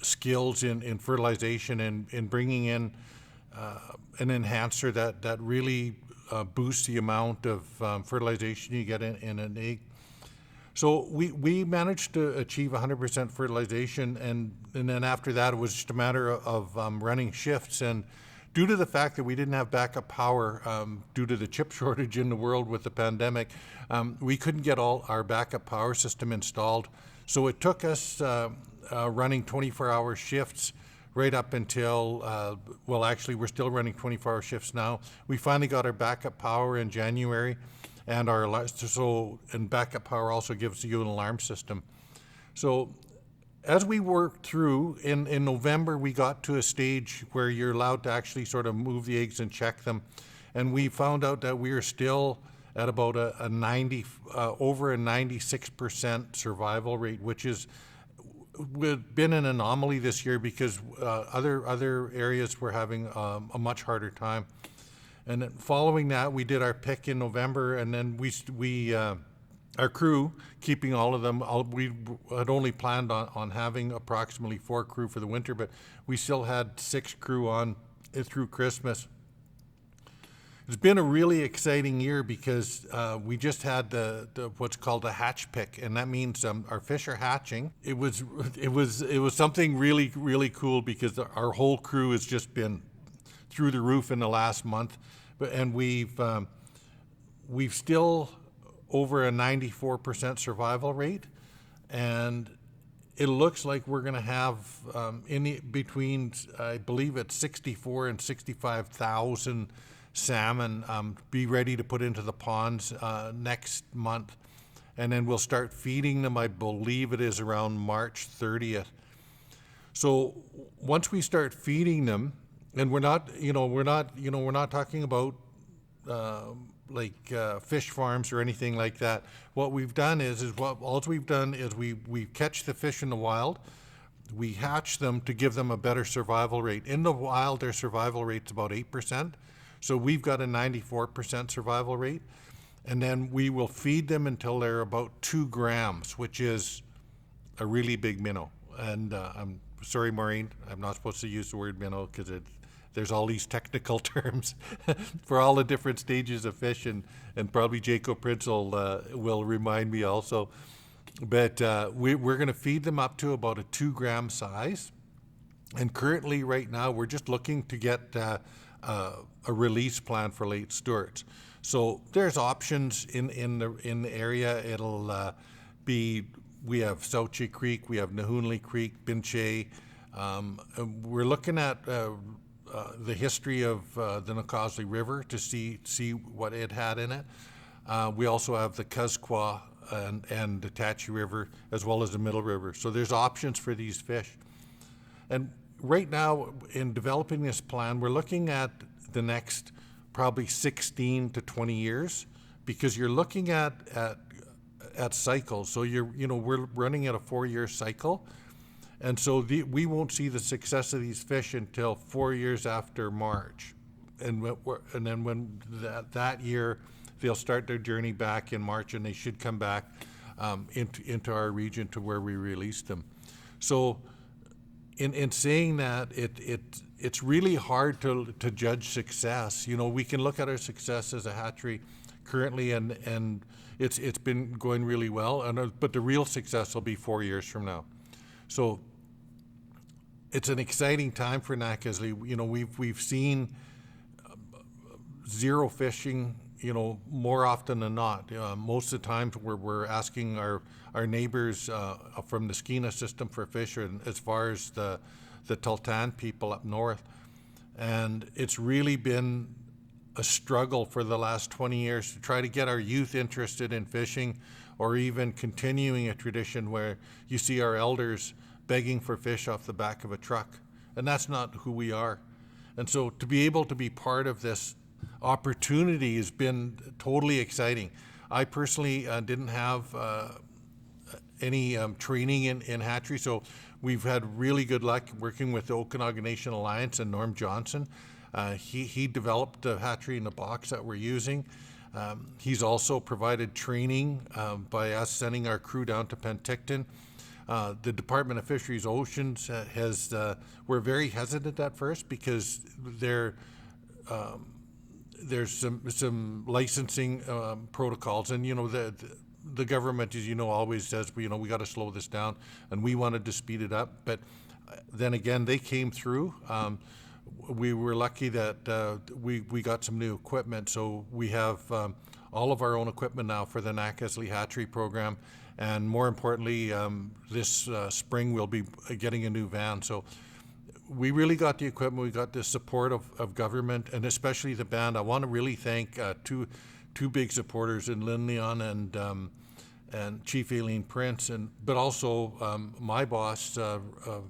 skills in fertilization and in bringing in an enhancer that really boosts the amount of fertilization you get in an egg. So we managed to achieve 100% fertilization, and then after that it was just a matter of running shifts. And due to the fact that we didn't have backup power due to the chip shortage in the world with the pandemic, we couldn't get all our backup power system installed. So it took us running 24-hour shifts right up until, well, actually we're still running 24-hour shifts now. We finally got our backup power in January, and backup power also gives you an alarm system. So as we worked through, in November, we got to a stage where you're allowed to actually sort of move the eggs and check them. And we found out that we are still at about over a 96% survival rate, which is been an anomaly this year because other areas were having a much harder time. And then following that, we did our pick in November, and then our crew, keeping all of them, we had only planned on having approximately 4 crew for the winter, but we still had 6 crew on through Christmas. It's been a really exciting year because we just had the what's called a hatch pick, and that means our fish are hatching. It was something really cool because our whole crew has just been through the roof in the last month, and we've still over a 94% survival rate, and it looks like we're going to have between, I believe it's 64 and 65,000 salmon be ready to put into the ponds next month, and then we'll start feeding them. I believe it is around March 30th. So once we start feeding them, and we're not talking about fish farms or anything like that. What we've done is we catch the fish in the wild, we hatch them to give them a better survival rate. In the wild, their survival rate's about 8%, so we've got a 94% survival rate, and then we will feed them until they're about 2 grams, which is a really big minnow. And I'm sorry, Maureen, I'm not supposed to use the word minnow because there's all these technical terms for all the different stages of fish, and probably Jacob Prince will remind me also. But we're going to feed them up to about a 2 gram size, And currently, right now, we're just looking to get a release plan for Lake Stewart's. So there's options in the area. It'll be, we have Sauchi Creek, we have Huwunline Creek, Binche. We're looking at the history of the Nakasley River to see what it had in it. We also have the Kuzqua and the Tachi River, as well as the Middle River. So there's options for these fish. And right now, in developing this plan, we're looking at the next probably 16 to 20 years, because you're looking at cycles. So we're running at a 4-year cycle. And so we won't see the success of these fish until 4 years after March. And then when that year, they'll start their journey back in March, and they should come back into our region to where we release them. So in saying that, it's really hard to judge success. We can look at our success as a hatchery currently, and it's been going really well, but the real success will be 4 years from now. So it's an exciting time for Nakasley. We've seen zero fishing, more often than not. Most of the times we're asking our neighbors from the Skeena system for fish, and as far as the Tultan people up north. And it's really been a struggle for the last 20 years to try to get our youth interested in fishing, or even continuing a tradition where you see our elders begging for fish off the back of a truck. And that's not who we are. And so to be able to be part of this opportunity has been totally exciting. I personally didn't have any training in hatchery, so we've had really good luck working with the OH&S Nation Alliance and Norm Johnson. He developed the hatchery in the box that we're using. He's also provided training by us sending our crew down to Penticton. The Department of Fisheries Oceans we're very hesitant at first, because there's some licensing protocols, and the government, as always says, we got to slow this down, and we wanted to speed it up. But then again, they came through. We were lucky that we got some new equipment, so we have all of our own equipment now for the Nakasley hatchery program, and more importantly, this spring we'll be getting a new van. So we really got the equipment, we got the support of government, and especially the band. I want to really thank two big supporters in Lynn Leon and Chief Aileen Prince, but also my boss,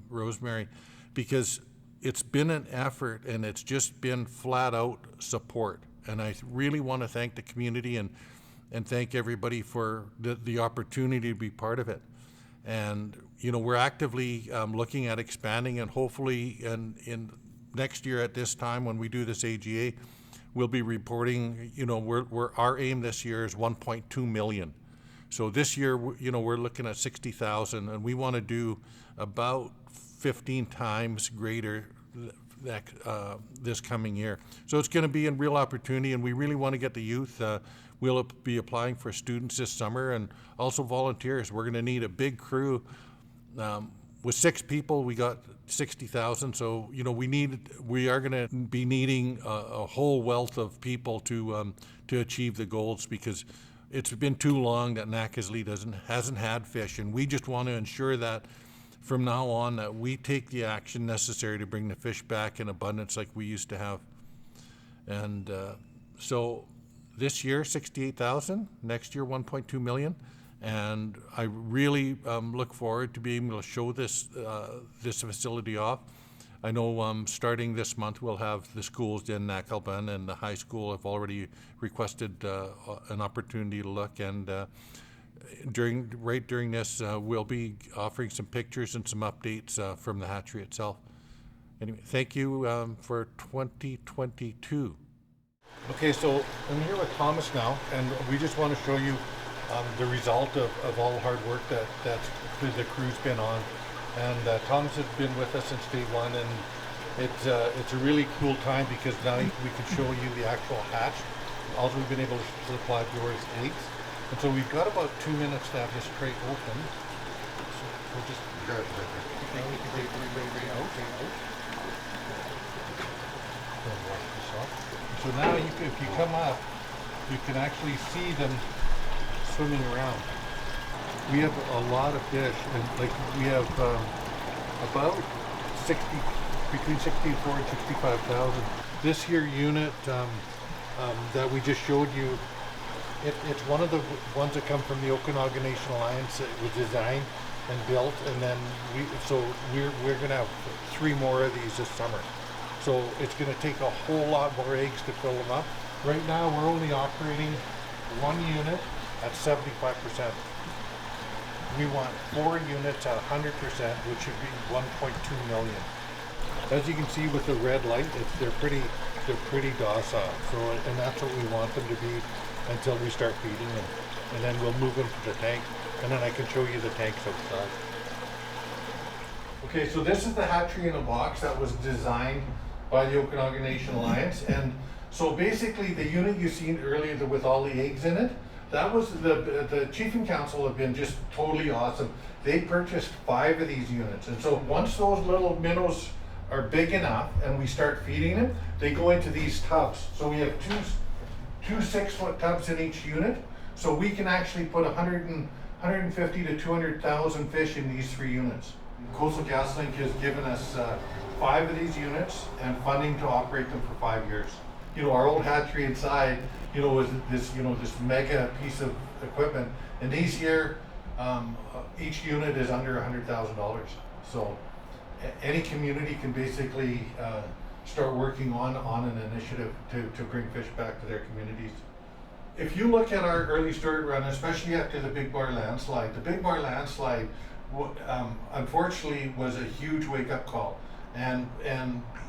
Rosemary, because it's been an effort, and it's just been flat out support. And I really want to thank the community and thank everybody for the opportunity to be part of it. And we're actively looking at expanding, and hopefully in next year at this time when we do this AGA, we'll be reporting. Our aim this year is 1.2 million. So this year, we're looking at 60,000, and we want to do about 15 times greater this coming year. So it's going to be a real opportunity, and we really want to get the youth. We'll be applying for students this summer, and also volunteers. We're going to need a big crew. With 6 people, we got 60,000. So we are going to be needing a whole wealth of people to achieve the goals, because it's been too long that Nakasley hasn't had fish, and we just want to ensure that from now on that we take the action necessary to bring the fish back in abundance like we used to have. And so this year, 68,000, next year, 1.2 million. And I really look forward to being able to show this facility off. I know starting this month, we'll have the schools in Nakalban, and the high school have already requested an opportunity to look. And during this, we'll be offering some pictures and some updates from the hatchery itself. Anyway, thank you for 2022. Okay, so I'm here with Thomas now, and we just want to show you the result of all the hard work that the crew's been on. And Thomas has been with us since day one, and it's a really cool time, because now we can show you the actual hatch. Also, we've been able to supply Dora's eggs. And so we've got about 2 minutes to have this crate open. So We'll just grab it right there. Now we can take it out. Don't wash this off. So now if you come up, you can actually see them swimming around. We have a lot of fish, and like we have about between 64 and 65,000. This here unit that we just showed you, it's one of the ones that come from the OH&S Nation Alliance. It was designed and built, and then we're going to have 3 more of these this summer. So it's going to take a whole lot more eggs to fill them up. Right now we're only operating 1 unit at 75%. We want 4 units at 100%, which should be 1.2 million. As you can see with the red light, they're pretty docile. So, and that's what we want them to be until we start feeding them, and then we'll move them to the tank, and then I can show you the tanks outside. Okay, so this is the hatchery in a box that was designed by the OH&S Nation Alliance, and so basically the unit you seen earlier with all the eggs in it, that was the Chief and Council have been just totally awesome. They purchased 5 of these units, and so once those little minnows are big enough and we start feeding them, they go into these tubs. So we have two 6-foot tubs in each unit, so we can actually put 150 to 200,000 fish in these 3 units. Coastal GasLink has given us 5 of these units and funding to operate them for 5 years. You know, our old hatchery inside, you know, was this, you know, this mega piece of equipment, and these here, each unit is under $100,000. So any community can basically start working on an initiative to bring fish back to their communities. If you look at our early steward run, especially after the Big Bar landslide, the Big Bar landslide unfortunately was a huge wake-up call. And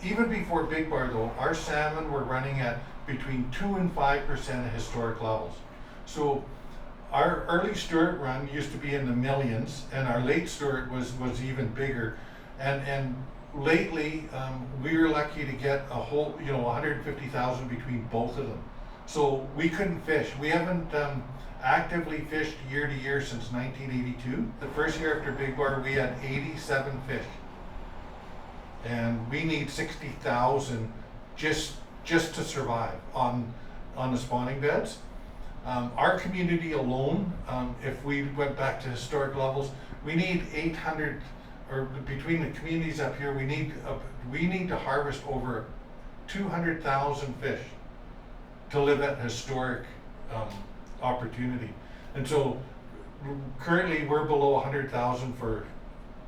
even before Big Bar though, our salmon were running at between 2 and 5% of historic levels. So our early steward run used to be in the millions, and our late steward was even bigger. And lately, we were lucky to get a whole, 150,000 between both of them. So we couldn't fish. We haven't actively fished year to year since 1982. The first year after Big Bar, we had 87 fish. And we need 60,000 just to survive on the spawning beds. Our community alone, if we went back to historic levels, we need 800, or between the communities up here, we need to harvest over 200,000 fish to live at historic opportunity. And so currently we're below 100,000 for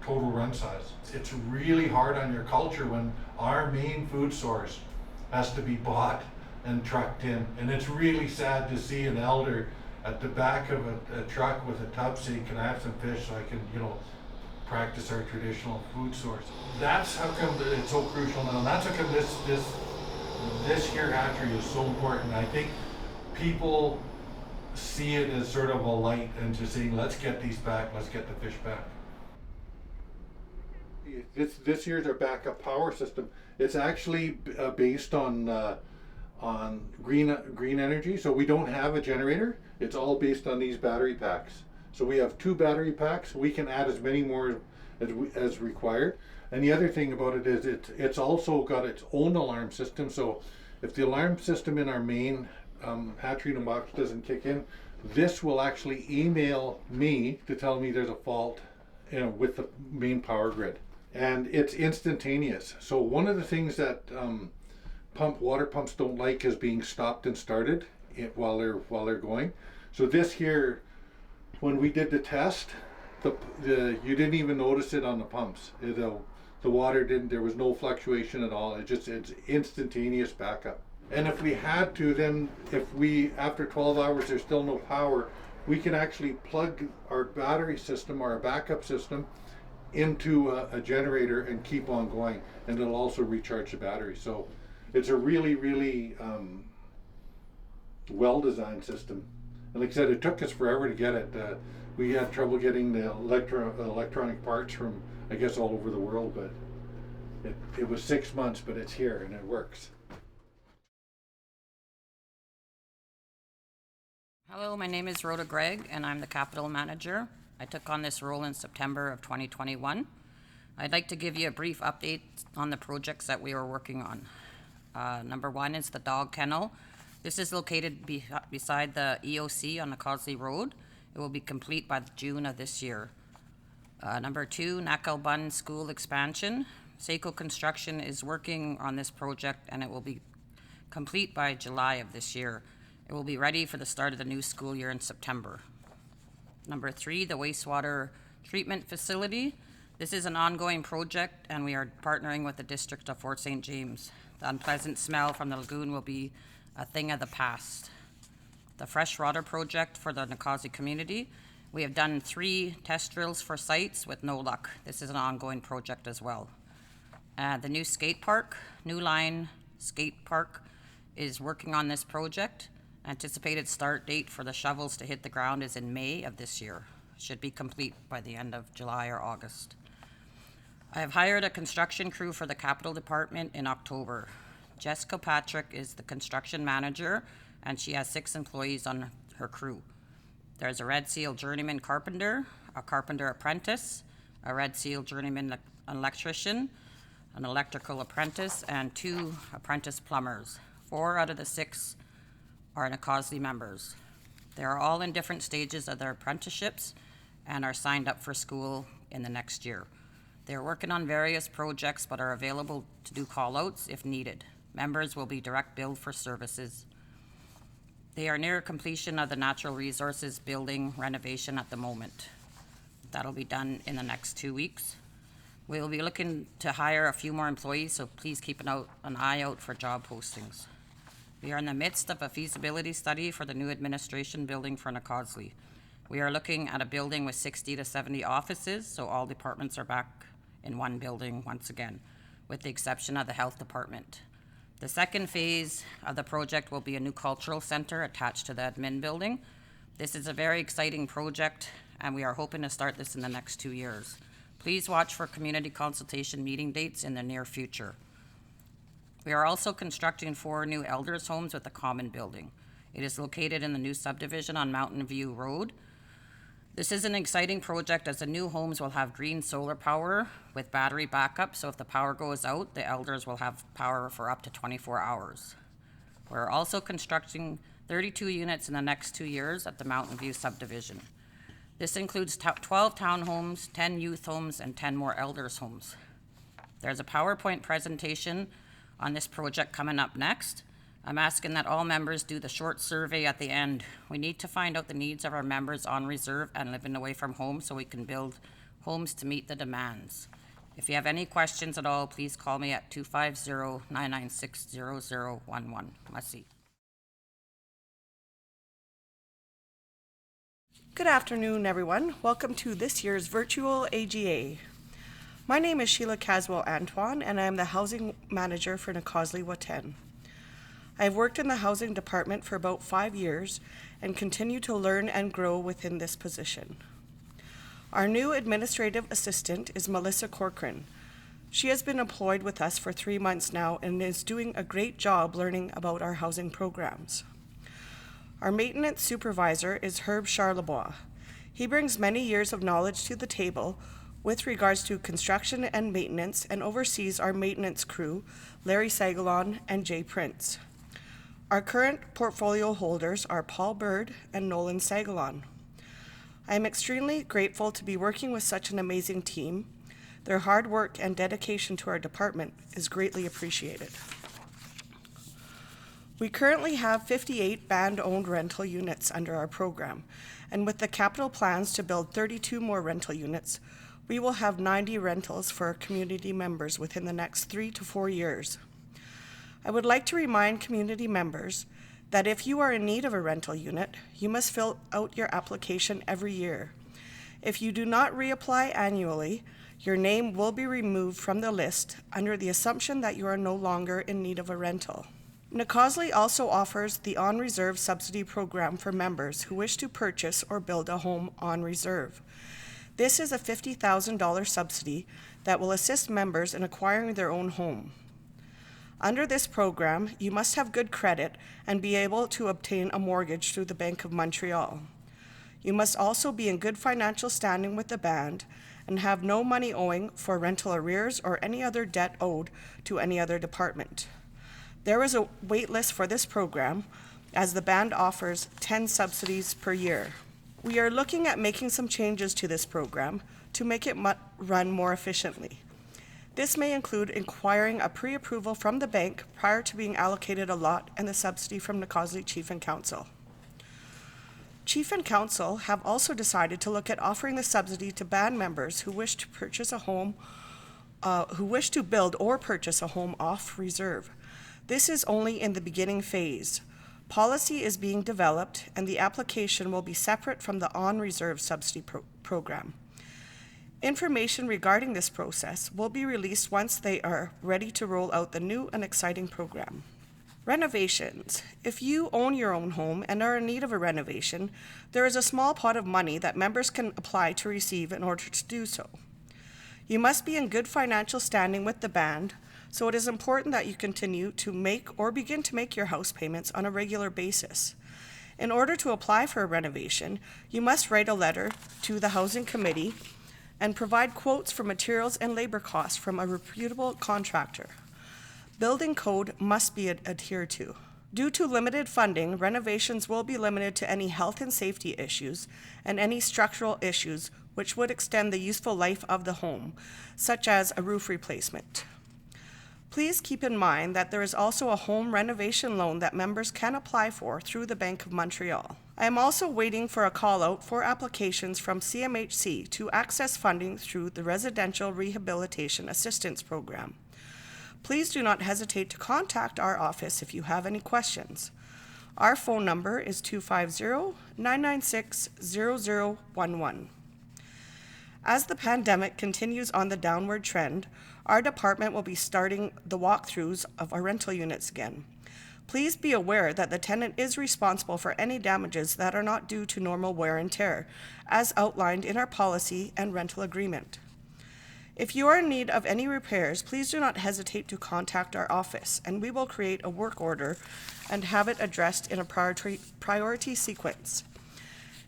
total run size. It's really hard on your culture when our main food source has to be bought and trucked in. And it's really sad to see an elder at the back of a truck with a tub saying, "Can I have some fish so I can, practice our traditional food source?" That's how come it's so crucial now. And that's how come this here hatchery is so important. I think people see it as sort of a light and just saying, let's get these back, let's get the fish back. This here's our backup power system. It's actually based on green energy, so we don't have a generator. It's all based on these battery packs. So we have 2 battery packs. We can add as many more as required. And the other thing about it is it's also got its own alarm system. So if the alarm system in our main hatchery in a box doesn't kick in, this will actually email me to tell me there's a fault, with the main power grid. And it's instantaneous. So one of the things that water pumps don't like is being stopped and started while they're going. So this here, when we did the test, you didn't even notice it on the pumps. The water didn't. There was no fluctuation at all. It's instantaneous backup. And if we had to, then after 12 hours there's still no power, we can actually plug our battery system or our backup system into a generator and keep on going, and it'll also recharge the battery. So it's a really, really well-designed system. And like I said, it took us forever to get it. We had trouble getting the electronic parts from, I guess, all over the world, but it was 6 months, but it's here and it works. Hello, my name is Rhoda Gregg and I'm the capital manager. I took on this role in September of 2021. I'd like to give you a brief update on the projects that we are working on. Number one is the dog kennel. This is located beside the EOC on the Causley Road. It will be complete by June of this year. Number two, Nakalbun School expansion. Seiko Construction is working on this project and it will be complete by July of this year. It will be ready for the start of the new school year in September. Number three, the wastewater treatment facility. This is an ongoing project and we are partnering with the District of Fort St. James. The unpleasant smell from the lagoon will be a thing of the past. The freshwater project for the Nakazi community. We have done 3 test drills for sites with no luck. This is an ongoing project as well. The new skate park, New Line Skate Park, is working on this project. Anticipated start date for the shovels to hit the ground is in May of this year. Should be complete by the end of July or August. I have hired a construction crew for the Capital Department in October. Jessica Patrick is the construction manager and she has 6 employees on her crew. There's a Red Seal journeyman carpenter, a carpenter apprentice, a Red Seal journeyman electrician, an electrical apprentice, and 2 apprentice plumbers. 4 out of the 6 are Nakazi members. They are all in different stages of their apprenticeships and are signed up for school in the next year. They are working on various projects but are available to do call-outs if needed. Members will be direct billed for services. They are near completion of the natural resources building renovation at the moment. That'll be done in the next 2 weeks. We will be looking to hire a few more employees, so please keep an eye out for job postings. We are in the midst of a feasibility study for the new administration building for Nakazi. We are looking at a building with 60 to 70 offices, so all departments are back in one building once again, with the exception of the health department. The second phase of the project will be a new cultural center attached to the admin building. This is a very exciting project, and we are hoping to start this in the next 2 years. Please watch for community consultation meeting dates in the near future. We are also constructing 4 new elders' homes with a common building. It is located in the new subdivision on Mountain View Road. This is an exciting project as the new homes will have green solar power with battery backup, so if the power goes out, the elders will have power for up to 24 hours. We're also constructing 32 units in the next 2 years at the Mountain View subdivision. This includes 12 townhomes, 10 youth homes, and 10 more elders' homes. There's a PowerPoint presentation on this project coming up next. I'm asking that all members do the short survey at the end. We need to find out the needs of our members on reserve and living away from home so we can build homes to meet the demands. If you have any questions at all, please call me at 250-996-0011. Merci. Good afternoon, everyone. Welcome to this year's virtual AGA. My name is Sheila Caswell-Antoine, and I am the Housing Manager for Nakazi Whut'en. I have worked in the Housing Department for about 5 years and continue to learn and grow within this position. Our new Administrative Assistant is Melissa Corcoran. She has been employed with us for 3 months now and is doing a great job learning about our housing programs. Our Maintenance Supervisor is Herb Charlebois. He brings many years of knowledge to the table with regards to construction and maintenance and oversees our maintenance crew, Larry Sagalon and Jay Prince. Our current portfolio holders are Paul Bird and Nolan Sagalon. I am extremely grateful to be working with such an amazing team. Their hard work and dedication to our department is greatly appreciated. We currently have 58 band-owned rental units under our program, and with the capital plans to build 32 more rental units, we will have 90 rentals for our community members within the next 3 to 4 years. I would like to remind community members that if you are in need of a rental unit, you must fill out your application every year. If you do not reapply annually, your name will be removed from the list under the assumption that you are no longer in need of a rental. Nakazi also offers the On Reserve Subsidy Program for members who wish to purchase or build a home on reserve. This is a $50,000 subsidy that will assist members in acquiring their own home. Under this program, you must have good credit and be able to obtain a mortgage through the Bank of Montreal. You must also be in good financial standing with the band and have no money owing for rental arrears or any other debt owed to any other department. There is a wait list for this program, as the band offers 10 subsidies per year. We are looking at making some changes to this program to make it run more efficiently. This may include inquiring a pre-approval from the bank prior to being allocated a lot and the subsidy from Nacosly Chief and Council. Chief and Council have also decided to look at offering the subsidy to band members who wish to purchase a home, who wish to build or purchase a home off reserve. This is only in the beginning phase. Policy is being developed, and the application will be separate from the on-reserve subsidy program. Information regarding this process will be released once they are ready to roll out the new and exciting program. Renovations. If you own your own home and are in need of a renovation, there is a small pot of money that members can apply to receive in order to do so. You must be in good financial standing with the band, so it is important that you continue to make or begin to make your house payments on a regular basis. In order to apply for a renovation, you must write a letter to the Housing Committee and provide quotes for materials and labor costs from a reputable contractor. Building code must be adhered to. Due to limited funding, renovations will be limited to any health and safety issues and any structural issues which would extend the useful life of the home, such as a roof replacement. Please keep in mind that there is also a home renovation loan that members can apply for through the Bank of Montreal. I am also waiting for a call-out for applications from CMHC to access funding through the Residential Rehabilitation Assistance Program. Please do not hesitate to contact our office if you have any questions. Our phone number is 250-996-0011. As the pandemic continues on the downward trend, our department will be starting the walkthroughs of our rental units again. Please be aware that the tenant is responsible for any damages that are not due to normal wear and tear, as outlined in our policy and rental agreement. If you are in need of any repairs, please do not hesitate to contact our office, and we will create a work order and have it addressed in a priority sequence.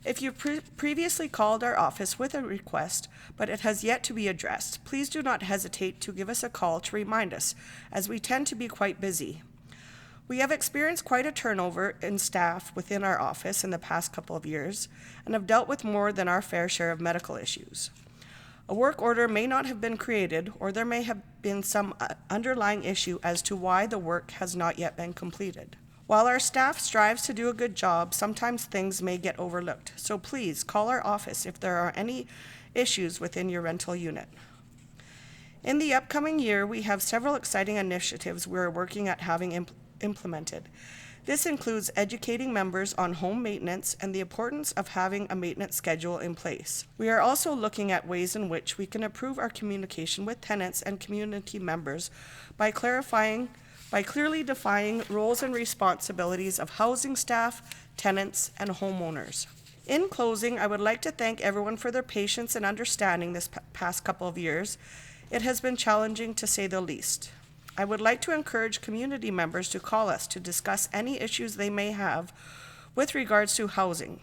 If you previously called our office with a request, but it has yet to be addressed, please do not hesitate to give us a call to remind us, as we tend to be quite busy. We have experienced quite a turnover in staff within our office in the past couple of years, and have dealt with more than our fair share of medical issues. A work order may not have been created, or there may have been some underlying issue as to why the work has not yet been completed. While our staff strives to do a good job, sometimes things may get overlooked, so please call our office if there are any issues within your rental unit. In the upcoming year, we have several exciting initiatives we are working at having implemented. This includes educating members on home maintenance and the importance of having a maintenance schedule in place. We are also looking at ways in which we can improve our communication with tenants and community members by clearly defining roles and responsibilities of housing staff, tenants, and homeowners. In closing, I would like to thank everyone for their patience and understanding this past couple of years. It has been challenging to say the least. I would like to encourage community members to call us to discuss any issues they may have with regards to housing.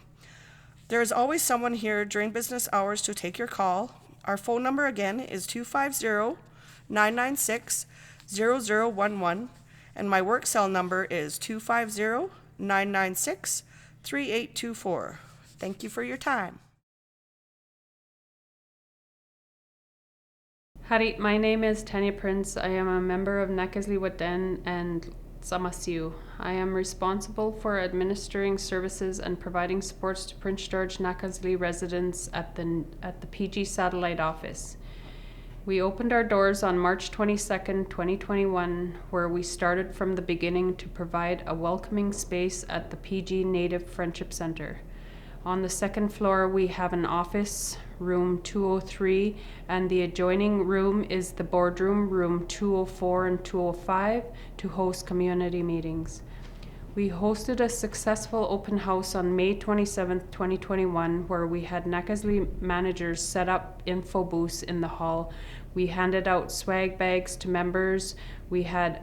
There is always someone here during business hours to take your call. Our phone number again is 250-996-0011, and my work cell number is 250-996-3824. Thank you for your time. Howdy, my name is Tanya Prince. I am a member of Nacosly Whut'en and Samasiu. I am responsible for administering services and providing supports to Prince George Nacosly residents at the PG Satellite Office. We opened our doors on March 22nd, 2021, where we started from the beginning to provide a welcoming space at the PG Native Friendship Center. On the second floor, we have an office, room 203, and the adjoining room is the boardroom, room 204 and 205, to host community meetings. We hosted a successful open house on May 27th, 2021, where we had Nacosly managers set up info booths in the hall. We handed out swag bags to members. We had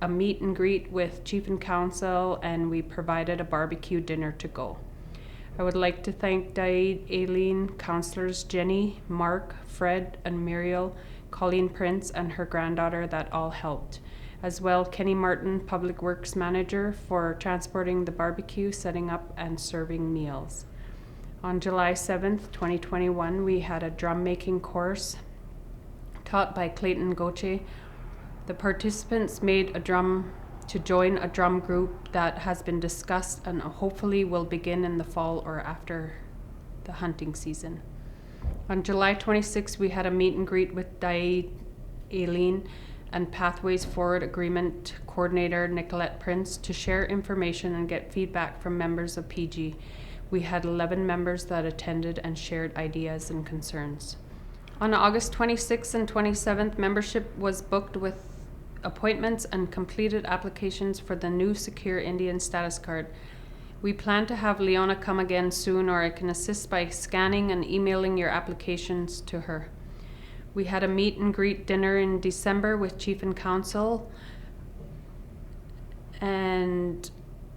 a meet and greet with Chief and Council, and we provided a barbecue dinner to go. I would like to thank Aileen, Councilors Jenny, Mark, Fred, and Murial, Colleen Prince, and her granddaughter that all helped. As well, Kenny Martin, Public Works Manager, for transporting the barbecue, setting up, and serving meals. On July 7th, 2021, we had a drum making course taught by Clayton Goche. The participants made a drum to join a drum group that has been discussed and hopefully will begin in the fall or after the hunting season. On July 26th, we had a meet and greet with Aileen and Pathways Forward Agreement Coordinator Nicolette Prince to share information and get feedback from members of PG. We had 11 members that attended and shared ideas and concerns. On August 26th and 27th, membership was booked with appointments and completed applications for the new Secure Indian Status Card. We plan to have Leona come again soon, or I can assist by scanning and emailing your applications to her. We had a meet and greet dinner in December with Chief and Council and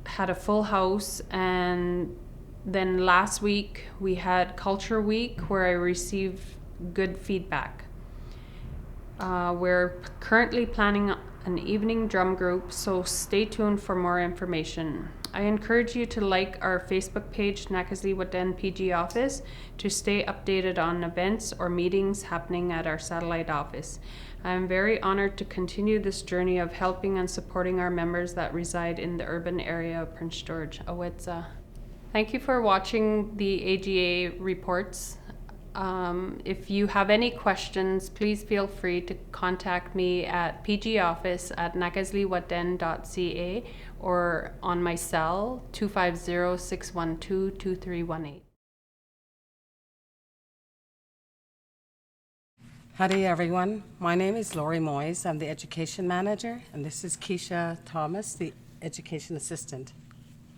had a full house. And then last week we had Culture Week where I received good feedback. We're currently planning an evening drum group, so stay tuned for more information. I encourage you to like our Facebook page, Nakaslii Whut'en PG office, to stay updated on events or meetings happening at our satellite office. I am very honored to continue this journey of helping and supporting our members that reside in the urban area of Prince George. Awetza. Thank you for watching the AGA reports. If you have any questions, please feel free to contact me at pgoffice@nakasliiwhut'en.ca or on my cell 250-612-2318. Howdy everyone, my name is Lori Moyes. I'm the Education Manager, and this is Keisha Thomas, the Education Assistant.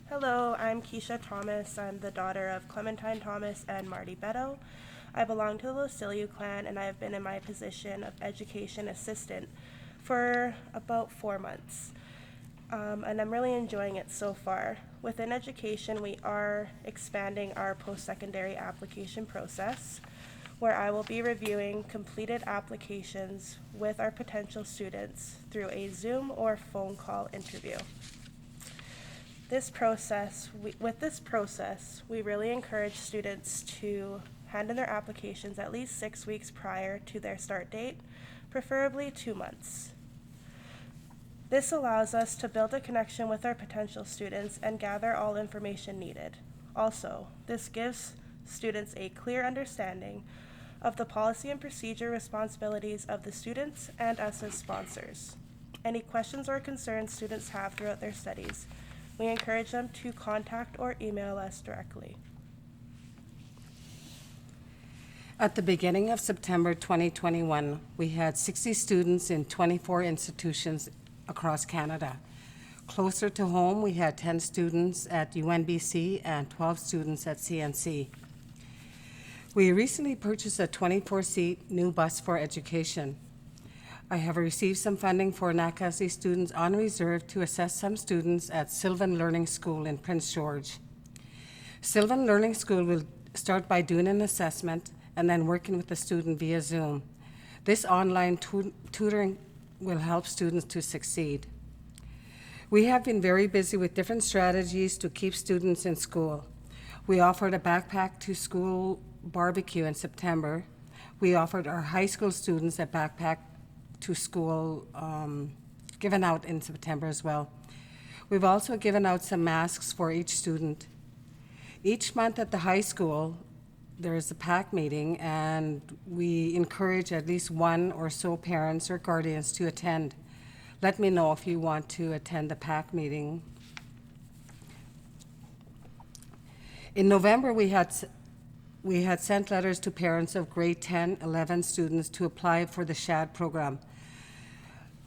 Hello, I'm Keisha Thomas. I'm the daughter of Clementine Thomas and Marty Beto. I belong to the Lessard clan, and I have been in my position of Education Assistant for about 4 months. And I'm really enjoying it so far. Within education, we are expanding our post-secondary application process, where I will be reviewing completed applications with our potential students through a Zoom or phone call interview. With this process, we really encourage students to hand in their applications at least 6 weeks prior to their start date, preferably 2 months. This allows us to build a connection with our potential students and gather all information needed. Also, this gives students a clear understanding of the policy and procedure responsibilities of the students and us as sponsors. Any questions or concerns students have throughout their studies, we encourage them to contact or email us directly. At the beginning of September 2021, we had 60 students in 24 institutions across Canada. Closer to home, we had 10 students at UNBC and 12 students at CNC. We recently purchased a 24-seat new bus for education. I have received some funding for Nakaslii students on reserve to assess some students at Sylvan Learning School in Prince George. Sylvan Learning School will start by doing an assessment and then working with the student via Zoom. This online tutoring will help students to succeed. We have been very busy with different strategies to keep students in school. We offered a backpack to school barbecue in September. We offered our high school students a backpack to school given out in September as well. We've also given out some masks for each student. Each month at the high school, there is a PAC meeting, and we encourage at least one or so parents or guardians to attend. Let me know if you want to attend the PAC meeting. In November, we had sent letters to parents of grade 10, 11 students to apply for the SHAD program.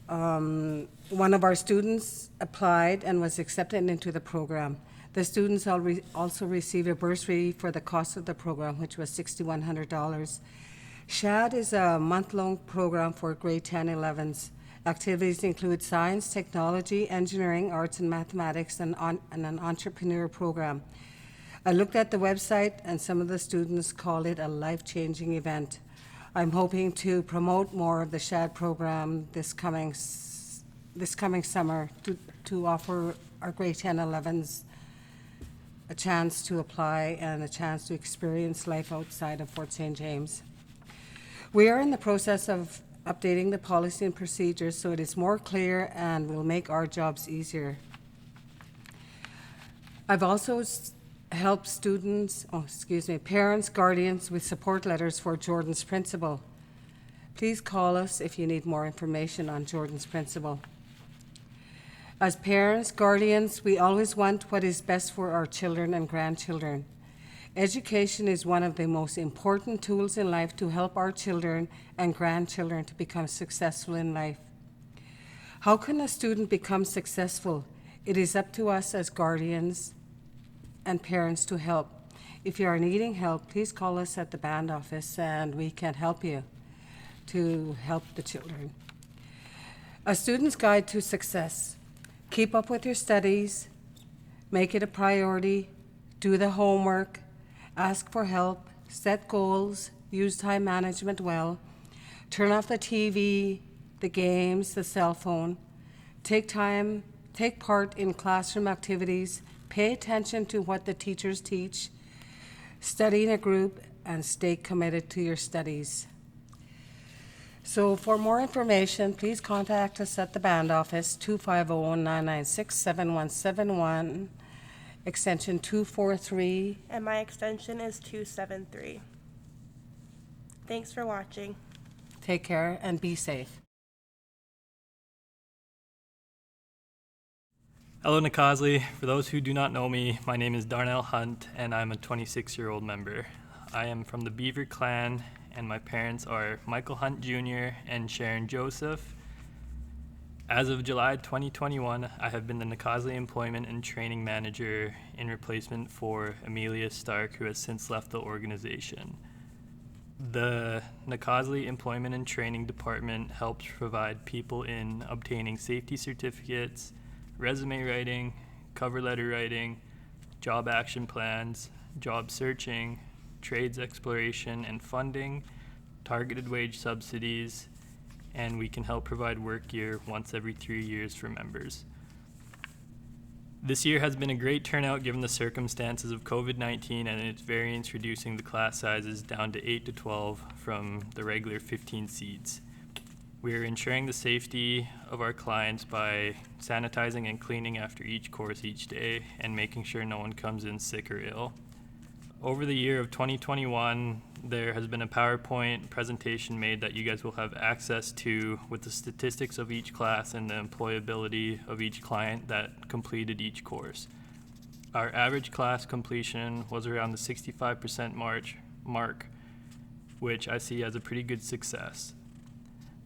One of our students applied and was accepted into the program. The students also received a bursary for the cost of the program, which was $6,100. SHAD is a month-long program for grade 10, 11s. Activities include science, technology, engineering, arts, and mathematics, and an entrepreneur program. I looked at the website and some of the students call it a life-changing event. I'm hoping to promote more of the SHAD program this coming summer to offer our grade 10, 11s a chance to apply and a chance to experience life outside of Fort St. James. We are in the process of updating the policy and procedures so it is more clear and will make our jobs easier. I've also helped parents, guardians with support letters for Jordan's principal. Please call us if you need more information on Jordan's principal. As parents, guardians, we always want what is best for our children and grandchildren. Education is one of the most important tools in life to help our children and grandchildren to become successful in life. How can a student become successful? It is up to us as guardians and parents to help. If you are needing help, please call us at the band office and we can help you to help the children. A student's guide to success. Keep up with your studies, make it a priority, do the homework, ask for help, set goals, use time management well, turn off the TV, the games, the cell phone, take part in classroom activities, pay attention to what the teachers teach, study in a group, and stay committed to your studies. So for more information, please contact us at the band office, 250-996-7171, extension 243. And my extension is 273. Thanks for watching. Take care and be safe. Hello, Nakasley. For those who do not know me, my name is Darnell Hunt, and I'm a 26-year-old member. I am from the Beaver clan, and my parents are Michael Hunt Jr. and Sharon Joseph. As of July 2021, I have been the Nakasley Employment and Training Manager in replacement for Amelia Stark, who has since left the organization. The Nakasley Employment and Training Department helps provide people in obtaining safety certificates, resume writing, cover letter writing, job action plans, job searching, trades exploration and funding, targeted wage subsidies, and we can help provide work gear once every 3 years for members. This year has been a great turnout given the circumstances of COVID-19 and its variants reducing the class sizes down to 8 to 12 from the regular 15 seats. We are ensuring the safety of our clients by sanitizing and cleaning after each course each day and making sure no one comes in sick or ill. Over the year of 2021, there has been a PowerPoint presentation made that you guys will have access to with the statistics of each class and the employability of each client that completed each course. Our average class completion was around the 65% mark, which I see as a pretty good success.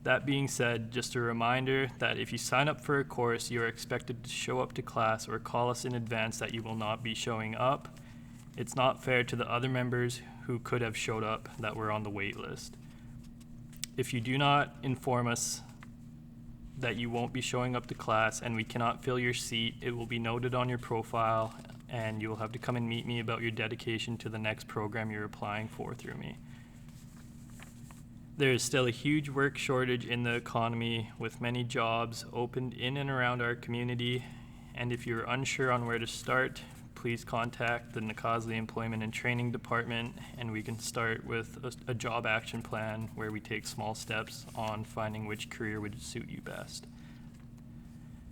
That being said, just a reminder that if you sign up for a course, you are expected to show up to class or call us in advance that you will not be showing up. It's not fair to the other members who could have showed up that were on the wait list. If you do not inform us that you won't be showing up to class and we cannot fill your seat, it will be noted on your profile and you will have to come and meet me about your dedication to the next program you're applying for through me. There is still a huge work shortage in the economy with many jobs opened in and around our community, and if you're unsure on where to start, please contact the Nakasley Employment and Training Department and we can start with a job action plan where we take small steps on finding which career would suit you best.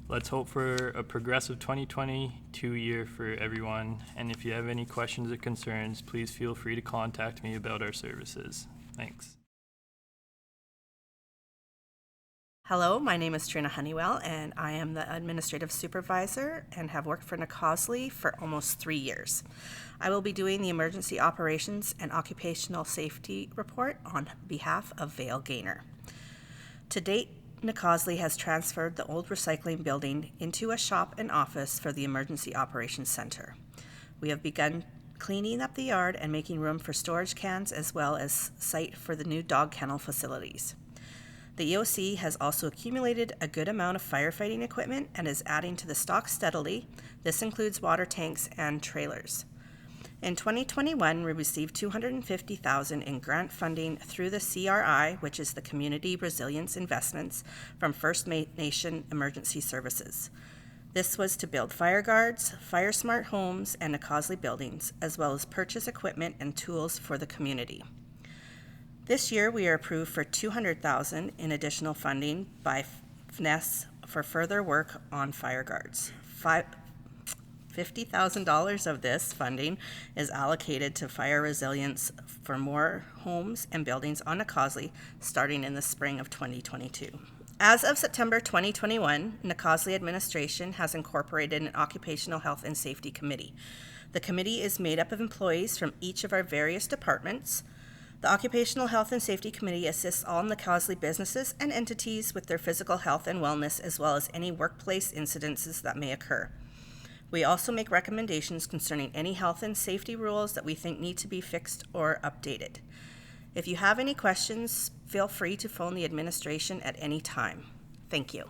Let's hope for a progressive 2022 year for everyone, and if you have any questions or concerns, please feel free to contact me about our services. Thanks. Hello, my name is Trina Honeywell, and I am the Administrative Supervisor and have worked for Nakasley for almost 3 years. I will be doing the Emergency Operations and Occupational Safety Report on behalf of Vale Gaynor. To date, Nakasley has transferred the old recycling building into a shop and office for the Emergency Operations Center. We have begun cleaning up the yard and making room for storage cans as well as site for the new dog kennel facilities. The EOC has also accumulated a good amount of firefighting equipment and is adding to the stock steadily. This includes water tanks and trailers. In 2021, we received $250,000 in grant funding through the CRI, which is the Community Resilience Investments from First Nation Emergency Services. This was to build fire guards, fire smart homes, and Nacosly buildings, as well as purchase equipment and tools for the community. This year, we are approved for $200,000 in additional funding by FNES for further work on fire guards. $50,000 of this funding is allocated to fire resilience for more homes and buildings on Nacosly starting in the spring of 2022. As of September 2021, Nacosly administration has incorporated an Occupational Health and Safety Committee. The committee is made up of employees from each of our various departments. The Occupational Health and Safety Committee assists all Nacosly businesses and entities with their physical health and wellness, as well as any workplace incidences that may occur. We also make recommendations concerning any health and safety rules that we think need to be fixed or updated. If you have any questions, feel free to phone the administration at any time. Thank you.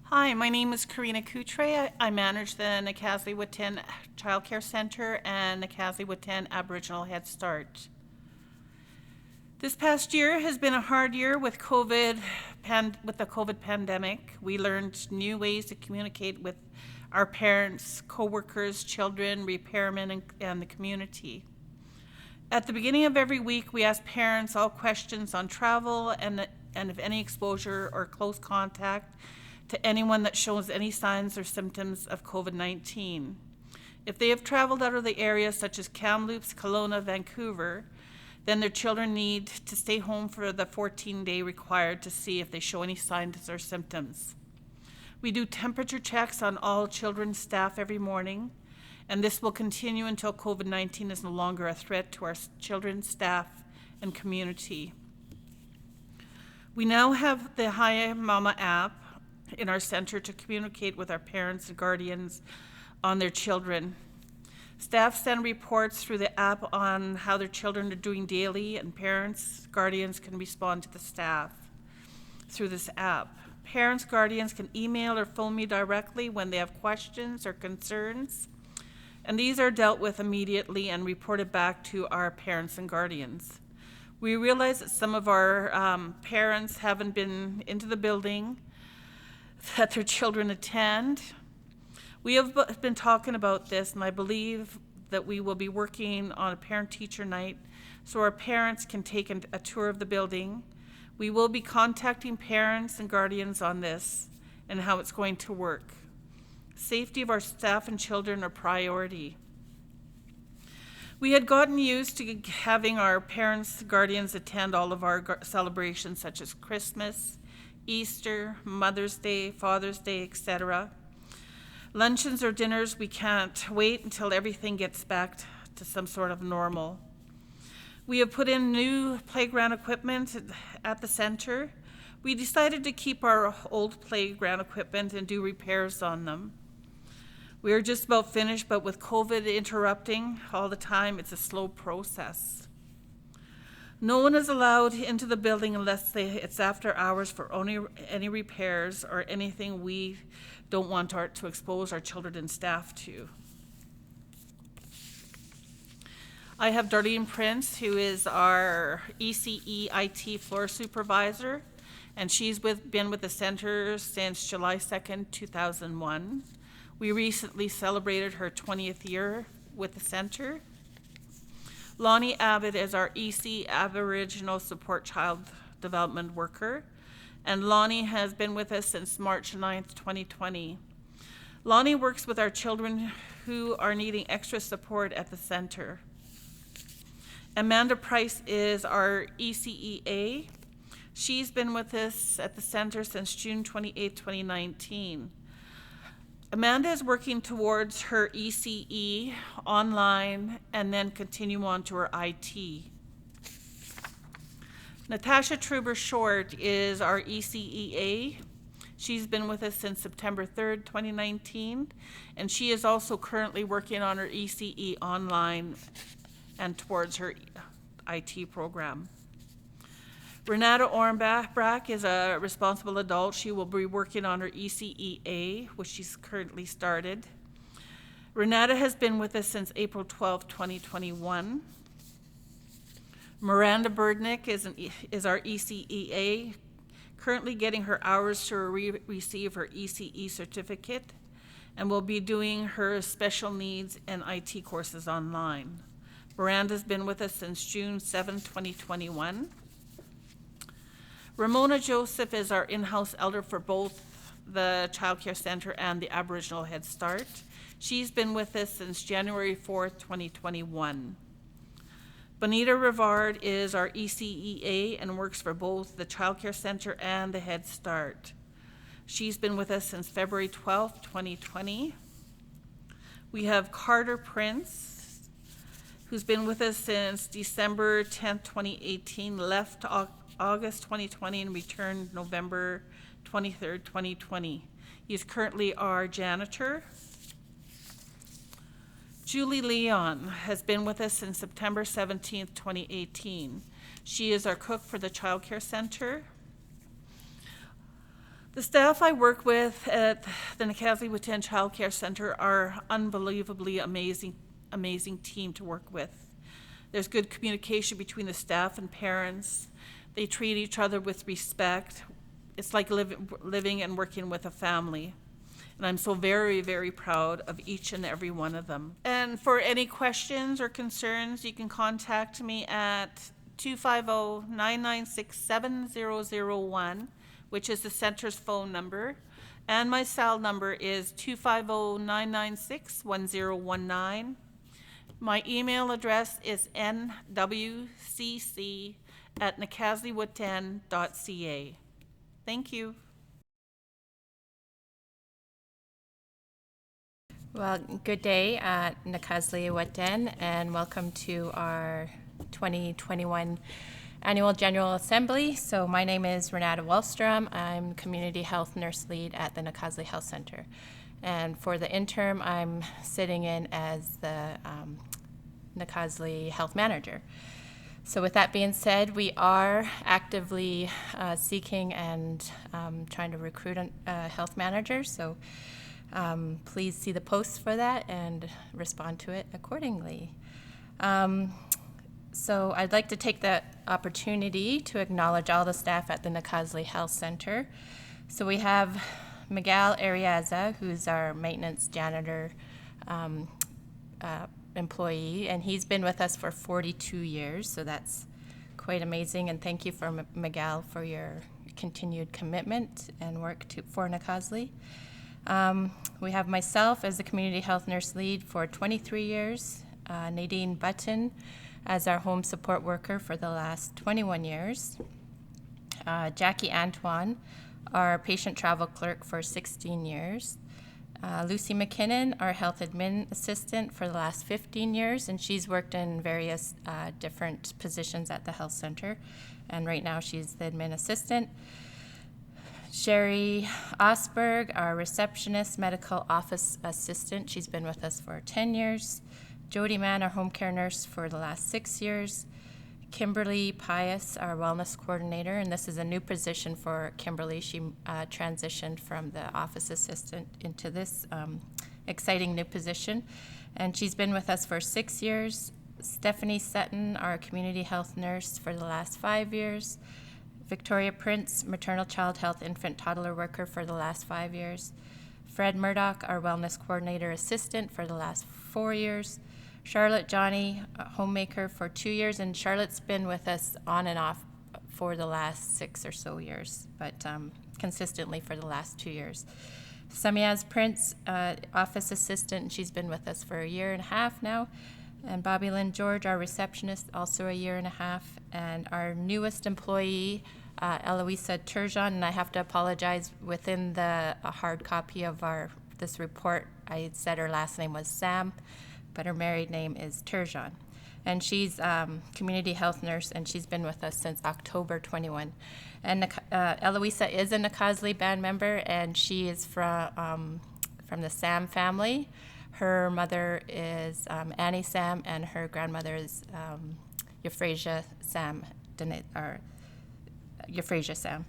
Hi, my name is Karina Coutre. I manage the Nacosly Whut'en Childcare Center and Nacosly Whut'en Aboriginal Head Start. This past year has been a hard year with the COVID pandemic. We learned new ways to communicate with our parents, co-workers, children, repairmen, and the community. At the beginning of every week, we ask parents all questions on travel and if any exposure or close contact to anyone that shows any signs or symptoms of COVID-19. If they have traveled out of the area, such as Kamloops, Kelowna, Vancouver, then their children need to stay home for the 14-day required to see if they show any signs or symptoms. We do temperature checks on all children's staff every morning, and this will continue until COVID-19 is no longer a threat to our children's staff and community. We now have the Hi Mama app in our center to communicate with our parents and guardians on their children. Staff send reports through the app on how their children are doing daily, and parents, guardians can respond to the staff through this app. Parents, guardians can email or phone me directly when they have questions or concerns, and these are dealt with immediately and reported back to our parents and guardians. We realize that some of our parents haven't been into the building that their children attend. We have been talking about this, and I believe that we will be working on a parent-teacher night so our parents can take a tour of the building. We will be contacting parents and guardians on this and how it's going to work. Safety of our staff and children are priority. We had gotten used to having our parents, guardians attend all of our celebrations such as Christmas, Easter, Mother's Day, Father's Day, etc. Luncheons or dinners, we can't wait until everything gets back to some sort of normal. We have put in new playground equipment at the center. We decided to keep our old playground equipment and do repairs on them. We are just about finished, but with COVID interrupting all the time, it's a slow process. No one is allowed into the building unless it's after hours for any repairs or anything we don't want to expose our children and staff to. I have Darlene Prince, who is our ECE IT floor supervisor, and she's been with the center since July 2nd, 2001. We recently celebrated her 20th year with the center. Lonnie Abbott is our EC Aboriginal Support Child Development Worker, and Lonnie has been with us since March 9th, 2020. Lonnie works with our children who are needing extra support at the center. Amanda Price is our ECEA. She's been with us at the center since June 28, 2019. Amanda is working towards her ECE online and then continue on to her IT. Natasha Truber-Short is our ECEA. She's been with us since September 3rd, 2019, and she is also currently working on her ECE online and towards her IT program. Renata Ornbach is a responsible adult. She will be working on her ECEA, which she's currently started. Renata has been with us since April 12, 2021. Miranda Burdnick is our ECEA, currently getting her hours to receive her ECE certificate, and will be doing her special needs and IT courses online. Miranda's been with us since June 7, 2021. Ramona Joseph is our in-house elder for both the Childcare Center and the Aboriginal Head Start. She's been with us since January 4th, 2021. Bonita Rivard is our ECEA and works for both the Childcare Center and the Head Start. She's been with us since February 12th, 2020. We have Carter Prince, who's been with us since December 10th, 2018, left August 2020 and returned November 23rd, 2020. He is currently our janitor. Julie Leon has been with us since September 17th, 2018. She is our cook for the Child Care Center. The staff I work with at the Nacasli-Whut'en Child Care Center are unbelievably amazing team to work with. There's good communication between the staff and parents. They treat each other with respect. It's like living and working with a family. And I'm so very, very proud of each and every one of them. And for any questions or concerns, you can contact me at 250-996-7001, which is the center's phone number. And my cell number is 250-996-1019. My email address is nwcc@nacasliwhut'en.ca. Thank you. Well, good day at Nacasli-Whut'en, and welcome to our 2021 Annual General Assembly. So my name is Renata Wallstrom. I'm Community Health Nurse Lead at the Nacasli Health Center. And for the interim, I'm sitting in as the Nacasli Health Manager. So with that being said, we are actively seeking and trying to recruit a health manager. So please see the posts for that and respond to it accordingly. So I'd like to take the opportunity to acknowledge all the staff at the Nacasli Health Center. So we have Miguel Ariaza, who's our maintenance janitor employee, and he's been with us for 42 years, so that's quite amazing. And thank you for Miguel for your continued commitment and work for Nacasli. We have myself as the Community Health Nurse Lead for 23 years, Nadine Button as our home support worker for the last 21 years, Jackie Antoine, our patient travel clerk for 16 years, Lucy McKinnon, our health admin assistant for the last 15 years, and she's worked in various different positions at the health center, and right now she's the admin assistant. Sherry Osberg, our receptionist, medical office assistant. She's been with us for 10 years. Jody Mann, our home care nurse for the last 6 years. Kimberly Pius, our wellness coordinator, and this is a new position for Kimberly. She transitioned from the office assistant into this exciting new position, and she's been with us for 6 years. Stephanie Sutton, our community health nurse for the last 5 years. Victoria Prince, maternal child health infant toddler worker for the last 5 years. Fred Murdoch, our wellness coordinator assistant for the last 4 years. Charlotte Johnny, homemaker for 2 years, and Charlotte's been with us on and off for the last 6 or so years, but consistently for the last 2 years. Samiaz Prince, office assistant, and she's been with us for 1.5 years now. And Bobby Lynn George, our receptionist, also 1.5 years. And our newest employee, Eloisa Turgeon, and I have to apologize, within the hard copy of this report, I said her last name was Sam, but her married name is Turgeon. And she's community health nurse, and she's been with us since October 21. And Eloisa is a Nacasli band member, and she is from the Sam family. Her mother is Annie Sam, and her grandmother is Euphrasia Sam, Euphrasia Sam.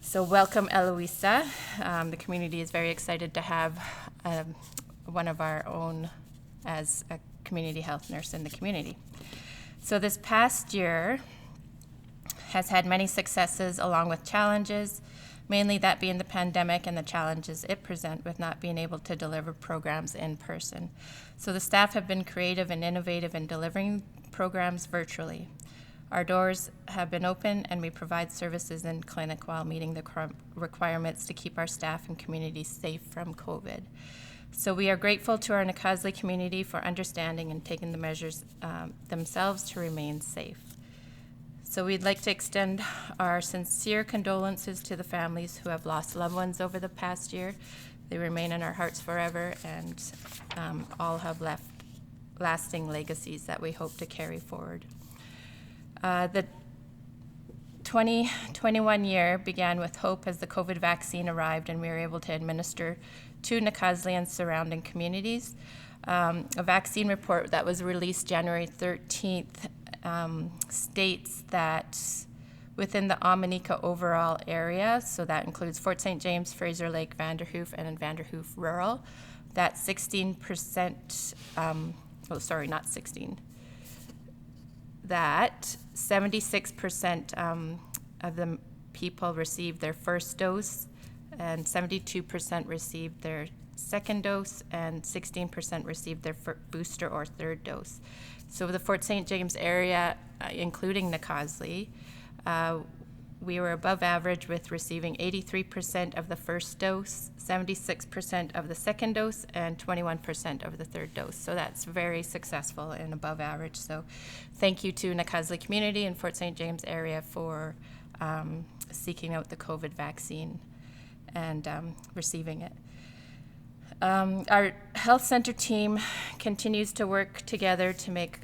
So welcome, Eloisa. The community is very excited to have one of our own as a community health nurse in the community. So this past year has had many successes along with challenges, mainly that being the pandemic and the challenges it presents with not being able to deliver programs in person. So the staff have been creative and innovative in delivering programs virtually. Our doors have been open and we provide services in clinic while meeting the requirements to keep our staff and community safe from COVID. So we are grateful to our Nacosly community for understanding and taking the measures themselves to remain safe. So we'd like to extend our sincere condolences to the families who have lost loved ones over the past year. They remain in our hearts forever, and all have left lasting legacies that we hope to carry forward. The 2021 year began with hope as the COVID vaccine arrived and we were able to administer to Nacosly and surrounding communities. A vaccine report that was released January 13th states that within the Ominika overall area, so that includes Fort St. James, Fraser Lake, Vanderhoof, and Vanderhoof Rural, that 16%, not 16, that 76% of the people received their first dose, and 72% received their second dose, and 16% received their booster or third dose. So the Fort St. James area, including Nacosly, we were above average with receiving 83% of the first dose, 76% of the second dose, and 21% of the third dose. So that's very successful and above average. So thank you to Nacosly community and Fort St. James area for seeking out the COVID vaccine and receiving it. Our health center team continues to work together to make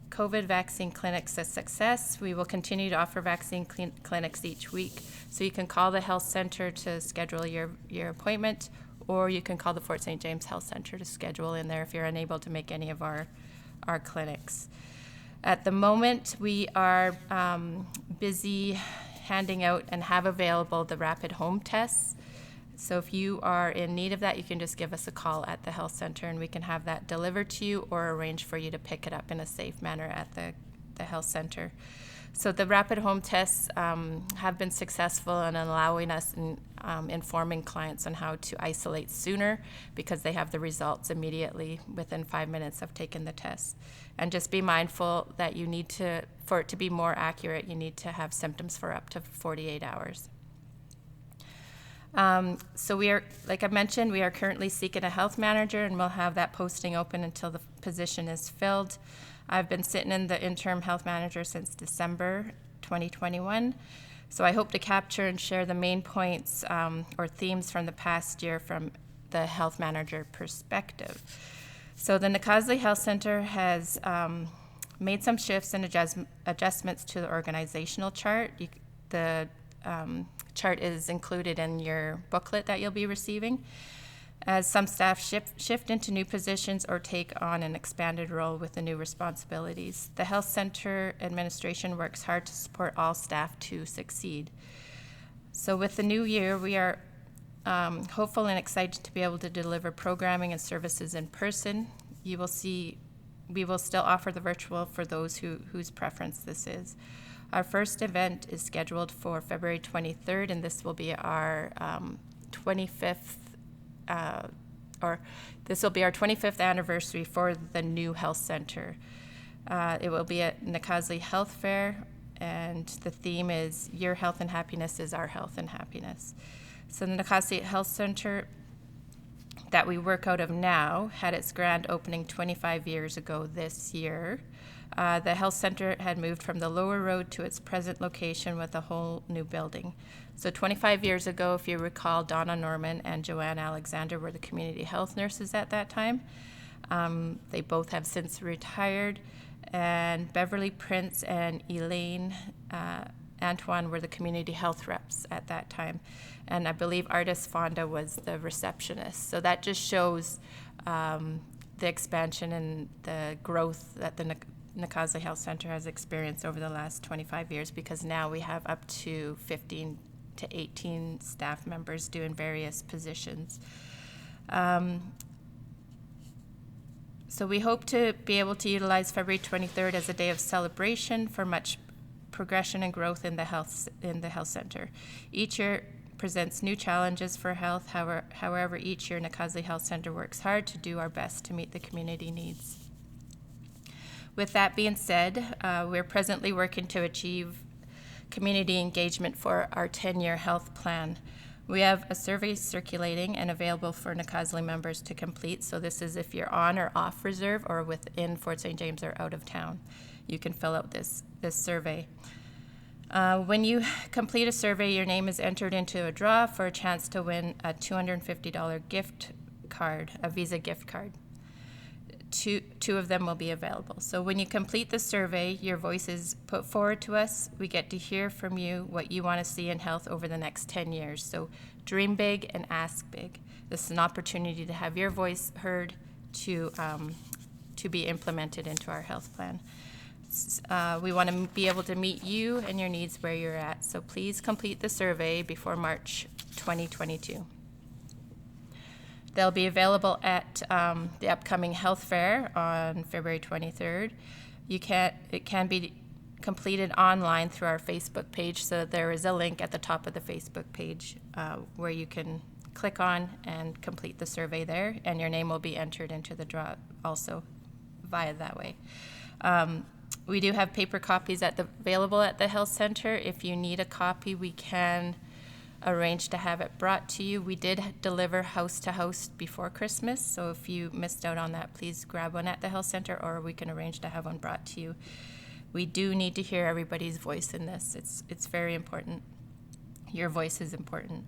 COVID vaccine clinics a success. We will continue to offer vaccine clinics each week. So you can call the health center to schedule your appointment, or you can call the Fort St. James Health Center to schedule in there if you're unable to make any of our clinics. At the moment, we are busy handing out and have available the rapid home tests. So if you are in need of that, you can just give us a call at the health center and we can have that delivered to you or arrange for you to pick it up in a safe manner at the health center. So the rapid home tests have been successful in allowing us and informing clients on how to isolate sooner because they have the results immediately within 5 minutes of taking the test. And just be mindful that you need to, for it to be more accurate, you need to have symptoms for up to 48 hours. So we are, like I mentioned, we are currently seeking a health manager and we'll have that posting open until the position is filled. I've been sitting in the interim health manager since December 2021. So I hope to capture and share the main points or themes from the past year from the health manager perspective. So the Nacosly Health Center has made some shifts and adjustments to the organizational chart. The chart is included in your booklet that you'll be receiving. As some staff shift into new positions or take on an expanded role with the new responsibilities. The health center administration works hard to support all staff to succeed. So with the new year, we are hopeful and excited to be able to deliver programming and services in person. You will see, we will still offer the virtual for those whose preference this is. Our first event is scheduled for February 23rd, and this will be our 25th this will be our 25th anniversary for the new health center. It will be at Nacosly Health Fair, and the theme is Your Health and Happiness is Our Health and Happiness. So the Nacosly Health Center that we work out of now had its grand opening 25 years ago this year. The health center had moved from the lower road to its present location with a whole new building. So 25 years ago, if you recall, Donna Norman and Joanne Alexander were the community health nurses at that time. They both have since retired, and Beverly Prince and Aileen Antoine were the community health reps at that time. And I believe Artis Fonda was the receptionist. So that just shows the expansion and the growth that the Nakazi Health Center has experienced over the last 25 years, because now we have up to 15 to 18 staff members doing various positions. So we hope to be able to utilize February 23rd as a day of celebration for much progression and growth in the health center. Each year presents new challenges for health. However, each year Nakazi Health Center works hard to do our best to meet the community needs. With that being said, we're presently working to achieve community engagement for our 10-year health plan. We have a survey circulating and available for Nakazi members to complete. So this is if you're on or off reserve or within Fort St. James or out of town. You can fill out this survey. When you complete a survey, your name is entered into a draw for a chance to win a $250 gift card, a Visa gift card. Two of them will be available. So when you complete the survey, your voice is put forward to us. We get to hear from you what you want to see in health over the next 10 years. So dream big and ask big. This is an opportunity to have your voice heard to be implemented into our health plan. We want to be able to meet you and your needs where you're at. So please complete the survey before March 2022. They'll be available at the upcoming health fair on February 23rd. It can be completed online through our Facebook page, so there is a link at the top of the Facebook page where you can click on and complete the survey there, and your name will be entered into the draw also via that way. We do have paper copies available at the health center. If you need a copy, we can arrange to have it brought to you. We did deliver house to house before Christmas, so if you missed out on that, please grab one at the health center, or we can arrange to have one brought to you. We do need to hear everybody's voice in this. It's very important. Your voice is important.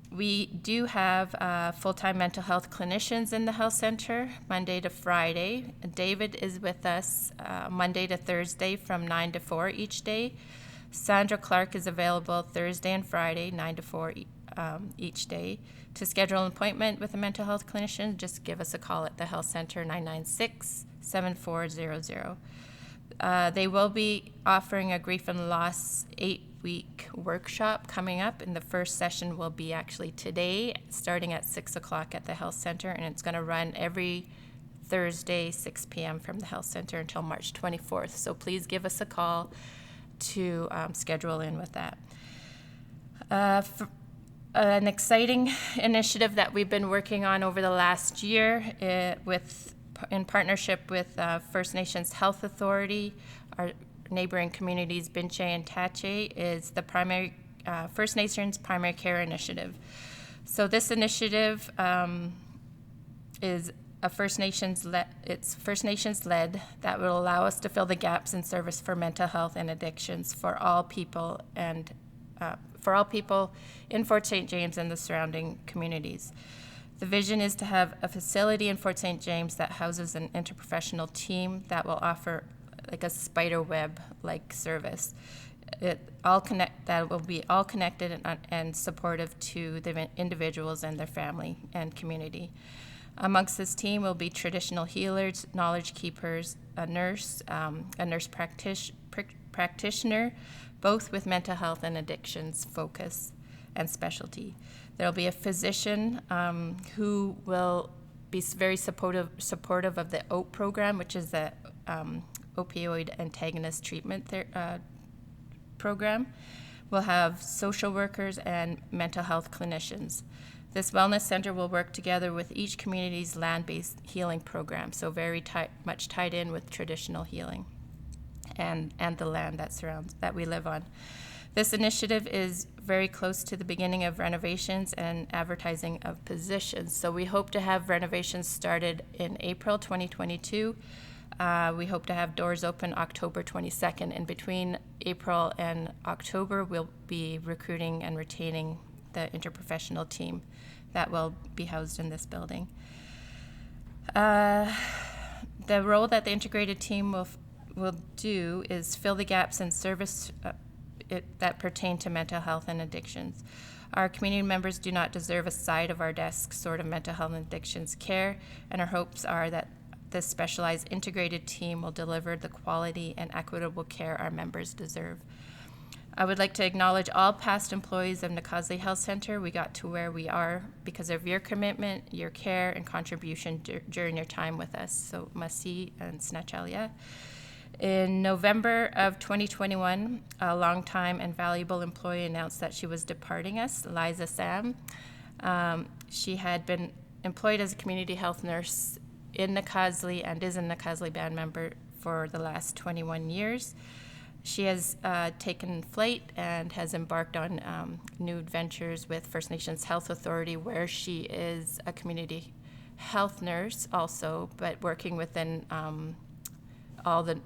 We do have full-time mental health clinicians in the health center Monday to Friday. David is with us Monday to Thursday from 9 to 4 each day. Sandra Clark is available Thursday and Friday, 9 to 4 each day. To schedule an appointment with a mental health clinician, just give us a call at the health center, 996-7400. They will be offering a grief and loss 8-week workshop coming up, and the first session will be actually today, starting at 6 o'clock at the health center, and it's going to run every Thursday, 6 p.m. from the health center until March 24th. So please give us a call to schedule in with that. An exciting initiative that we've been working on over the last year in partnership with First Nations Health Authority, our neighboring communities Binche and Tache, is the First Nations Primary Care Initiative. So this initiative is First Nations led that will allow us to fill the gaps in service for mental health and addictions for all people in Fort St. James and the surrounding communities. The vision is to have a facility in Fort St. James that houses an interprofessional team that will offer like a spider web-like service. That will be all connected and supportive to the individuals and their family and community. Amongst this team will be traditional healers, knowledge keepers, a nurse practitioner, both with mental health and addictions focus and specialty. There will be a physician who will be very supportive of the OAT program, which is the opioid antagonist treatment program. We'll have social workers and mental health clinicians. This wellness center will work together with each community's land-based healing program, so very much tied in with traditional healing and the land that we live on. This initiative is very close to the beginning of renovations and advertising of positions. So we hope to have renovations started in April 2022. We hope to have doors open October 22nd, and between April and October, we'll be recruiting and retaining the interprofessional team that will be housed in this building. The role that the integrated team will do is fill the gaps in service that pertain to mental health and addictions. Our community members do not deserve a side of our desk sort of mental health and addictions care, and our hopes are that this specialized integrated team will deliver the quality and equitable care our members deserve. I would like to acknowledge all past employees of Nakaslí Health Center. We got to where we are because of your commitment, your care, and contribution during your time with us. So, Masi and Snachalia. In November of 2021, a longtime and valuable employee announced that she was departing us, Liza Sam. She had been employed as a community health nurse in Nakaslí and is a Nakaslí band member for the last 21 years. She has taken flight and has embarked on new adventures with First Nations Health Authority, where she is a community health nurse also, but working within all the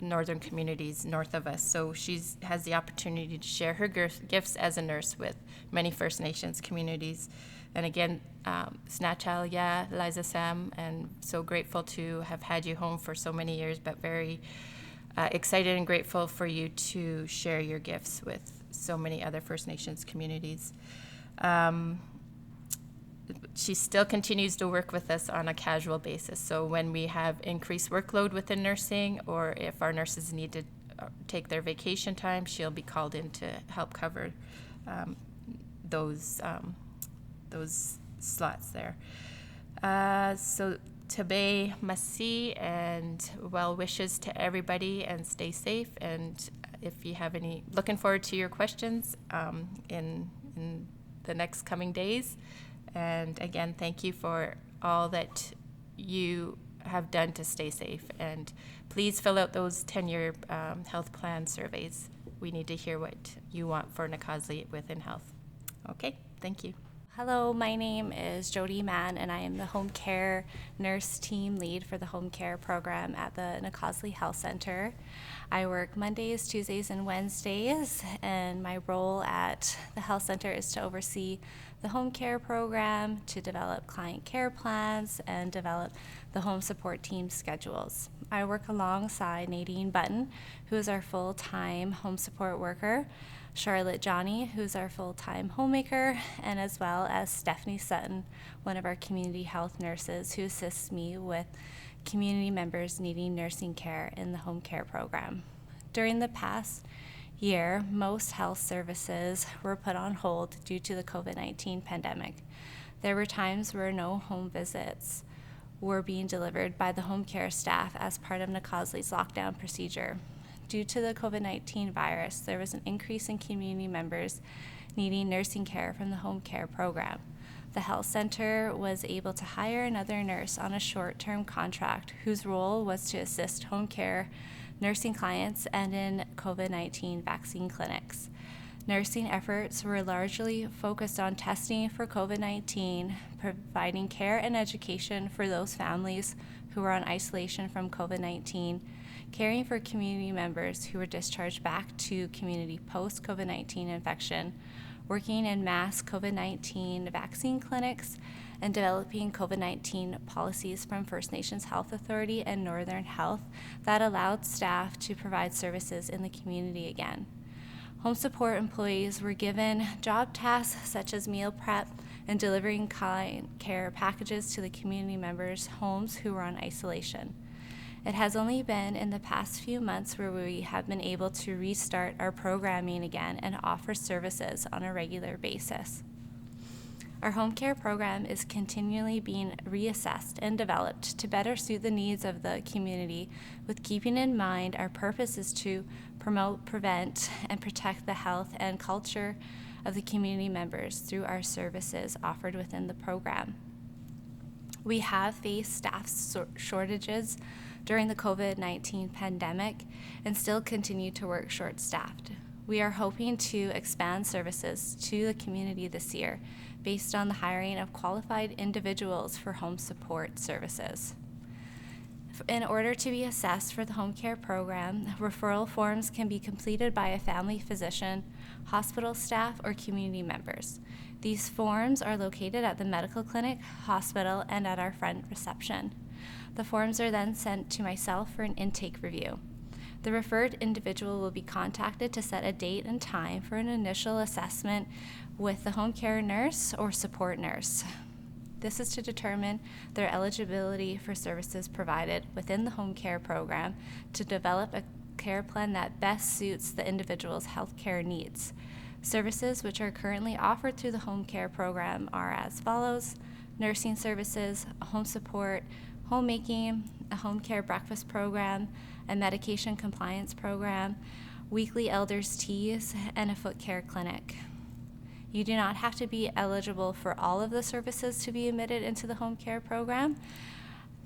northern communities north of us. So she has the opportunity to share her gifts as a nurse with many First Nations communities. And again, Snachal, yeah, Liza Sam, and so grateful to have had you home for so many years, but very excited and grateful for you to share your gifts with so many other First Nations communities. She still continues to work with us on a casual basis. So when we have increased workload within nursing, or if our nurses need to take their vacation time, she'll be called in to help cover those slots there. So Tabe Masi, and well wishes to everybody, and stay safe. And if you have any, looking forward to your questions in the next coming days. And again, thank you for all that you have done to stay safe. And please fill out those 10-year health plan surveys. We need to hear what you want for Nakaslí within health. Okay, thank you. Hello, my name is Jody Mann, and I am the home care nurse team lead for the home care program at the Nakaslí Health Center. I work Mondays, Tuesdays, and Wednesdays, and my role at the health center is to oversee the home care program, to develop client care plans, and develop the home support team schedules. I work alongside Nadine Button, who is our full-time home support worker, Charlotte Johnny, who's our full-time homemaker, and as well as Stephanie Sutton, one of our community health nurses who assists me with community members needing nursing care in the home care program. During the past year, most health services were put on hold due to the COVID-19 pandemic. There were times where no home visits were being delivered by the home care staff as part of Nakaslí's lockdown procedure. Due to the COVID-19 virus, there was an increase in community members needing nursing care from the home care program. The health center was able to hire another nurse on a short-term contract whose role was to assist home care nursing clients and in COVID-19 vaccine clinics. Nursing efforts were largely focused on testing for COVID-19, providing care and education for those families who were on isolation from COVID-19, caring for community members who were discharged back to community post-COVID-19 infection, working in mass COVID-19 vaccine clinics, and developing COVID-19 policies from First Nations Health Authority and Northern Health that allowed staff to provide services in the community again. Home support employees were given job tasks such as meal prep and delivering client care packages to the community members' homes who were on isolation. It has only been in the past few months where we have been able to restart our programming again and offer services on a regular basis. Our home care program is continually being reassessed and developed to better suit the needs of the community, with keeping in mind our purpose is to promote, prevent, and protect the health and culture of the community members through our services offered within the program. We have faced staff shortages during the COVID-19 pandemic and still continue to work short-staffed. We are hoping to expand services to the community this year based on the hiring of qualified individuals for home support services. In order to be assessed for the home care program, referral forms can be completed by a family physician, hospital staff, or community members. These forms are located at the medical clinic, hospital, and at our front reception. The forms are then sent to myself for an intake review. The referred individual will be contacted to set a date and time for an initial assessment with the home care nurse or support nurse. This is to determine their eligibility for services provided within the home care program to develop a care plan that best suits the individual's health care needs. Services which are currently offered through the home care program are as follows: nursing services, home support, homemaking, a home care breakfast program, a medication compliance program, weekly elders' teas, and a foot care clinic. You do not have to be eligible for all of the services to be admitted into the home care program.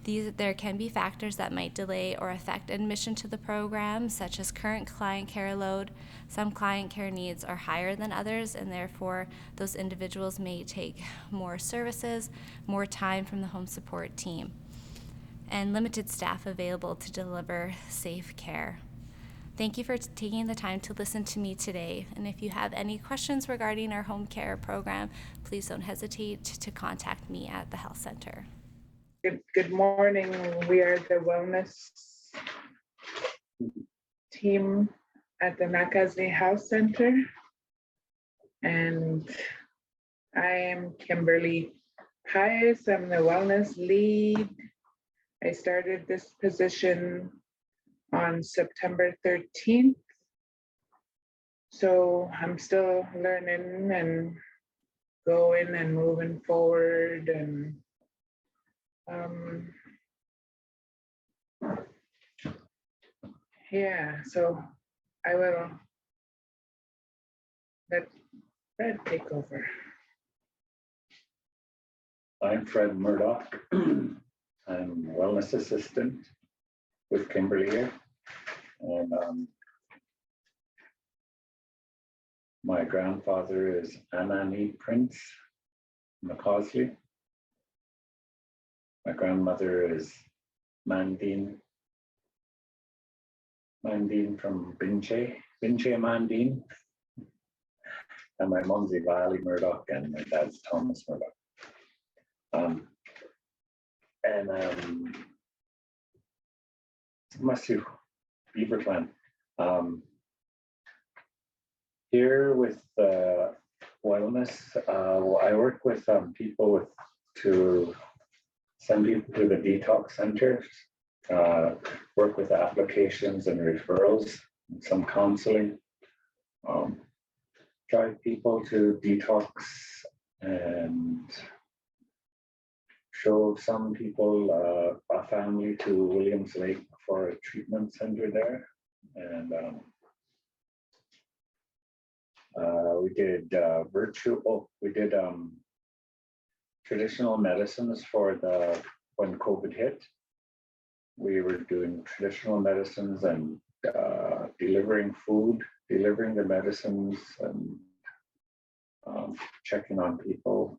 There can be factors that might delay or affect admission to the program, such as current client care load. Some client care needs are higher than others, and therefore those individuals may take more services, more time from the home support team, and limited staff available to deliver safe care. Thank you for taking the time to listen to me today. And if you have any questions regarding our home care program, please don't hesitate to contact me at the health center. Good morning. We are the wellness team at the Nakasley Health Center. And I am Kimberly Pius. I'm the wellness lead. I started this position on September 13th. So I'm still learning and going and moving forward, and yeah, so I will let Fred take over. I'm Fred Murdoch. I'm a wellness assistant with Kimberly here. And my grandfather is Anani Prince McCausley. My grandmother is Mandine from Binche Mandine. And my mom's Valley Murdoch, and my dad's Thomas Murdoch. Massive Beaver Clan. Here with wellness, I work with people to send people to the detox centers, work with applications and referrals, and some counseling, drive people to detox, and show some people a family to Williams Lake for a treatment center there. And we did traditional medicines for when COVID hit. We were doing traditional medicines and delivering food, delivering the medicines, and checking on people.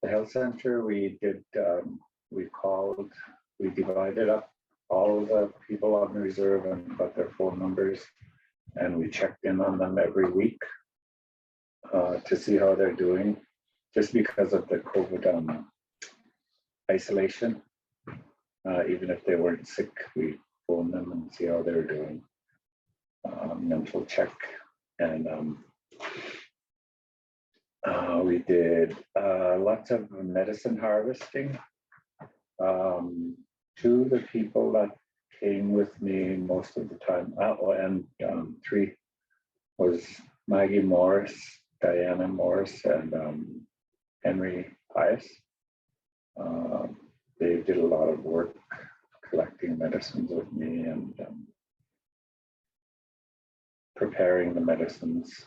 The health center, we divided up all the people on the reserve and got their phone numbers, and we checked in on them every week to see how they're doing. Just because of the COVID isolation, even if they weren't sick, we phone them and see how they're doing. Mental check, and we did lots of medicine harvesting. Two of the people that came with me most of the time, three was Maggie Morris, Diana Morris, and Henry Pius. They did a lot of work collecting medicines with me and preparing the medicines,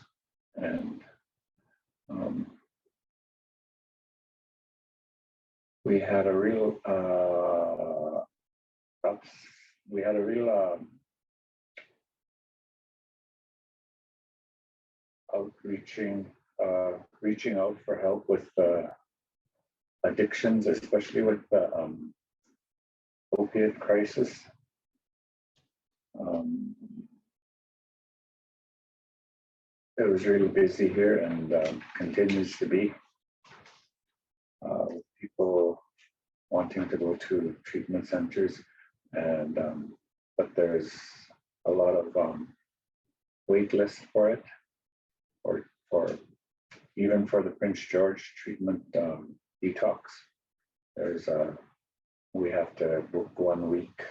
and we had a real reaching out for help with addictions, especially with the opiate crisis. It was really busy here, and continues to be. People wanting to go to treatment centers, and but there's a lot of wait list for it, or even for the Prince George treatment detox. There's we have to book 1 week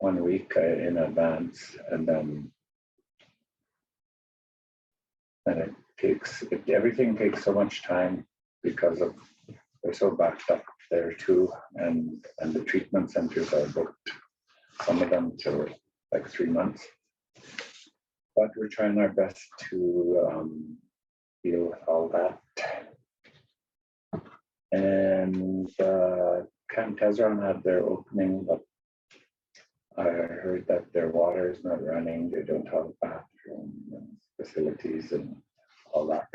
in advance, and then everything takes so much time because of they're so backed up there too, and the treatment centers are booked, some of them to like 3 months. But we're trying our best to deal with all that. And Camp Tesron had their opening, but I heard that their water is not running. They don't have bathroom and facilities and all that.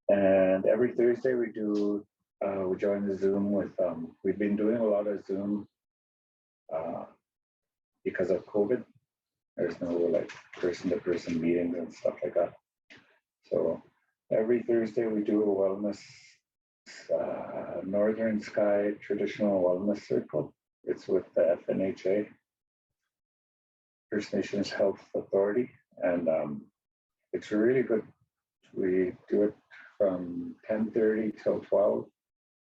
And every Thursday we join the Zoom with, we've been doing a lot of Zoom because of COVID. There's no like person-to-person meetings and stuff like that. So every Thursday we do a wellness, Northern Sky Traditional Wellness Circle. It's with the FNHA, First Nations Health Authority, and it's really good. We do it from 10:30 till 12,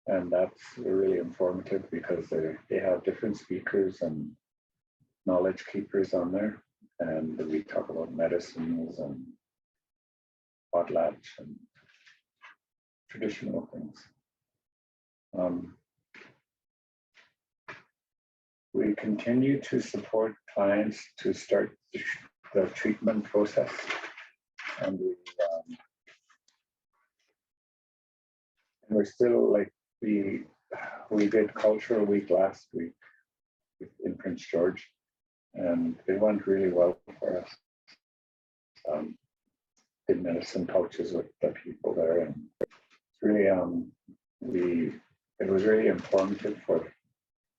and that's really informative because they have different speakers and knowledge keepers on there, and we talk about medicines and potlatch and traditional things. We continue to support clients to start the treatment process, and we're still like we did Cultural Week last week in Prince George, and it went really well for us. Did medicine pouches with the people there, and it's really it was really informative for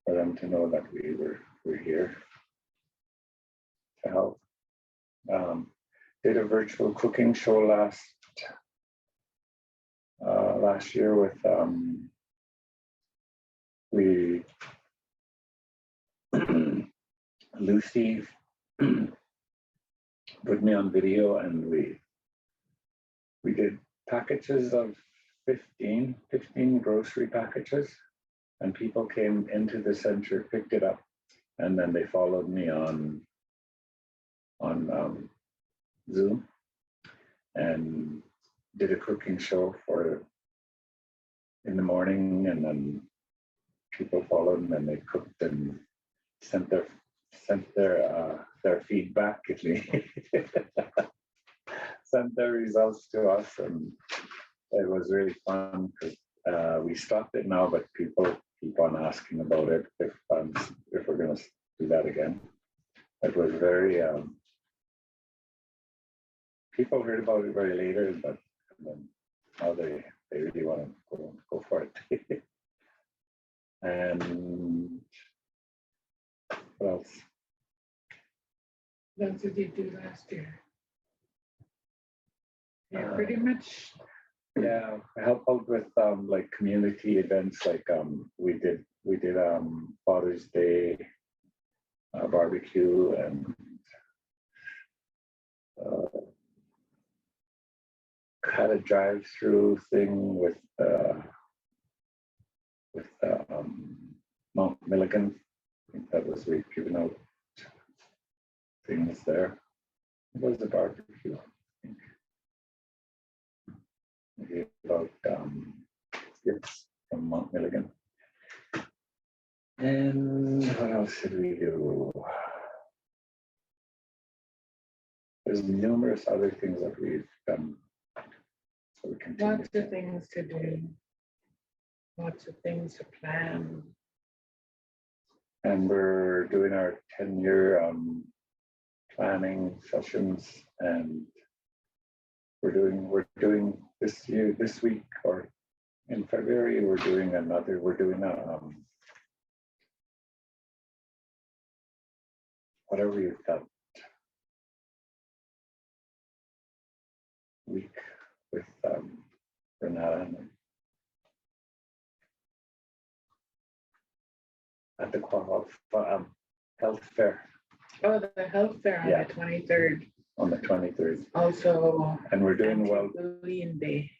them to know that we're here to help. Did a virtual cooking show last year with Lucy put me on video, and we did packages of 15 grocery packages, and people came into the center, picked it up, and then they followed me on Zoom and did a cooking show in the morning, and then people followed, and then they cooked and sent their feedback, sent their results to us, and it was really fun because we stopped it now, but people keep on asking about it if we're going to do that again. It was very people heard about it very later, but now they really want to go for it. And what else? That's what you do last year. Yeah, pretty much. Yeah, I help out with like community events, like we did Father's Day barbecue, and had a drive-through thing with Mount Milligan. I think that was we've given out things there. It was a barbecue, I think. We gave out gifts from Mount Milligan. And what else did we do? There's numerous other things that we've done. So we continue. Lots of things to do. Lots of things to plan. And we're doing our 10-year planning sessions, and we're doing this week, or in February, we're doing a whatever we've got week with Renata at the health fair. Oh, the health fair on Yeah. the 23rd. on the 23rd. Also, And we're doing well. Bullion Day.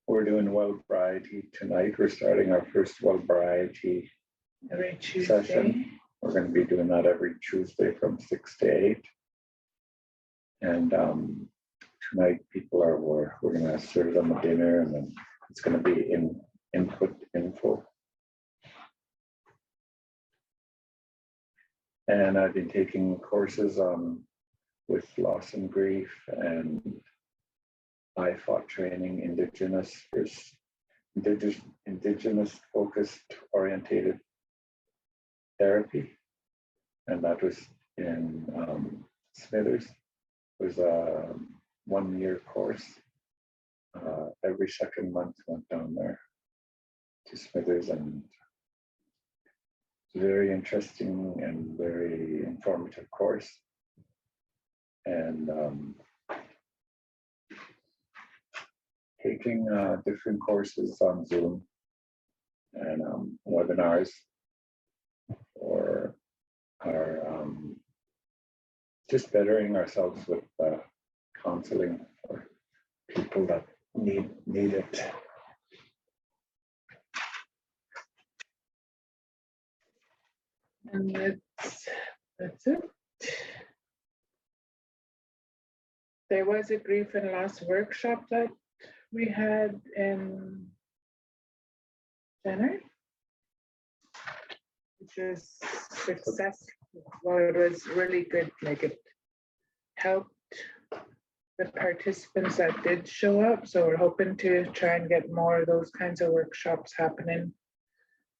We're doing well variety tonight. We're starting our first well variety Every Tuesday. session. We're going to be doing that every Tuesday from 6 to 8. And tonight we're going to serve them a dinner, and then it's going to be input info. And I've been taking courses with loss and grief and IFOT training, indigenous focused orientated therapy. And that was in Smithers. It was a 1-year course. Every second month went down there to Smithers, and it's a very interesting and very informative course. And taking different courses on Zoom and webinars for our just bettering ourselves with counseling for people that need it. And that's it. There was a grief and loss workshop that we had in January, which was successful. Well, it was really good. Like, it helped the participants that did show up. So we're hoping to try and get more of those kinds of workshops happening.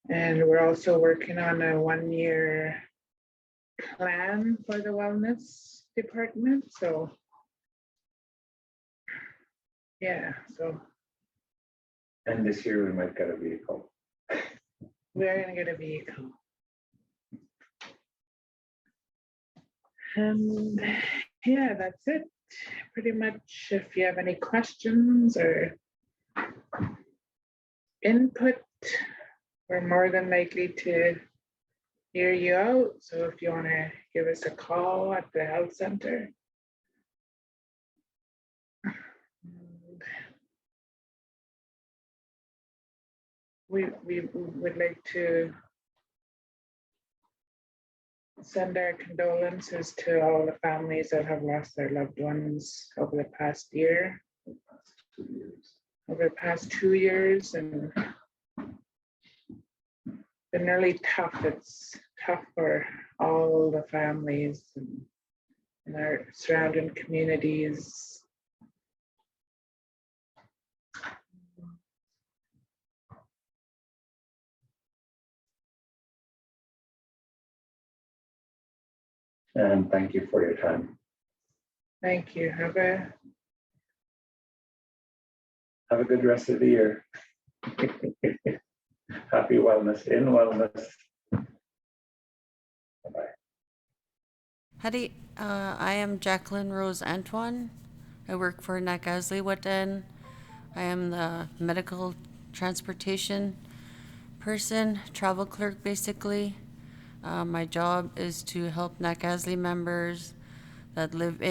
And we're also working on a 1-year plan for the wellness department. So yeah, so. And this year we might get a vehicle. We're gonna get a vehicle. And yeah, that's it. Pretty much, if you have any questions or input, we're more than likely to hear you out. So if you want to give us a call at the health center. We would like to send our condolences to all the families that have lost their loved ones over the past year. Over the past 2 years, and been really tough. It's tough for all the families and in our surrounding communities. And thank you for your time. Thank you. Have a good rest of the year. Happy wellness in wellness. Bye-bye. Howdy, I am Jacqueline Rose Antoine. I work for Whut'en. I am the medical transportation person, travel clerk basically. My job is to help Nakaslí members that live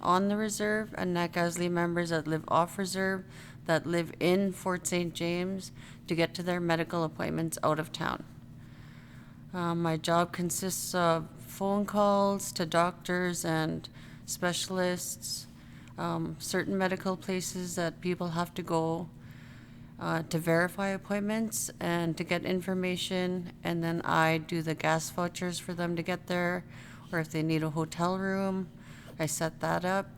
on the reserve and Nakaslí members that live off reserve that live in Fort St. James to get to their medical appointments out of town. My job consists of phone calls to doctors and specialists, certain medical places that people have to go to verify appointments and to get information, and then I do the gas vouchers for them to get there, or if they need a hotel room, I set that up.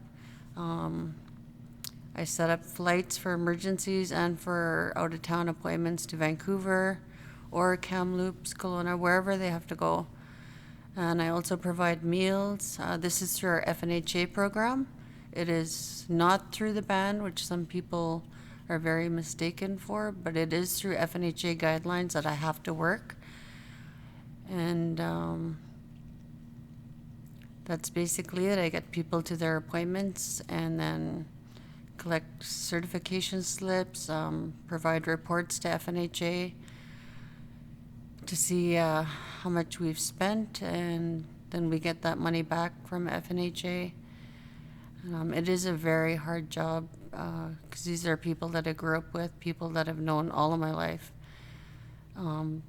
I set up flights for emergencies and for out-of-town appointments to Vancouver or Kamloops, Kelowna, wherever they have to go. And I also provide meals. This is through our FNHA program. It is not through the band, which some people are very mistaken for, but it is through FNHA guidelines that I have to work. And that's basically it. I get people to their appointments and then collect certification slips, provide reports to FNHA to see how much we've spent, and then we get that money back from FNHA. It is a very hard job because these are people that I grew up with, people that I've known all of my life,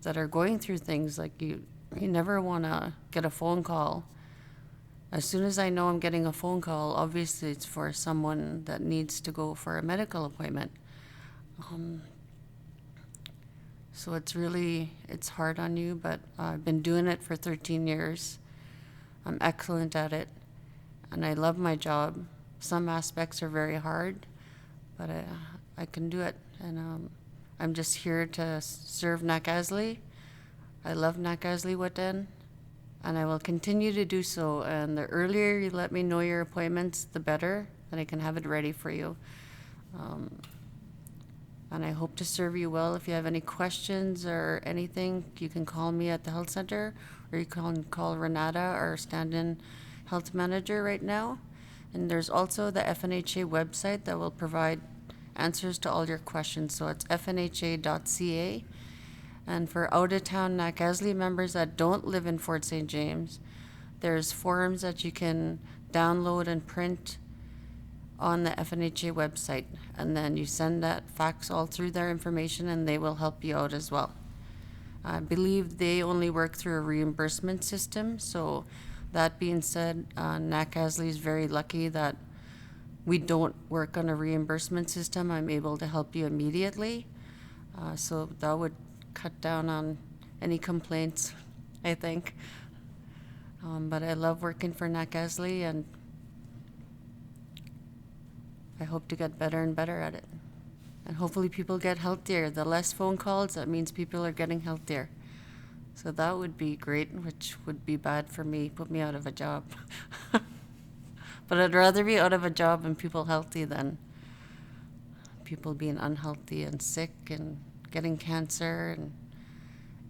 that are going through things like you never want to get a phone call. As soon as I know I'm getting a phone call, obviously it's for someone that needs to go for a medical appointment. So it's hard on you, but I've been doing it for 13 years. I'm excellent at it, and I love my job. Some aspects are very hard, but I can do it, and I'm just here to serve Nakaslii. I love Nakaslii Whut'en, and I will continue to do so, and the earlier you let me know your appointments, the better, and I can have it ready for you. And I hope to serve you well. If you have any questions or anything, you can call me at the health center, or you can call Renata, our stand-in health manager right now. And there's also the FNHA website that will provide answers to all your questions. So it's fnha.ca. And for out-of-town Nakaslii members that don't live in Fort St. James, there's forms that you can download and print on the FNHA website, and then you send that fax all through their information, and they will help you out as well. I believe they only work through a reimbursement system, so that being said, Nakaslii is very lucky that we don't work on a reimbursement system. I'm able to help you immediately, so that would cut down on any complaints, I think. But I love working for Nakaslii, and I hope to get better and better at it. And hopefully people get healthier. The less phone calls, that means people are getting healthier. So that would be great, which would be bad for me, put me out of a job. But I'd rather be out of a job and people healthy than people being unhealthy and sick and getting cancer. And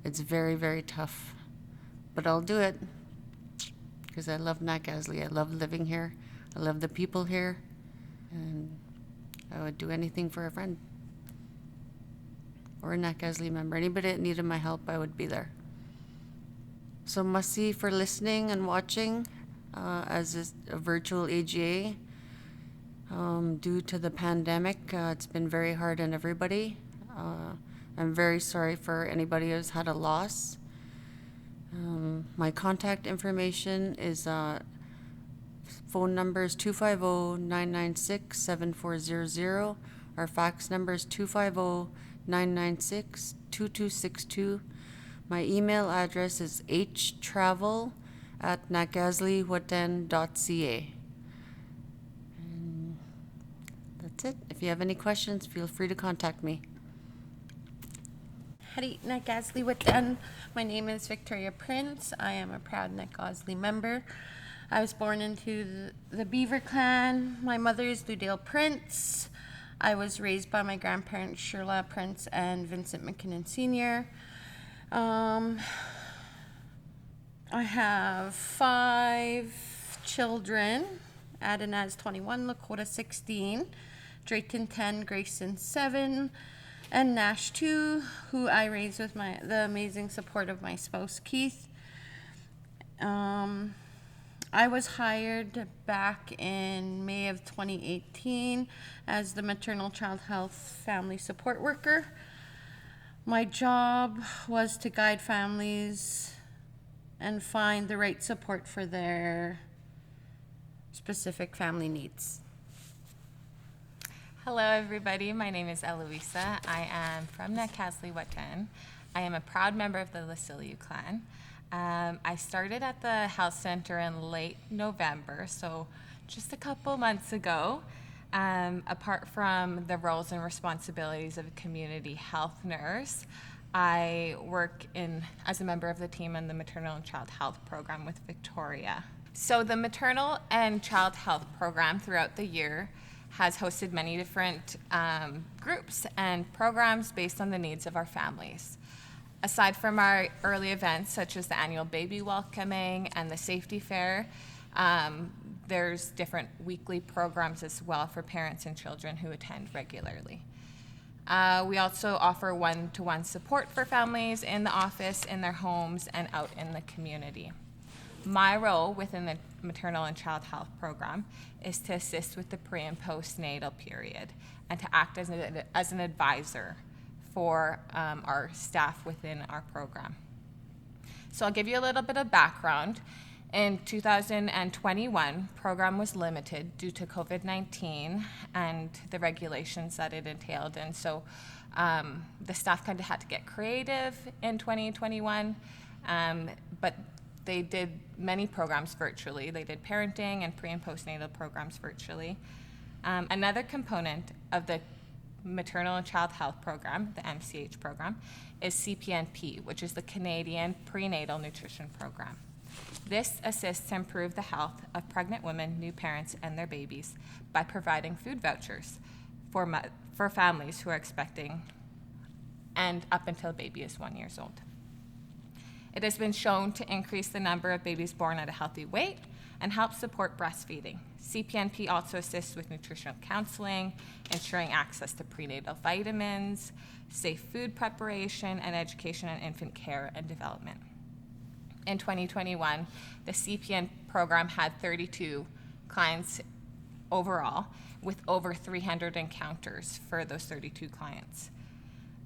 it's very, very tough. But I'll do it because I love Nakaslii. I love living here. I love the people here. And I would do anything for a friend or a Nakaslii member. Anybody that needed my help, I would be there. So masi for listening and watching as a virtual AGA. Due to the pandemic, it's been very hard on everybody. I'm very sorry for anybody who's had a loss. My contact information is phone number is 250-996-7400. Our fax number is 250-996-2262. My email address is htravel@nakasliiwhut'en.ca. And that's it. If you have any questions, feel free to contact me. Hari Nakaslii Whut'en. My name is Victoria Prince. I am a proud Nakaslii member. I was born into the Beaver clan. My mother is Ludale Prince. I was raised by my grandparents Shirla Prince and Vincent McKinnon Sr. I have 5 children. Adanaz 21, Lakota 16, Drayton 10, Grayson 7, and Nash 2, who I raised with the amazing support of my spouse Keith. I was hired back in May of 2018 as the maternal child health family support worker. My job was to guide families and find the right support for their specific family needs. Hello everybody, my name is Eloisa. I am from Nakaslii Whut'en. I am a proud member of the Lessard clan. I started at the health center in late November, so just a couple months ago. Apart from the roles and responsibilities of a community health nurse, I work as a member of the team in the maternal and child health program with Victoria. So the maternal and child health program throughout the year has hosted many different groups and programs based on the needs of our families. Aside from our early events, such as the annual baby welcoming and the safety fair, there's different weekly programs as well for parents and children who attend regularly. We also offer one-to-one support for families in the office, in their homes, and out in the community. My role within the maternal and child health program is to assist with the pre and postnatal period and to act as an advisor for our staff within our program. So I'll give you a little bit of background. In 2021, program was limited due to COVID-19 and the regulations that it entailed. And so the staff kind of had to get creative in 2021, but they did many programs virtually. They did parenting and pre and postnatal programs virtually. Another component of the maternal and child health program, the MCH program, is CPNP, which is the Canadian Prenatal Nutrition Program. This assists to improve the health of pregnant women, new parents, and their babies by providing food vouchers for families who are expecting and up until baby is 1 year old. It has been shown to increase the number of babies born at a healthy weight and help support breastfeeding. CPNP also assists with nutritional counseling, ensuring access to prenatal vitamins, safe food preparation, and education on infant care and development. In 2021, the CPN program had 32 clients overall, with over 300 encounters for those 32 clients.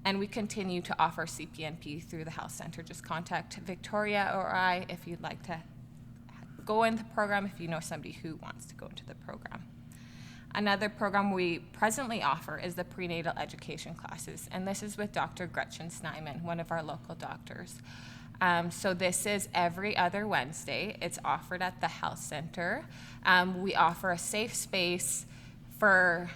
And we continue to offer CPNP through the health center. Just contact Victoria or I if you'd like to go in the program, if you know somebody who wants to go into the program. Another program we presently offer is the prenatal education classes, and this is with Dr. Gretchen Snyman, one of our local doctors. So this is every other Wednesday. It's offered at the health center. We offer a safe space for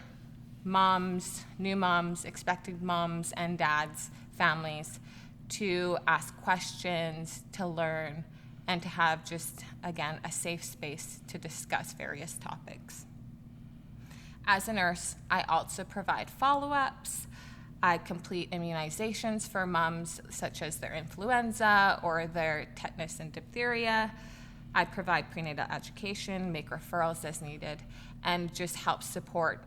moms, new moms, expected moms and dads, families to ask questions, to learn, and to have just, again, a safe space to discuss various topics. As a nurse, I also provide follow-ups. I complete immunizations for moms, such as their influenza or their tetanus and diphtheria. I provide prenatal education, make referrals as needed, and just help support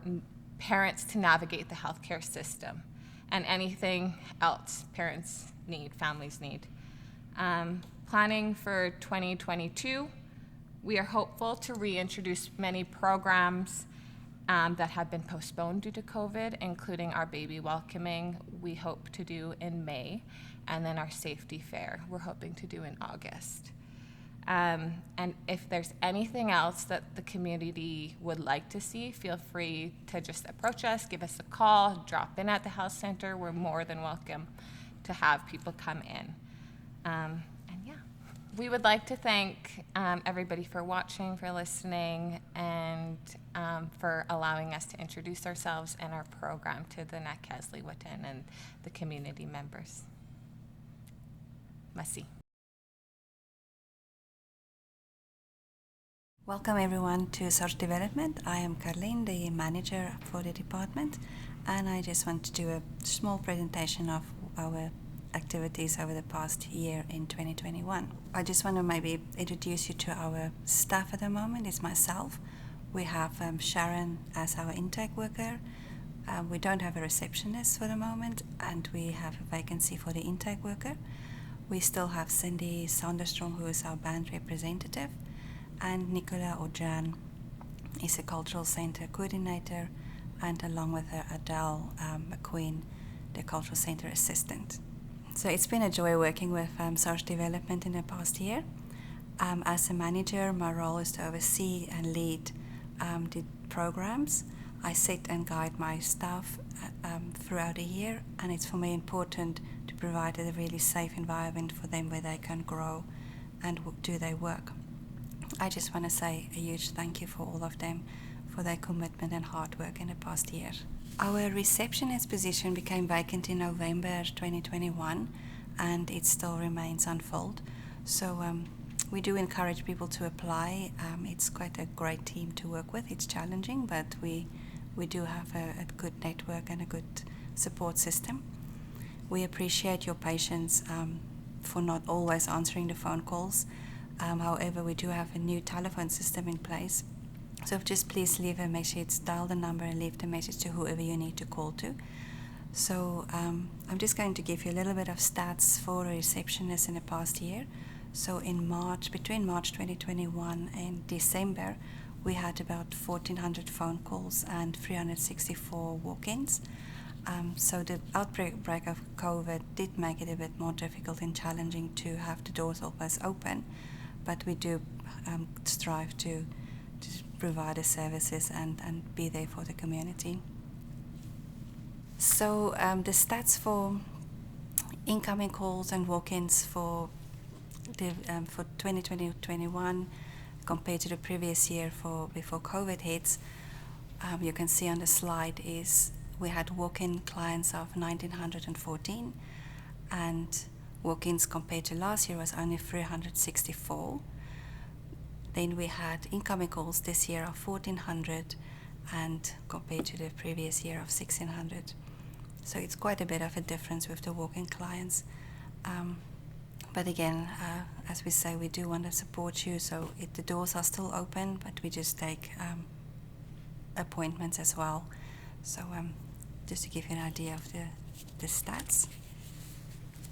parents to navigate the healthcare system and anything else parents need, families need. Planning for 2022, we are hopeful to reintroduce many programs that have been postponed due to COVID, including our baby welcoming we hope to do in May, and then our safety fair we're hoping to do in August. And if there's anything else that the community would like to see, feel free to just approach us, give us a call, drop in at the health center. We're more than welcome to have people come in. And yeah, we would like to thank everybody for watching, for listening, and for allowing us to introduce ourselves and our program to the Nakaslii Whut'en and the community members. Merci. Welcome everyone to Search Development. I am Carleen, the manager for the department, and I just want to do a small presentation of our activities over the past year in 2021. I just want to maybe introduce you to our staff at the moment. It's myself. We have Sharon as our intake worker. We don't have a receptionist for the moment, and we have a vacancy for the intake worker. We still have Cindy Sanderstrom, who is our band representative, and Nicola Ojan is a cultural center coordinator, and along with her, Adele McQueen, the cultural center assistant. So it's been a joy working with Search Development in the past year. As a manager, my role is to oversee and lead the programs. I set and guide my staff throughout the year, and it's for me important to provide a really safe environment for them where they can grow and do their work. I just want to say a huge thank you for all of them for their commitment and hard work in the past year. Our receptionist position became vacant in November 2021, and it still remains unfilled. So we do encourage people to apply. It's quite a great team to work with. It's challenging, but we do have a good network and a good support system. We appreciate your patience for not always answering the phone calls. However, we do have a new telephone system in place. So just please leave a message, dial the number and leave the message to whoever you need to call to. So I'm just going to give you a little bit of stats for a receptionist in the past year. So in March, between March 2021 and December, we had about 1,400 phone calls and 364 walk-ins. So the outbreak of COVID did make it a bit more difficult and challenging to have the doors always open, but we do strive to provide the services and be there for the community. So the stats for incoming calls and walk-ins for 2020-21 compared to the previous year before COVID hits, you can see on the slide is we had walk-in clients of 1,914, and walk-ins compared to last year was only 364. Then we had incoming calls this year of 1,400, and compared to the previous year of 1,600. So it's quite a bit of a difference with the walk-in clients. But again, as we say, we do want to support you, so the doors are still open, but we just take appointments as well. So just to give you an idea of the stats.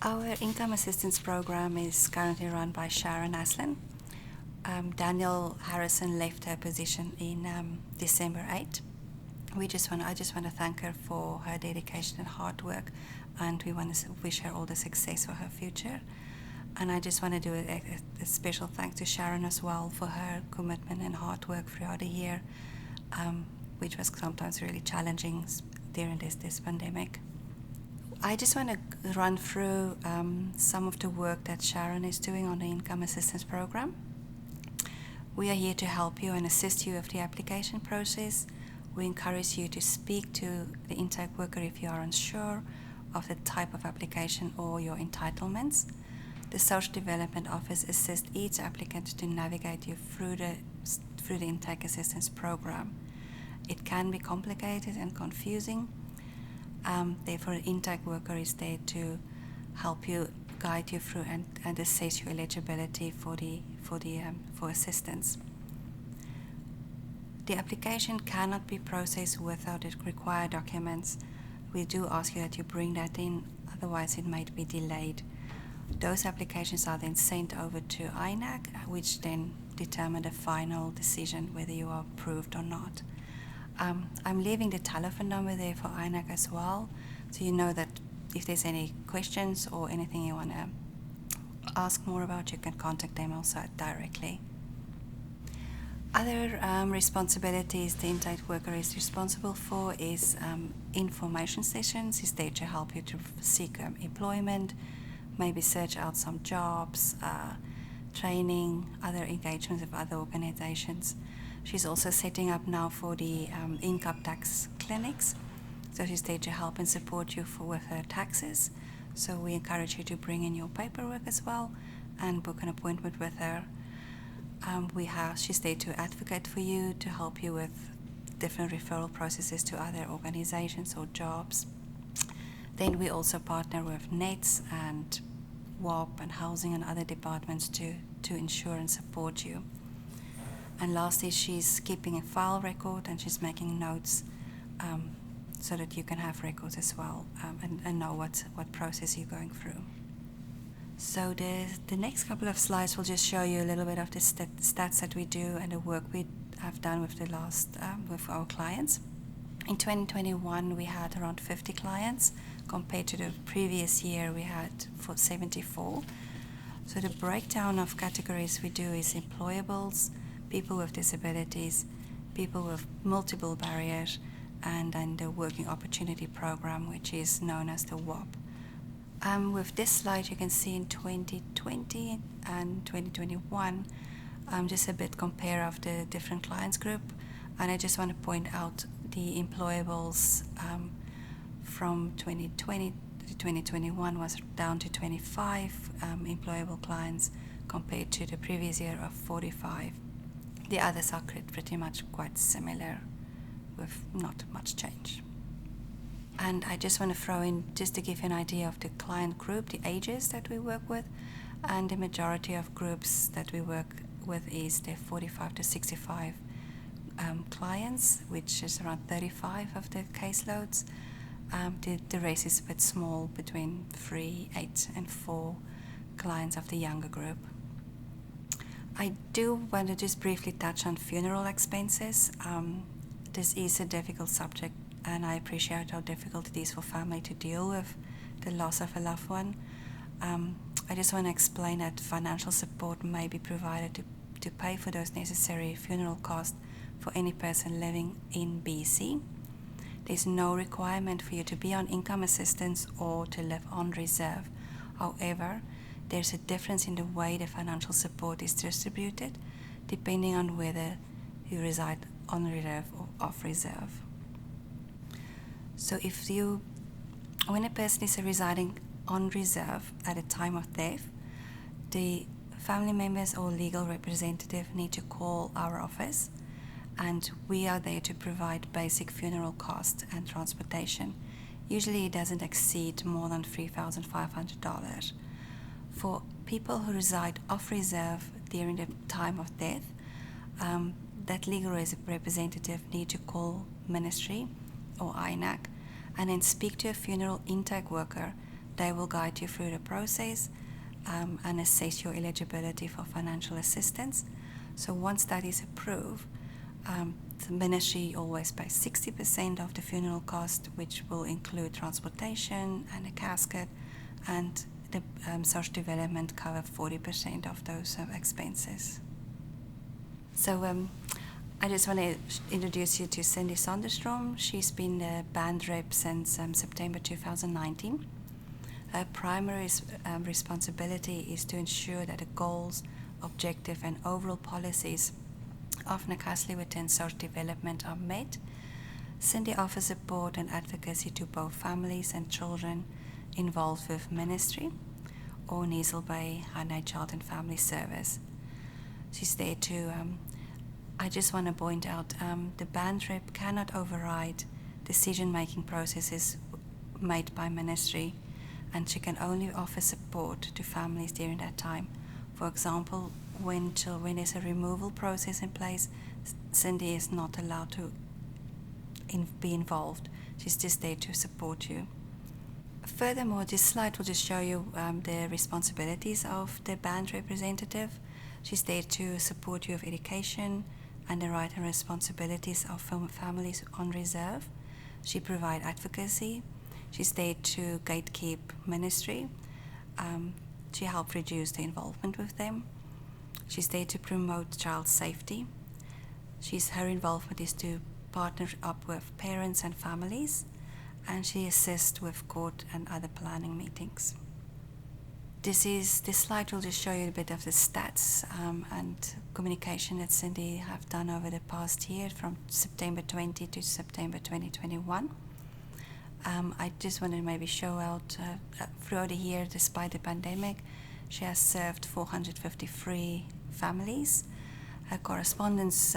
Our income assistance program is currently run by Sharon Aslin. Daniel Harrison left her position in December 8. I just want to thank her for her dedication and hard work, and we want to wish her all the success for her future. And I just want to do a special thanks to Sharon as well for her commitment and hard work throughout the year, which was sometimes really challenging during this pandemic. I just want to run through some of the work that Sharon is doing on the income assistance program. We are here to help you and assist you with the application process. We encourage you to speak to the intake worker if you are unsure of the type of application or your entitlements. The Social Development Office assists each applicant to navigate you through the intake assistance program. It can be complicated and confusing. Therefore, the intake worker is there to help you, guide you through, and assess your eligibility for assistance. The application cannot be processed without the required documents. We do ask you that you bring that in, otherwise it might be delayed. Those applications are then sent over to INAC, which then determine the final decision whether you are approved or not. I'm leaving the telephone number there for INAC as well, so you know that if there's any questions or anything you want to ask more about, you can contact them also directly. Other responsibilities the intake worker is responsible for is information sessions. He's there to help you to seek employment, maybe search out some jobs, training, other engagements with other organizations. She's also setting up now for the income tax clinics. So she's there to help and support you with her taxes. So we encourage you to bring in your paperwork as well and book an appointment with her. She's there to advocate for you, to help you with different referral processes to other organizations or jobs. Then we also partner with NETS and WAP and housing and other departments to ensure and support you. And lastly, she's keeping a file record and she's making notes so that you can have records as well and know what process you're going through. So the next couple of slides will just show you a little bit of the stats that we do and the work we have done with with our clients. In 2021, we had around 50 clients. Compared to the previous year, we had 74. So the breakdown of categories we do is employables, people with disabilities, people with multiple barriers, and then the Working Opportunity Program, which is known as the WOP. With this slide, you can see in 2020 and 2021, just a bit compare of the different clients group. And I just want to point out the employables from 2020 to 2021 was down to 25 employable clients compared to the previous year of 45. The others are pretty much quite similar with not much change. And I just want to throw in, just to give you an idea of the client group, the ages that we work with, and the majority of groups that we work with is the 45 to 65 clients, which is around 35 of the caseloads. The rest is a bit small, between 3, 8, and 4 clients of the younger group. I do want to just briefly touch on funeral expenses. This is a difficult subject, and I appreciate how difficult it is for family to deal with the loss of a loved one. I just want to explain that financial support may be provided to pay for those necessary funeral costs for any person living in BC. There's no requirement for you to be on income assistance or to live on reserve. However, there's a difference in the way the financial support is distributed, depending on whether you reside on reserve or off reserve. So when a person is residing on reserve at a time of death, the family members or legal representative need to call our office, and we are there to provide basic funeral costs and transportation. Usually it doesn't exceed more than $3,500. For people who reside off reserve during the time of death, that legal representative need to call ministry or INAC and then speak to a funeral intake worker. They will guide you through the process and assess your eligibility for financial assistance. So once that is approved, the ministry always pays 60% of the funeral cost, which will include transportation and a casket, and the social development cover 40% of those expenses. So I just want to introduce you to Cindy Sonderstrom. She's been the band rep since September 2019. Her primary responsibility is to ensure that the goals, objective and overall policies of Nacasli-Witten social development are met. Cindy offers support and advocacy to both families and children involved with ministry or Neasel Bay High Child and Family Service. She's there to, I just want to point out, the band rep cannot override decision-making processes made by ministry, and she can only offer support to families during that time. For example, when there's a removal process in place, Cindy is not allowed to be involved. She's just there to support you. Furthermore, this slide will just show you the responsibilities of the band representative. She's there to support you with education and the right and responsibilities of families on reserve. She provides advocacy. She's there to gatekeep ministry. She helps reduce the involvement with them. She's there to promote child safety. Her involvement is to partner up with parents and families, and she assists with court and other planning meetings. This slide will just show you a bit of the stats and communication that Cindy have done over the past year from September 20 to September 2021. I just want to maybe show out throughout the year, despite the pandemic, she has served 453 families. Her correspondence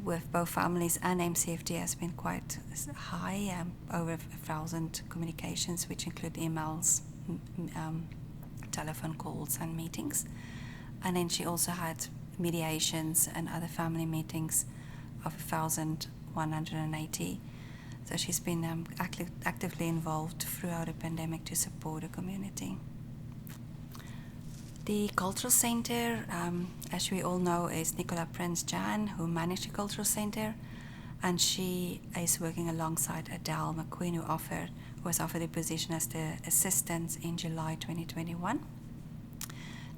with both families and MCFD has been quite high, over 1,000 communications, which include emails, telephone calls and meetings. And then she also had mediations and other family meetings of 1,180. So she's been actively involved throughout the pandemic to support the community. The Cultural Center, as we all know, is Nicola Prince Jan, who managed the Cultural Center, and she is working alongside Adele McQueen, who was offered the position as the assistant in July 2021.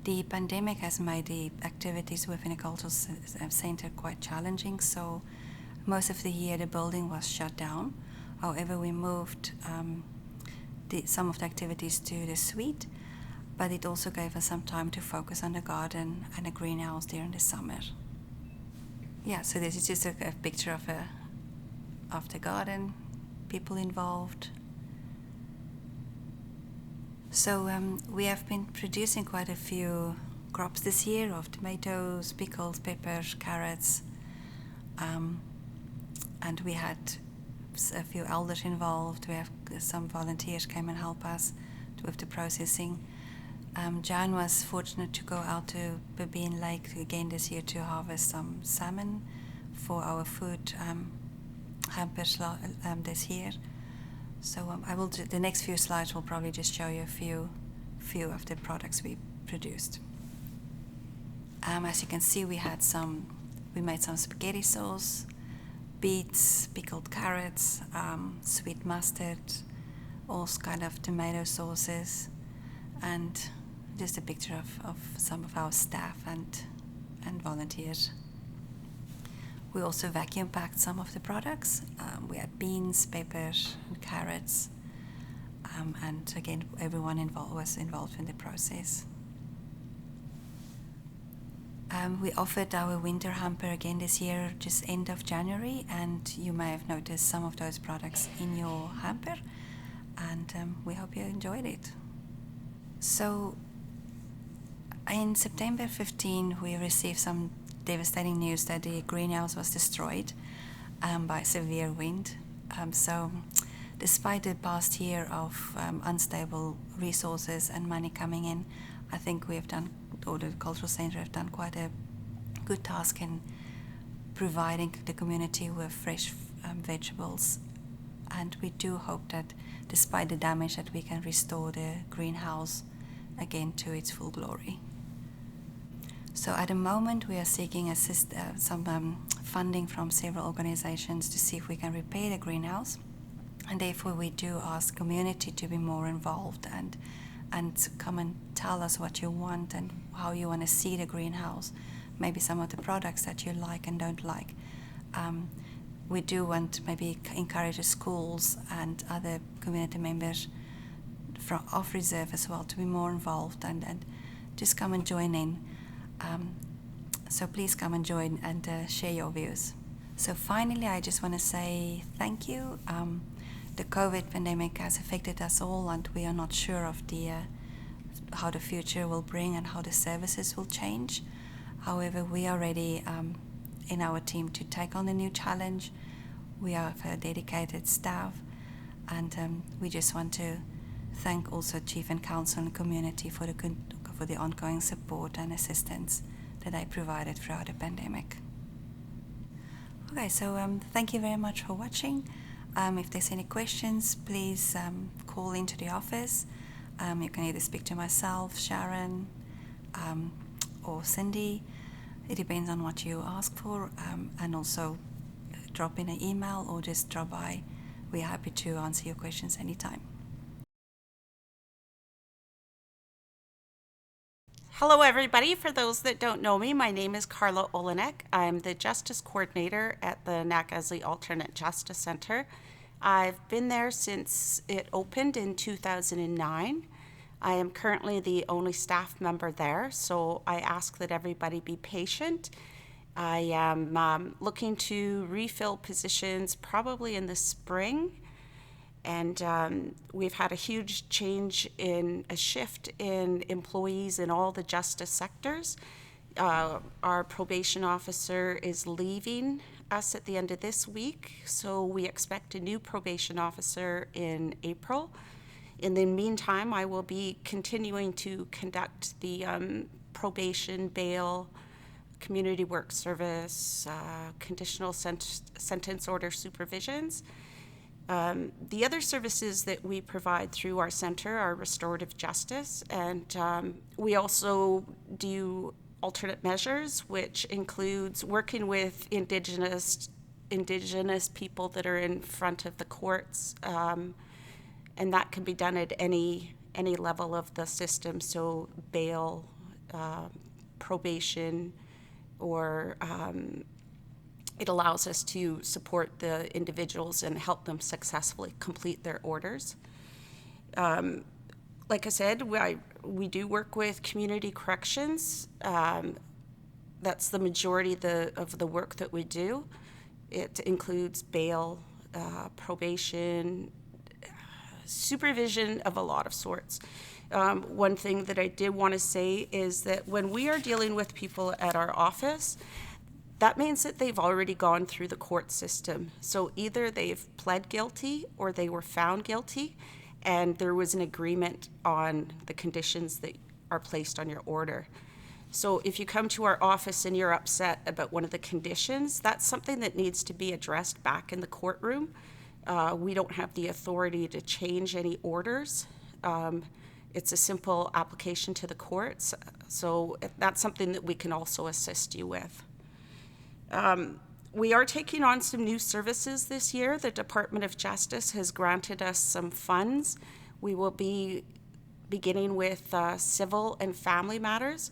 The pandemic has made the activities within the Cultural Center quite challenging, so most of the year the building was shut down. However, we moved some of the activities to the suite, but it also gave us some time to focus on the garden and the greenhouse during the summer. Yeah, so this is just a picture of the garden, people involved. So we have been producing quite a few crops this year of tomatoes, pickles, peppers, carrots, and we had a few elders involved. We have some volunteers came and help us with the processing. Jan was fortunate to go out to Babine Lake again this year to harvest some salmon for our food hampers this year. So the next few slides will probably just show you a few of the products we produced. As you can see, we made some spaghetti sauce, beets, pickled carrots, sweet mustard, all kind of tomato sauces, and just a picture of some of our staff and volunteers. We also vacuum packed some of the products. We had beans, peppers, and carrots, and again, everyone was involved in the process. We offered our winter hamper again this year, just end of January, and you may have noticed some of those products in your hamper, and we hope you enjoyed it. So, in September 15, we received some devastating news that the greenhouse was destroyed by severe wind. So, despite the past year of unstable resources and money coming in, I think we have done, or the Cultural Centre have done quite a good task in providing the community with fresh vegetables. And we do hope that despite the damage that we can restore the greenhouse again to its full glory. So at the moment we are seeking some funding from several organizations to see if we can repair the greenhouse. And therefore we do ask community to be more involved and come and tell us what you want and how you want to see the greenhouse, maybe some of the products that you like and don't like. We do want to maybe encourage the schools and other community members from off reserve as well to be more involved and just come and join in. So please come and join and share your views. So finally, I just want to say thank you. The COVID pandemic has affected us all, and we are not sure of how the future will bring and how the services will change. However, we are ready in our team to take on the new challenge. We have a dedicated staff, and we just want to thank also Chief and Council and community for the ongoing support and assistance that they provided throughout the pandemic. Okay, so thank you very much for watching. If there's any questions, please call into the office. You can either speak to myself, Sharon, or Cindy. It depends on what you ask for, and also drop in an email or just drop by. We're happy to answer your questions anytime. Hello everybody. For those that don't know me, my name is Carla Olenek. I'm the Justice Coordinator at the Nakaslii Alternate Justice Center. I've been there since it opened in 2009. I am currently the only staff member there, so I ask that everybody be patient. I am looking to refill positions probably in the spring. And we've had a huge change in a shift in employees in all the justice sectors. Our probation officer is leaving us at the end of this week, so we expect a new probation officer in April. In the meantime, I will be continuing to conduct the probation, bail, community work service, conditional sentence order supervisions. The other services that we provide through our center are restorative justice, and we also do alternate measures, which includes working with indigenous people that are in front of the courts, and that can be done at any level of the system, so bail, probation, or it allows us to support the individuals and help them successfully complete their orders. Like I said, we do work with community corrections. That's the majority of the work that we do. It includes bail, probation, supervision of a lot of sorts. One thing that I did want to say is that when we are dealing with people at our office, that means that they've already gone through the court system. So either they've pled guilty or they were found guilty, and there was an agreement on the conditions that are placed on your order. So if you come to our office and you're upset about one of the conditions, that's something that needs to be addressed back in the courtroom. We don't have the authority to change any orders. It's a simple application to the courts, so that's something that we can also assist you with. We are taking on some new services this year. The Department of Justice has granted us some funds. We will be beginning with civil and family matters.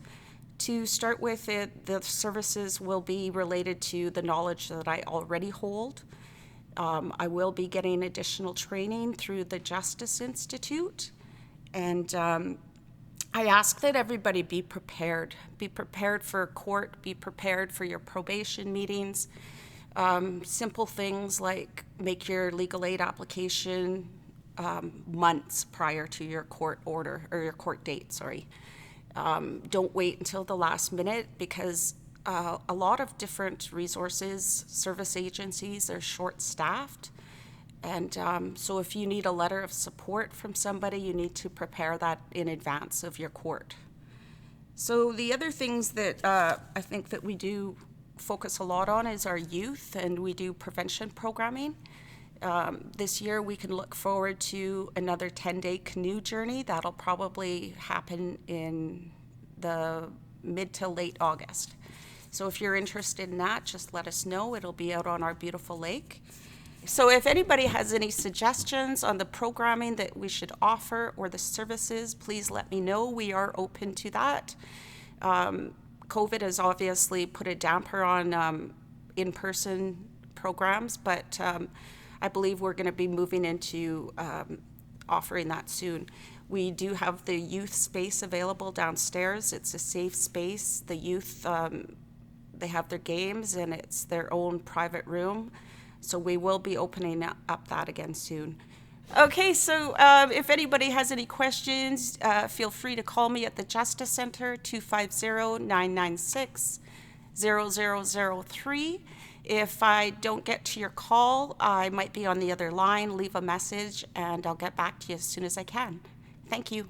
To start with, the services will be related to the knowledge that I already hold. I will be getting additional training through the Justice Institute. And I ask that everybody be prepared. Be prepared for court, be prepared for your probation meetings. Simple things like make your legal aid application months prior to your court order, or your court date, sorry. Don't wait until the last minute, because a lot of different resources, service agencies are short-staffed. And so if you need a letter of support from somebody, you need to prepare that in advance of your court. So the other things that I think that we do focus a lot on is our youth, and we do prevention programming. This year we can look forward to another 10-day canoe journey. That'll probably happen in the mid to late August. So if you're interested in that, just let us know. It'll be out on our beautiful lake. So if anybody has any suggestions on the programming that we should offer or the services, please let me know. We are open to that. COVID has obviously put a damper on in-person programs, but I believe we're going to be moving into offering that soon. We do have the youth space available downstairs. It's a safe space. The youth, they have their games, and it's their own private room. So we will be opening up that again soon. Okay, so if anybody has any questions, feel free to call me at the Justice Center, 250-996-0003. If I don't get to your call, I might be on the other line. Leave a message, and I'll get back to you as soon as I can. Thank you.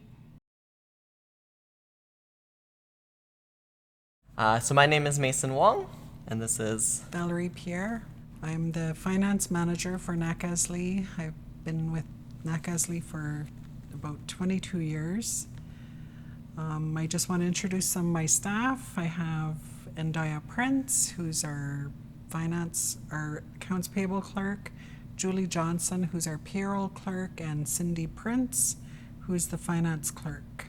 So my name is Mason Wong, and this is Valerie Pierre. I'm the finance manager for Nakasley. I've been with Nakasley for about 22 years. I just want to introduce some of my staff. I have Endaya Prince, who's our accounts payable clerk, Julie Johnson, who's our payroll clerk, and Cindy Prince, who's the finance clerk.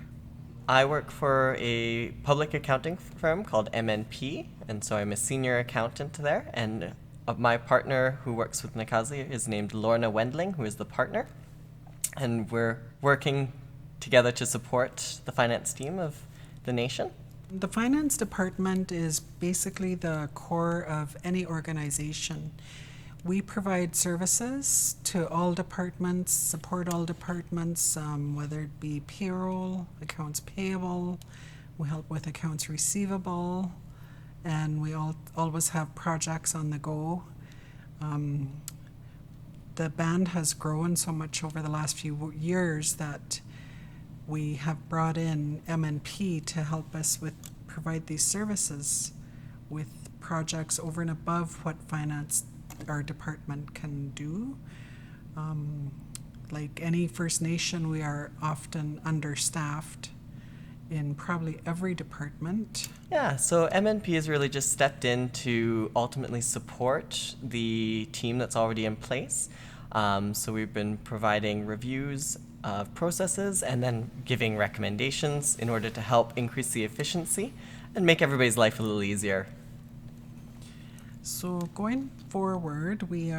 I work for a public accounting firm called MNP, and so I'm a senior accountant there, and my partner who works with Nakasley is named Lorna Wendling, who is the partner, and we're working together to support the finance team of the nation. The finance department is basically the core of any organization. We provide services to all departments, support all departments, whether it be payroll, accounts payable, we help with accounts receivable, and we always have projects on the go. The band has grown so much over the last few years that we have brought in MNP to help us provide these services with projects over and above what our department can do. Like any First Nation, we are often understaffed in probably every department. Yeah, so MNP has really just stepped in to ultimately support the team that's already in place. So we've been providing reviews of processes and then giving recommendations in order to help increase the efficiency and make everybody's life a little easier. So going forward, we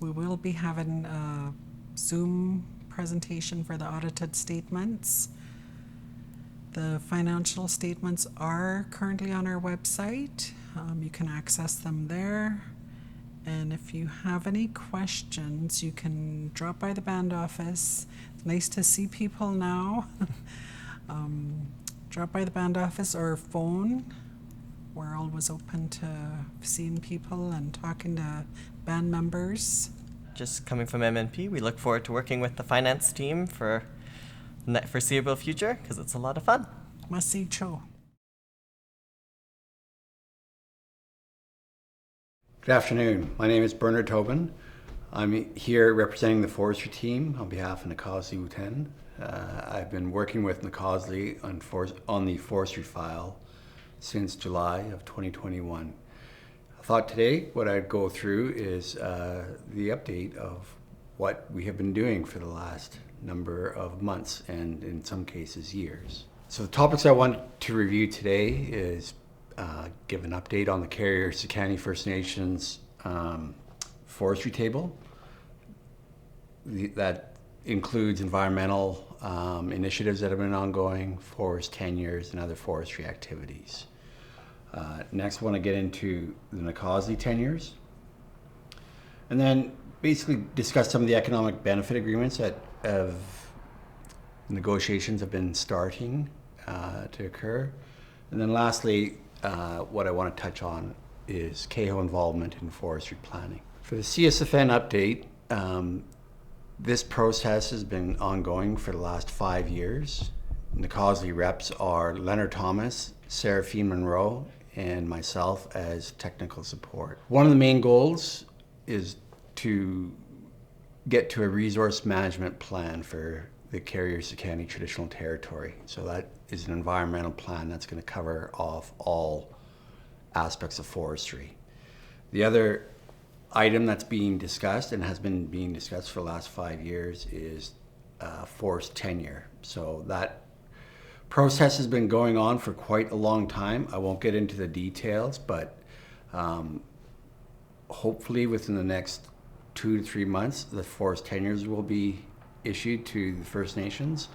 will be having a Zoom presentation for the audited statements. The financial statements are currently on our website. You can access them there. And if you have any questions, you can drop by the band office. It's nice to see people now. Drop by the band office or phone. We're always open to seeing people and talking to band members. Just coming from MNP, we look forward to working with the finance team for the foreseeable future because it's a lot of fun. Masicho. Good afternoon. My name is Bernard Tobin. I'm here representing the forestry team on behalf of Nakasley Whut'en. I've been working with Nacosly on the forestry file since July of 2021. I thought today what I'd go through is the update of what we have been doing for the last number of months and in some cases years. So the topics I want to review today is give an update on the Carrier-Secani First Nations forestry table. That includes environmental initiatives that have been ongoing, forest tenures, and other forestry activities. Next, I want to get into the Nacosly tenures. And then basically discuss some of the economic benefit agreements that negotiations have been starting to occur. And then lastly, what I want to touch on is CAHO involvement in forestry planning. For the CSFN update, this process has been ongoing for the last 5 years. Nacosly reps are Leonard Thomas, Seraphine Monroe, and myself as technical support. One of the main goals is to get to a resource management plan for the Carrier-Secani Traditional Territory. So that is an environmental plan that's going to cover off all aspects of forestry. The other item that's being discussed and has been being discussed for the last 5 years is forest tenure. So that process has been going on for quite a long time. I won't get into the details, but hopefully within the next 2 to 3 months, the forest tenures will be issued to the First Nations,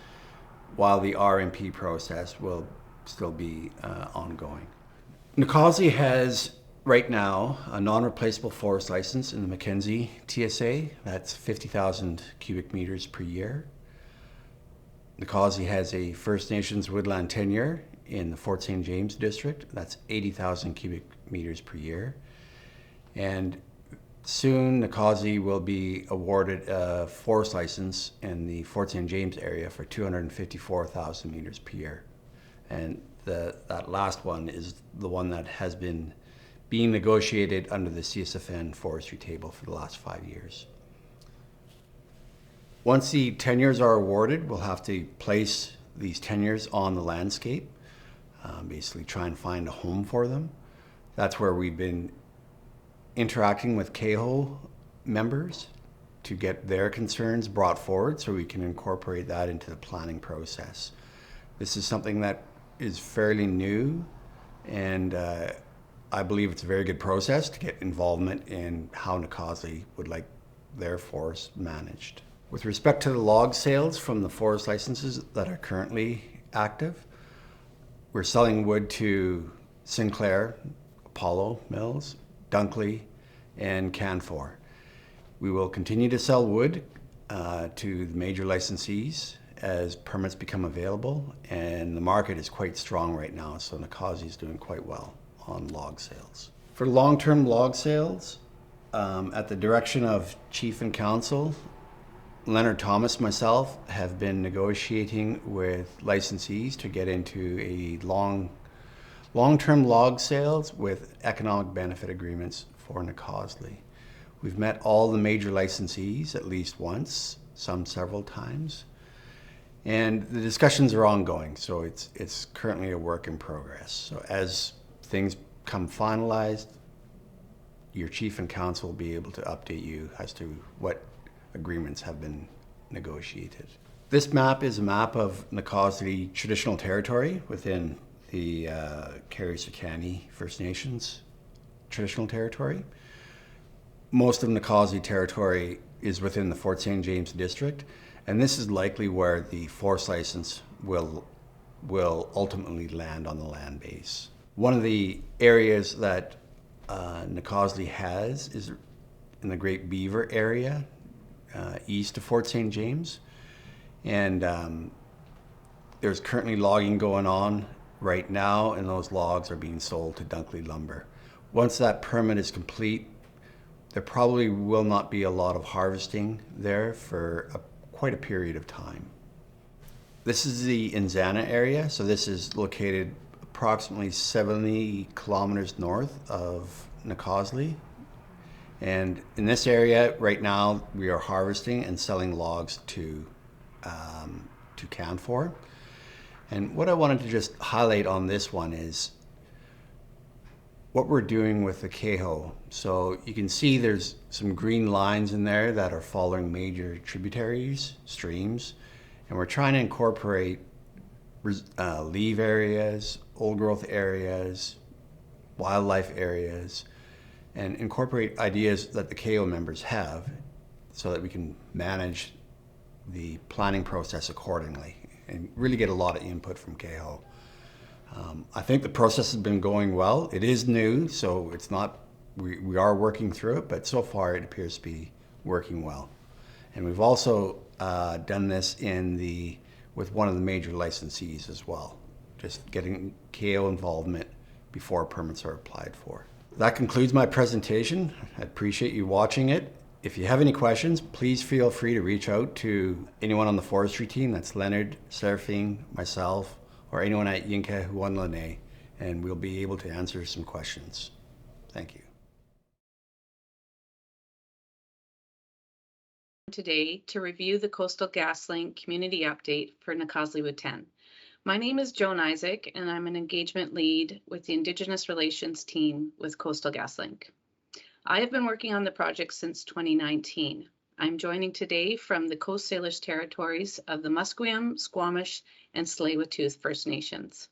while the RMP process will still be ongoing. Nacosly has right now a non-replaceable forest license in the Mackenzie TSA. That's 50,000 cubic meters per year. Nacosly has a First Nations woodland tenure in the Fort St. James district. That's 80,000 cubic meters per year. And soon, Nacosly will be awarded a forest license in the Fort St. James area for 254,000 meters per year. And that last one is the one that has been being negotiated under the CSFN forestry table for the last 5 years. Once the tenures are awarded, we'll have to place these tenures on the landscape, basically try and find a home for them. That's where we've been interacting with CAHO members to get their concerns brought forward so we can incorporate that into the planning process. This is something that is fairly new, and I believe it's a very good process to get involvement in how Nacosly would like their forest managed. With respect to the log sales from the forest licenses that are currently active, we're selling wood to Sinclair, Apollo Mills, Dunkley, and Canfor. We will continue to sell wood to the major licensees as permits become available, and the market is quite strong right now, so Nacosly is doing quite well on log sales. For long-term log sales, at the direction of Chief and Council, Leonard Thomas, myself, have been negotiating with licensees to get into a long-term log sales with economic benefit agreements for Nacosly. We've met all the major licensees at least once, some several times, and the discussions are ongoing, so it's currently a work in progress. So as things come finalized, your Chief and Council will be able to update you as to what agreements have been negotiated. This map is a map of Nacosly Traditional Territory within the Carrier-Secani First Nations Traditional Territory. Most of Nacosly territory is within the Fort St. James district, and this is likely where the forest license will ultimately land on the land base. One of the areas that Nacosly has is in the Great Beaver area, east of Fort St. James, and there's currently logging going on right now, and those logs are being sold to Dunkley Lumber. Once that permit is complete, there probably will not be a lot of harvesting there for quite a period of time. This is the Inzana area, so this is located approximately 70 kilometers north of Nacosly. And in this area right now, we are harvesting and selling logs to to count for. And what I wanted to just highlight on this one is what we're doing with the CAHO. So you can see there's some green lines in there that are following major tributaries, streams, and we're trying to incorporate leave areas, old growth areas, wildlife areas, and incorporate ideas that the CAHO members have so that we can manage the planning process accordingly and really get a lot of input from CAHO. I think the process has been going well. It is new, so it's not, we are working through it, but so far it appears to be working well. And we've also done this with one of the major licensees as well, just getting CAHO involvement before permits are applied for. That concludes my presentation. I appreciate you watching it. If you have any questions, please feel free to reach out to anyone on the forestry team. That's Leonard, Seraphine, myself, or anyone at Yinka, Huwunline, and we'll be able to answer some questions. Thank you. Today to review the Coastal GasLink community update for Whut'en. My name is Joan Isaac, and I'm an engagement lead with the Indigenous Relations team with Coastal GasLink. I have been working on the project since 2019. I'm joining today from the Coast Salish territories of the Musqueam, Squamish, and Tsleil-Waututh First Nations.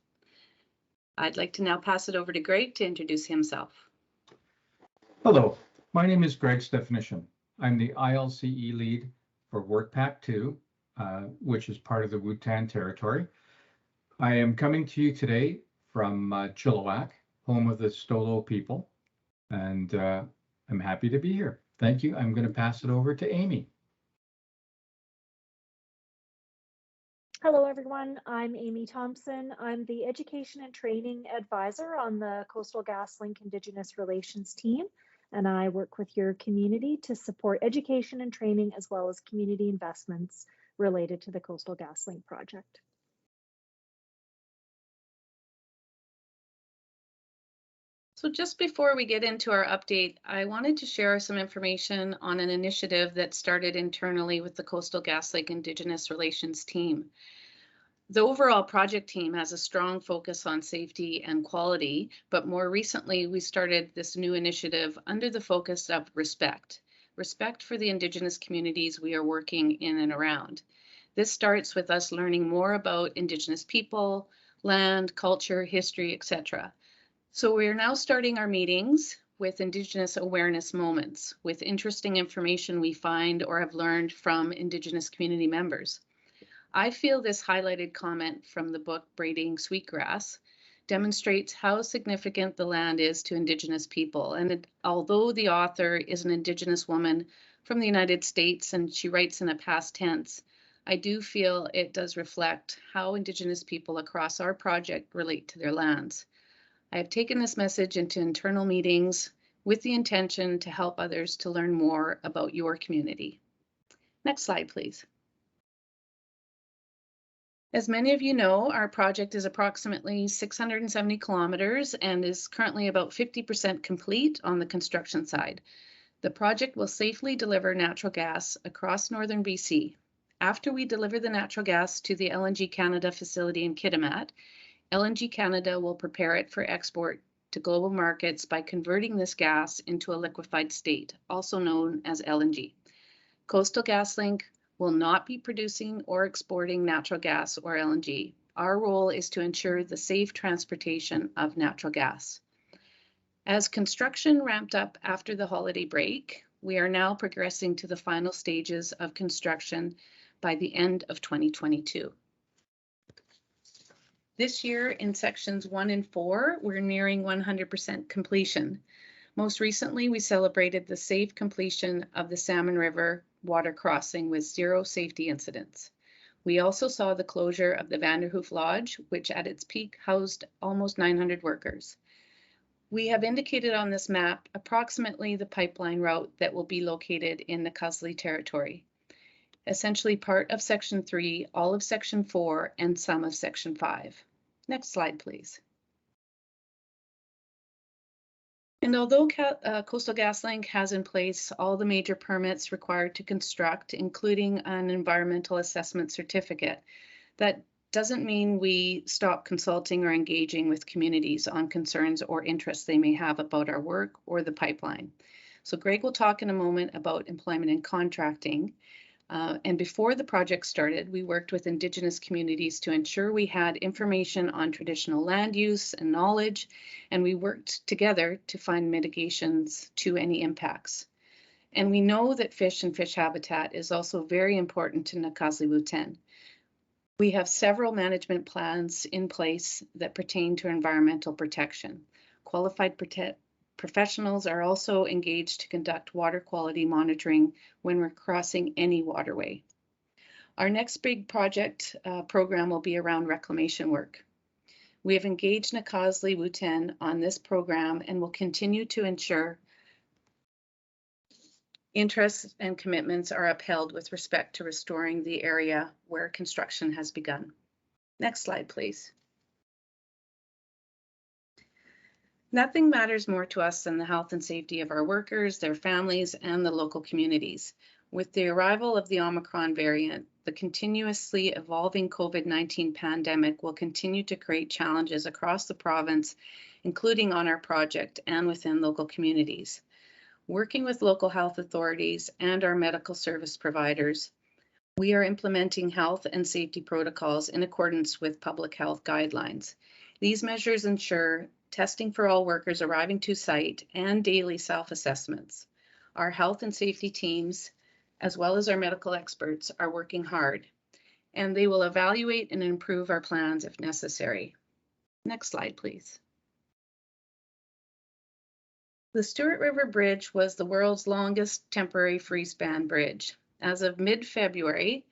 I'd like to now pass it over to Greg to introduce himself. Hello, my name is Greg Stefanition. I'm the ILCE lead for WorkPack 2, which is part of the Whut'en territory. I am coming to you today from Chilliwack, home of the Stolo people, and I'm happy to be here. Thank you. I'm going to pass it over to Amy. Hello, everyone. I'm Amy Thompson. I'm the Education and Training Advisor on the Coastal GasLink Indigenous Relations team, and I work with your community to support education and training as well as community investments related to the Coastal GasLink project. So just before we get into our update, I wanted to share some information on an initiative that started internally with the Coastal GasLink Indigenous Relations team. The overall project team has a strong focus on safety and quality, but more recently we started this new initiative under the focus of respect for the Indigenous communities we are working in and around. This starts with us learning more about Indigenous people, land, culture, history, etc. So we are now starting our meetings with Indigenous awareness moments, with interesting information we find or have learned from Indigenous community members. I feel this highlighted comment from the book Braiding Sweetgrass demonstrates how significant the land is to Indigenous people. And although the author is an Indigenous woman from the United States and she writes in a past tense, I do feel it does reflect how Indigenous people across our project relate to their lands. I have taken this message into internal meetings with the intention to help others to learn more about your community. Next slide, please. As many of you know, our project is approximately 670 kilometers and is currently about 50% complete on the construction side. The project will safely deliver natural gas across northern BC. After we deliver the natural gas to the LNG Canada facility in Kitimat, LNG Canada will prepare it for export to global markets by converting this gas into a liquefied state, also known as LNG. Coastal GasLink will not be producing or exporting natural gas or LNG. Our role is to ensure the safe transportation of natural gas. As construction ramped up after the holiday break, we are now progressing to the final stages of construction by the end of 2022. This year in sections 1 and 4, we're nearing 100% completion. Most recently, we celebrated the safe completion of the Salmon River water crossing with 0 safety incidents. We also saw the closure of the Vanderhoof Lodge, which at its peak housed almost 900 workers. We have indicated on this map approximately the pipeline route that will be located in the Nacazli territory. Essentially part of Section 3, all of Section 4, and some of Section 5. Next slide, please. And although Coastal GasLink has in place all the major permits required to construct, including an environmental assessment certificate, That doesn't mean we stop consulting or engaging with communities on concerns or interests they may have about our work or the pipeline. So Greg will talk in a moment about employment and contracting. And before the project started, we worked with Indigenous communities to ensure we had information on traditional land use and knowledge, and we worked together to find mitigations to any impacts. And we know that fish and fish habitat is also very important to Nak'azdli Whut'en. We have several management plans in place that pertain to environmental protection. Qualified professionals are also engaged to conduct water quality monitoring when we're crossing any waterway. Our next big project program will be around reclamation work. We have engaged Nak'azdli Whut'en on this program and will continue to ensure interests and commitments are upheld with respect to restoring the area where construction has begun. Next slide, please. Nothing matters more to us than the health and safety of our workers, their families, and the local communities. With the arrival of the Omicron variant, the continuously evolving COVID-19 pandemic will continue to create challenges across the province, including on our project and within local communities. Working with local health authorities and our medical service providers, we are implementing health and safety protocols in accordance with public health guidelines. These measures ensure testing for all workers arriving to site and daily self-assessments. Our health and safety teams, as well as our medical experts, are working hard, and they will evaluate and improve our plans if necessary. Next slide, please. The Stewart River Bridge was the world's longest temporary free-span bridge. As of mid-February,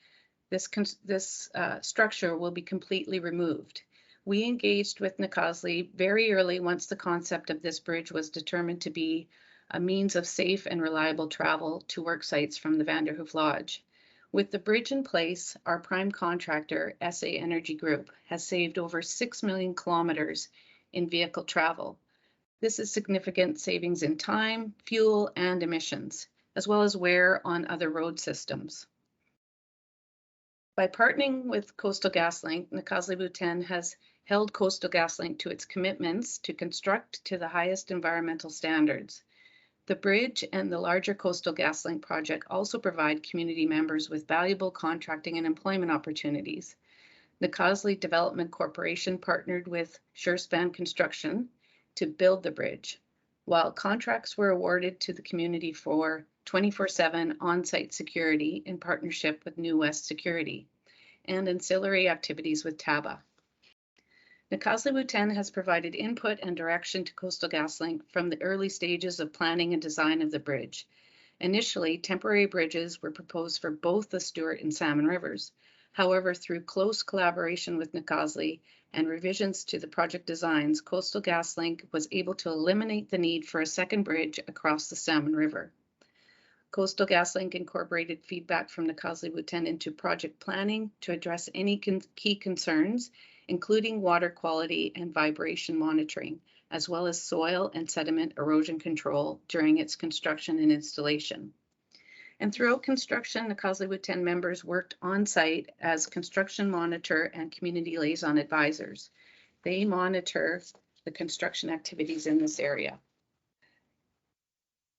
this structure will be completely removed. We engaged with Nak'azdli very early once the concept of this bridge was determined to be a means of safe and reliable travel to work sites from the Vanderhoof Lodge. With the bridge in place, our prime contractor, SA Energy Group, has saved over 6 million kilometers in vehicle travel. This is significant savings in time, fuel, and emissions, as well as wear on other road systems. By partnering with Coastal GasLink, Nak'azdli Whut'en has held Coastal GasLink to its commitments to construct to the highest environmental standards. The bridge and the larger Coastal GasLink project also provide community members with valuable contracting and employment opportunities. Nak'azdli Development Corporation partnered with SureSpan Construction to build the bridge, while contracts were awarded to the community for 24/7 on-site security in partnership with New West Security and ancillary activities with TABA. Nak'azdli Whut'en has provided input and direction to Coastal GasLink from the early stages of planning and design of the bridge. Initially, temporary bridges were proposed for both the Stewart and Salmon Rivers. However, through close collaboration with Nak'azdli and revisions to the project designs, Coastal GasLink was able to eliminate the need for a second bridge across the Salmon River. Coastal GasLink incorporated feedback from Nak'azdli Whut'en into project planning to address any key concerns, including water quality and vibration monitoring, as well as soil and sediment erosion control during its construction and installation. And throughout construction, Nak'azdli Whut'en members worked on site as construction monitor and community liaison advisors. They monitor the construction activities in this area.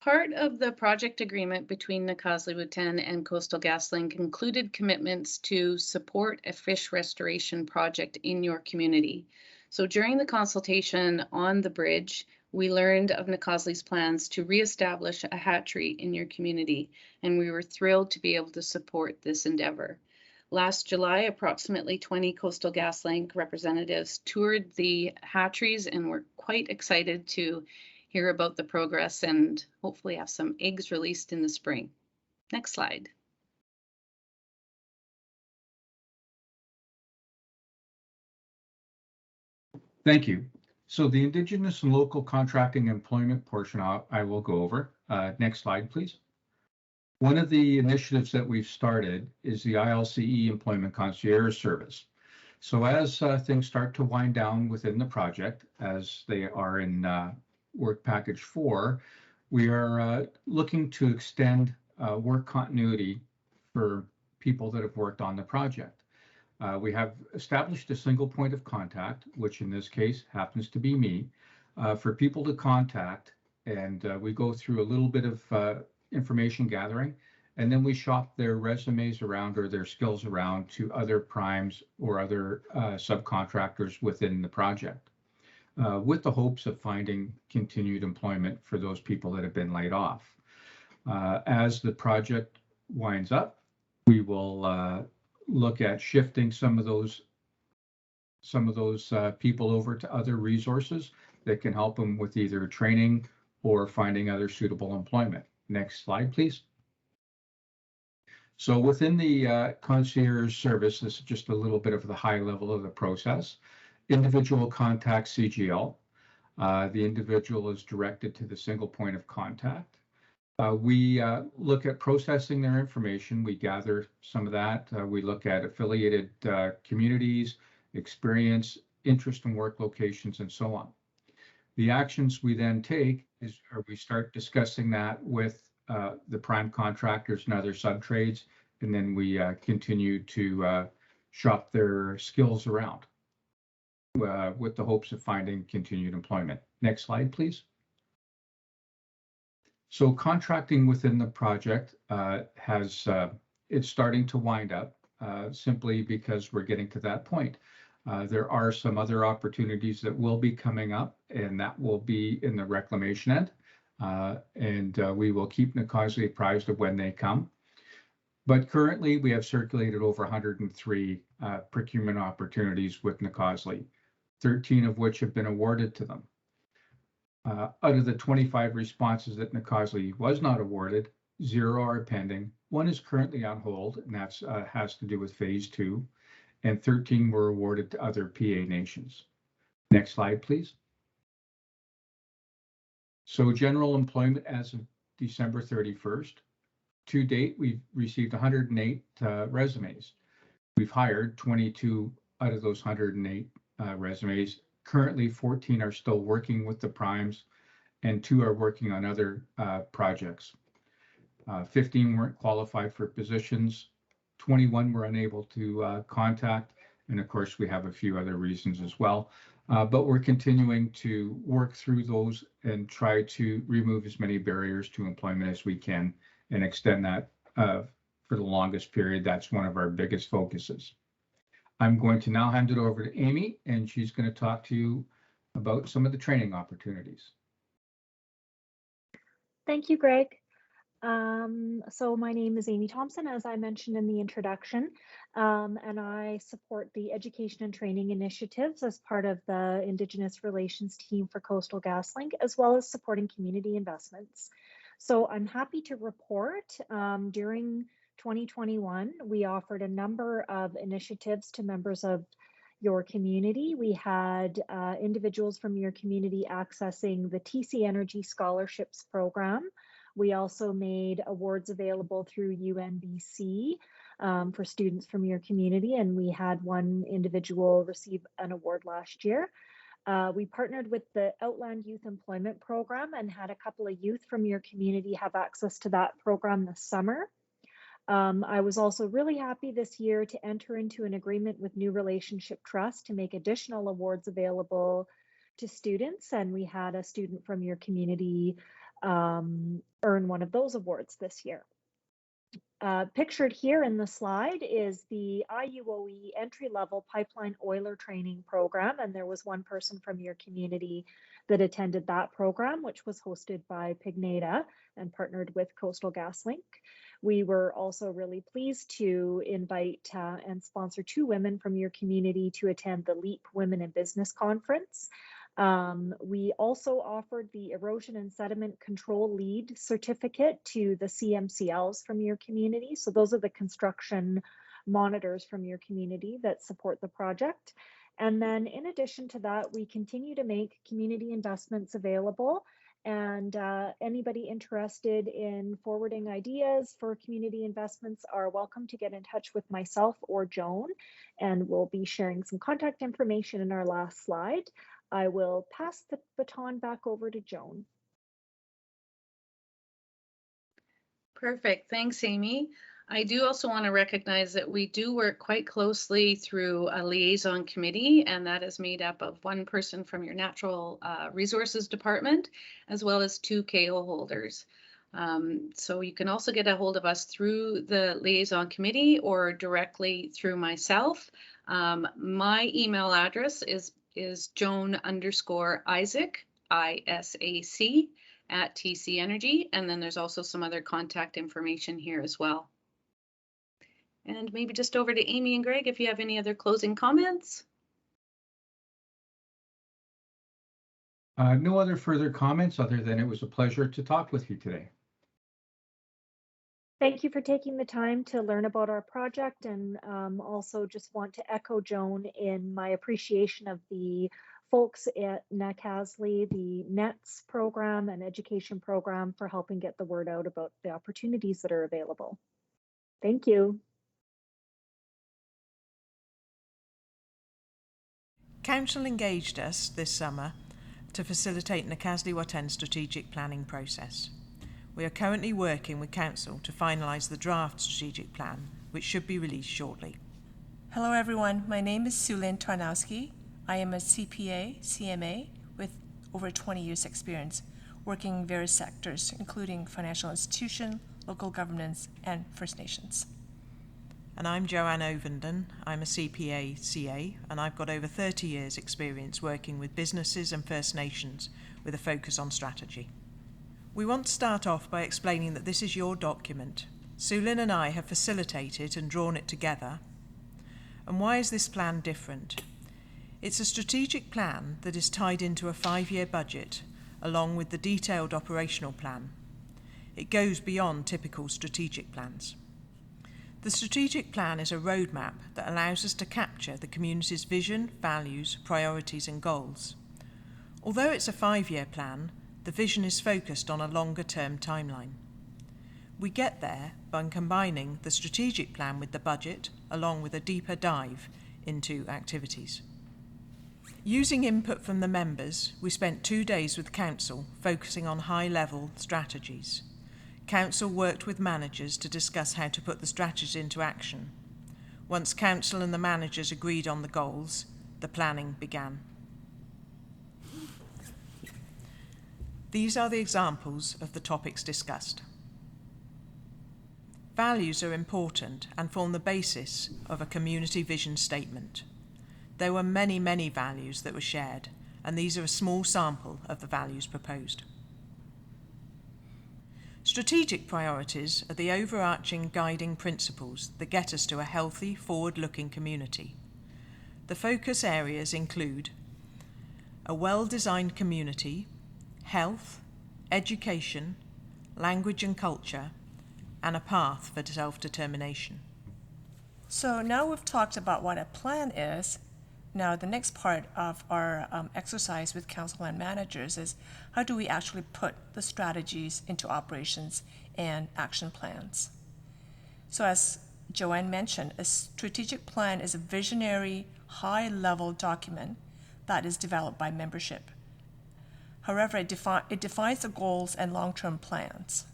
Part of the project agreement between Nak'azdli Whut'en and Coastal GasLink included commitments to support a fish restoration project in your community. So during the consultation on the bridge, we learned of Nak'azdli's plans to reestablish a hatchery in your community, and we were thrilled to be able to support this endeavor. Last July, approximately 20 Coastal GasLink representatives toured the hatcheries and were quite excited to hear about the progress and hopefully have some eggs released in the spring. Next slide. Thank you. So the Indigenous and local contracting employment portion I will go over. Next slide, please. One of the initiatives that we've started is the ILCE Employment Concierge Service. So as things start to wind down within the project, as they are in Work Package 4, we are looking to extend work continuity for people that have worked on the project. We have established a single point of contact, which in this case happens to be me, for people to contact. And we go through a little bit of information gathering, and then we shop their resumes around or their skills around to other primes or other subcontractors within the project, with the hopes of finding continued employment for those people that have been laid off. As the project winds up, we will look at shifting some of those people over to other resources that can help them with either training or finding other suitable employment. Next slide, please. So within the concierge service, this is just a little bit of the high level of the process. Individual contacts CGL. The individual is directed to the single point of contact. We look at processing their information. We gather some of that. We look at affiliated communities, experience, interest in work locations, and so on. The actions we then take is we start discussing that with the prime contractors and other sub-trades, and then we continue to shop their skills around with the hopes of finding continued employment. Next slide, please. So contracting within the project it's starting to wind up simply because we're getting to that point. There are some other opportunities that will be coming up, and that will be in the reclamation end. And we will keep Nacosly apprised of when they come. But currently, we have circulated over 103 procurement opportunities with Nacosly, 13 of which have been awarded to them. Out of the 25 responses that Nacosly was not awarded, 0 are pending. 1 is currently on hold, and that has to do with phase 2, and 13 were awarded to other PA nations. Next slide, please. So general employment as of December 31st. To date, we've received 108 resumes. We've hired 22 out of those 108 resumes. Currently, 14 are still working with the primes, and 2 are working on other projects. 15 weren't qualified for positions. 21 were unable to contact, and of course, we have a few other reasons as well. But we're continuing to work through those and try to remove as many barriers to employment as we can and extend that for the longest period. That's one of our biggest focuses. I'm going to now hand it over to Amy, and she's going to talk to you about some of the training opportunities. Thank you, Greg. So my name is Amy Thompson, as I mentioned in the introduction, and I support the education and training initiatives as part of the Indigenous Relations team for Coastal GasLink, as well as supporting community investments. So I'm happy to report during 2021, we offered a number of initiatives to members of your community. We had individuals from your community accessing the TC Energy Scholarships Program. We also made awards available through UNBC for students from your community, and we had one individual receive an award last year. We partnered with the Outland Youth Employment Program and had a couple of youth from your community have access to that program this summer. I was also really happy this year to enter into an agreement with New Relationship Trust to make additional awards available to students, and we had a student from your community earn one of those awards this year. Pictured here in the slide is the IUOE entry-level pipeline oiler training program, and there was one person from your community that attended that program, which was hosted by Pignata and partnered with Coastal GasLink. We were also really pleased to invite and sponsor 2 women from your community to attend the LEAP Women in Business Conference. We also offered the Erosion and Sediment Control Lead certificate to the CMCLs from your community. So those are the construction monitors from your community that support the project. And then in addition to that, we continue to make community investments available, and anybody interested in forwarding ideas for community investments are welcome to get in touch with myself or Joan, and we'll be sharing some contact information in our last slide. I will pass the baton back over to Joan. Perfect. Thanks, Amy. I do also want to recognize that we do work quite closely through a liaison committee, and that is made up of one person from your natural resources department, as well as 2 KO holders. So you can also get a hold of us through the liaison committee or directly through myself. My email address is Joan_Isaac, ISAC, at TC Energy, and then there's also some other contact information here as well. And maybe just over to Amy and Greg if you have any other closing comments. No other further comments other than it was a pleasure to talk with you today. Thank you for taking the time to learn about our project, and also just want to echo Joan in my appreciation of the folks at Nakasley, the NETS program and education program, for helping get the word out about the opportunities that are available. Thank you. Council engaged us this summer to facilitate Nakasley Whut'en strategic planning process. We are currently working with Council to finalise the draft strategic plan, which should be released shortly. Hello everyone, my name is Sulin Tarnowski. I am a CPA, CMA, with over 20 years experience, working in various sectors, including financial institution, local governance, and First Nations. And I'm Joanne Ovenden. I'm a CPA, CA, and I've got over 30 years experience working with businesses and First Nations with a focus on strategy. We want to start off by explaining that this is your document. Sulin and I have facilitated and drawn it together. And why is this plan different? It's a strategic plan that is tied into a 5-year budget, along with the detailed operational plan. It goes beyond typical strategic plans. The strategic plan is a roadmap that allows us to capture the community's vision, values, priorities and goals. Although it's a 5-year plan, the vision is focused on a longer-term timeline. We get there by combining the strategic plan with the budget, along with a deeper dive into activities. Using input from the members, we spent 2 days with Council focusing on high-level strategies. Council worked with managers to discuss how to put the strategies into action. Once Council and the managers agreed on the goals, the planning began. These are the examples of the topics discussed. Values are important and form the basis of a community vision statement. There were many, many values that were shared, and these are a small sample of the values proposed. Strategic priorities are the overarching guiding principles that get us to a healthy, forward-looking community. The focus areas include a well-designed community, health, education, language and culture, and a path for self-determination. So now we've talked about what a plan is. Now the next part of our exercise with council and managers is how do we actually put the strategies into operations and action plans. So as Joanne mentioned, a strategic plan is a visionary, high-level document that is developed by membership. However, it defines the goals and long-term plans.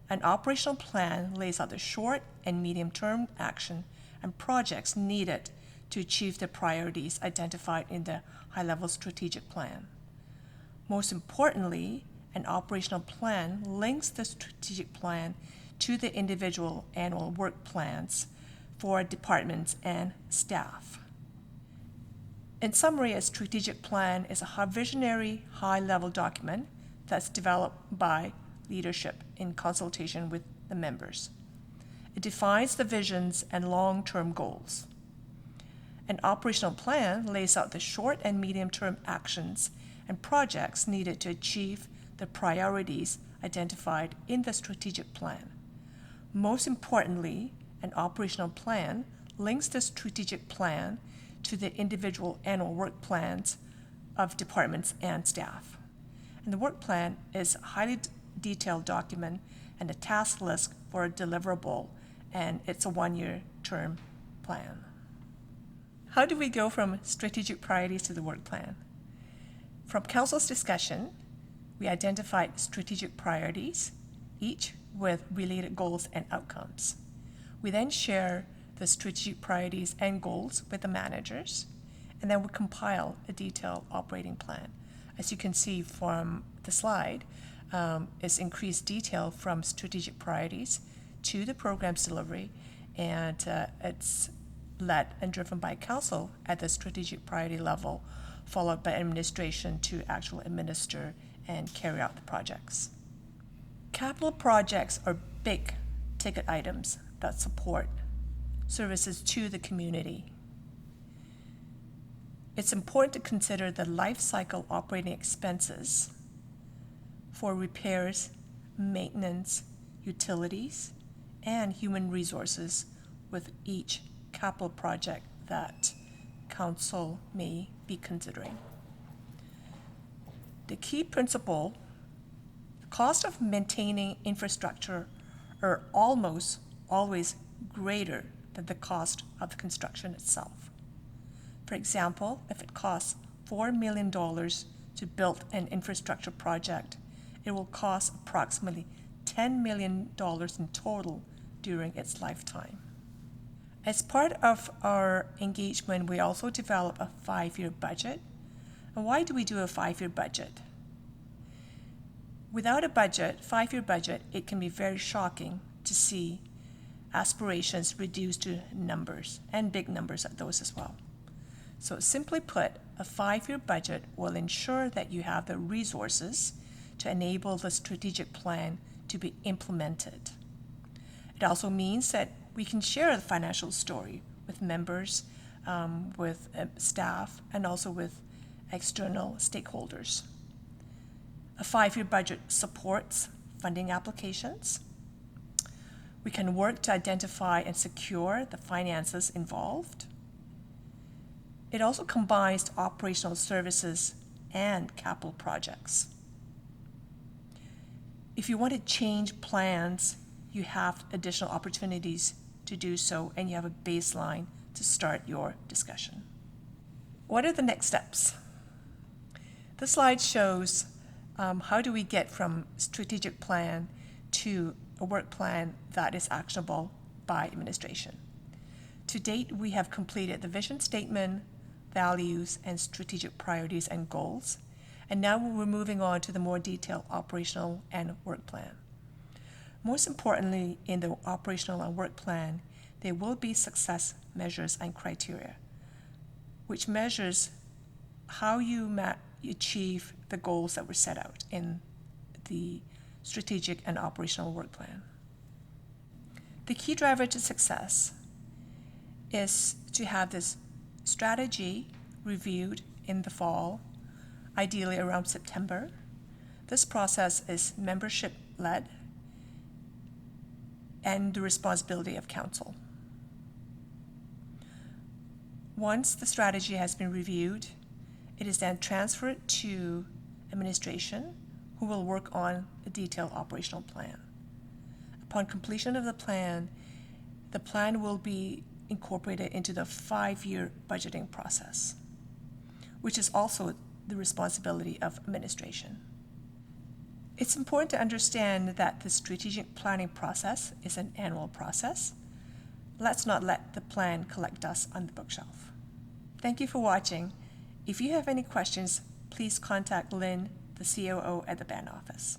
An operational plan lays out the short and medium-term action and projects needed to achieve the priorities identified in the high-level strategic plan. Most importantly, an operational plan links the strategic plan to the individual annual work plans for departments and staff. In summary, a strategic plan is a visionary, high-level document that's developed by leadership in consultation with the members. It defines the visions and long-term goals. An operational plan lays out the short and medium-term actions and projects needed to achieve the priorities identified in the strategic plan. Most importantly, an operational plan links the strategic plan to the individual annual work plans of departments and staff. And the work plan is a highly detailed document and a task list for a deliverable, and it's a 1-year term plan. How do we go from strategic priorities to the work plan? From Council's discussion, we identified strategic priorities, each with related goals and outcomes. We then share the strategic priorities and goals with the managers, and then we compile a detailed operating plan. As you can see from the slide, it's increased detail from strategic priorities to the program's delivery, and it's led and driven by council at the strategic priority level, followed by administration to actually administer and carry out the projects. Capital projects are big ticket items that support services to the community. It's important to consider the life cycle operating expenses for repairs, maintenance, utilities, and human resources with each capital project that council may be considering. The key principle, the cost of maintaining infrastructure are almost always greater than the cost of the construction itself. For example, if it costs $4 million to build an infrastructure project, it will cost approximately $10 million in total during its lifetime. As part of our engagement, we also develop a 5-year budget. And why do we do a 5-year budget? Without a budget, 5-year budget, it can be very shocking to see aspirations reduced to numbers, and big numbers at those as well. So simply put, a 5-year budget will ensure that you have the resources to enable the strategic plan to be implemented. It also means that we can share the financial story with members, with staff, and also with external stakeholders. A 5-year budget supports funding applications. We can work to identify and secure the finances involved. It also combines operational services and capital projects. If you want to change plans, you have additional opportunities to do so, and you have a baseline to start your discussion. What are the next steps? This slide shows how do we get from strategic plan to a work plan that is actionable by administration. To date, we have completed the vision statement, values, and strategic priorities and goals, and now we're moving on to the more detailed operational and work plan. Most importantly, in the operational and work plan, there will be success measures and criteria, which measures how you achieve the goals that were set out in the strategic and operational work plan. The key driver to success is to have this strategy reviewed in the fall, ideally around September. This process is membership-led and the responsibility of council. Once the strategy has been reviewed, it is then transferred to administration, who will work on the detailed operational plan. Upon completion of the plan will be incorporated into the 5-year budgeting process, which is also the responsibility of administration. It's important to understand that the strategic planning process is an annual process. Let's not let the plan collect dust on the bookshelf. Thank you for watching. If you have any questions, please contact Lynn, the COO at the band office.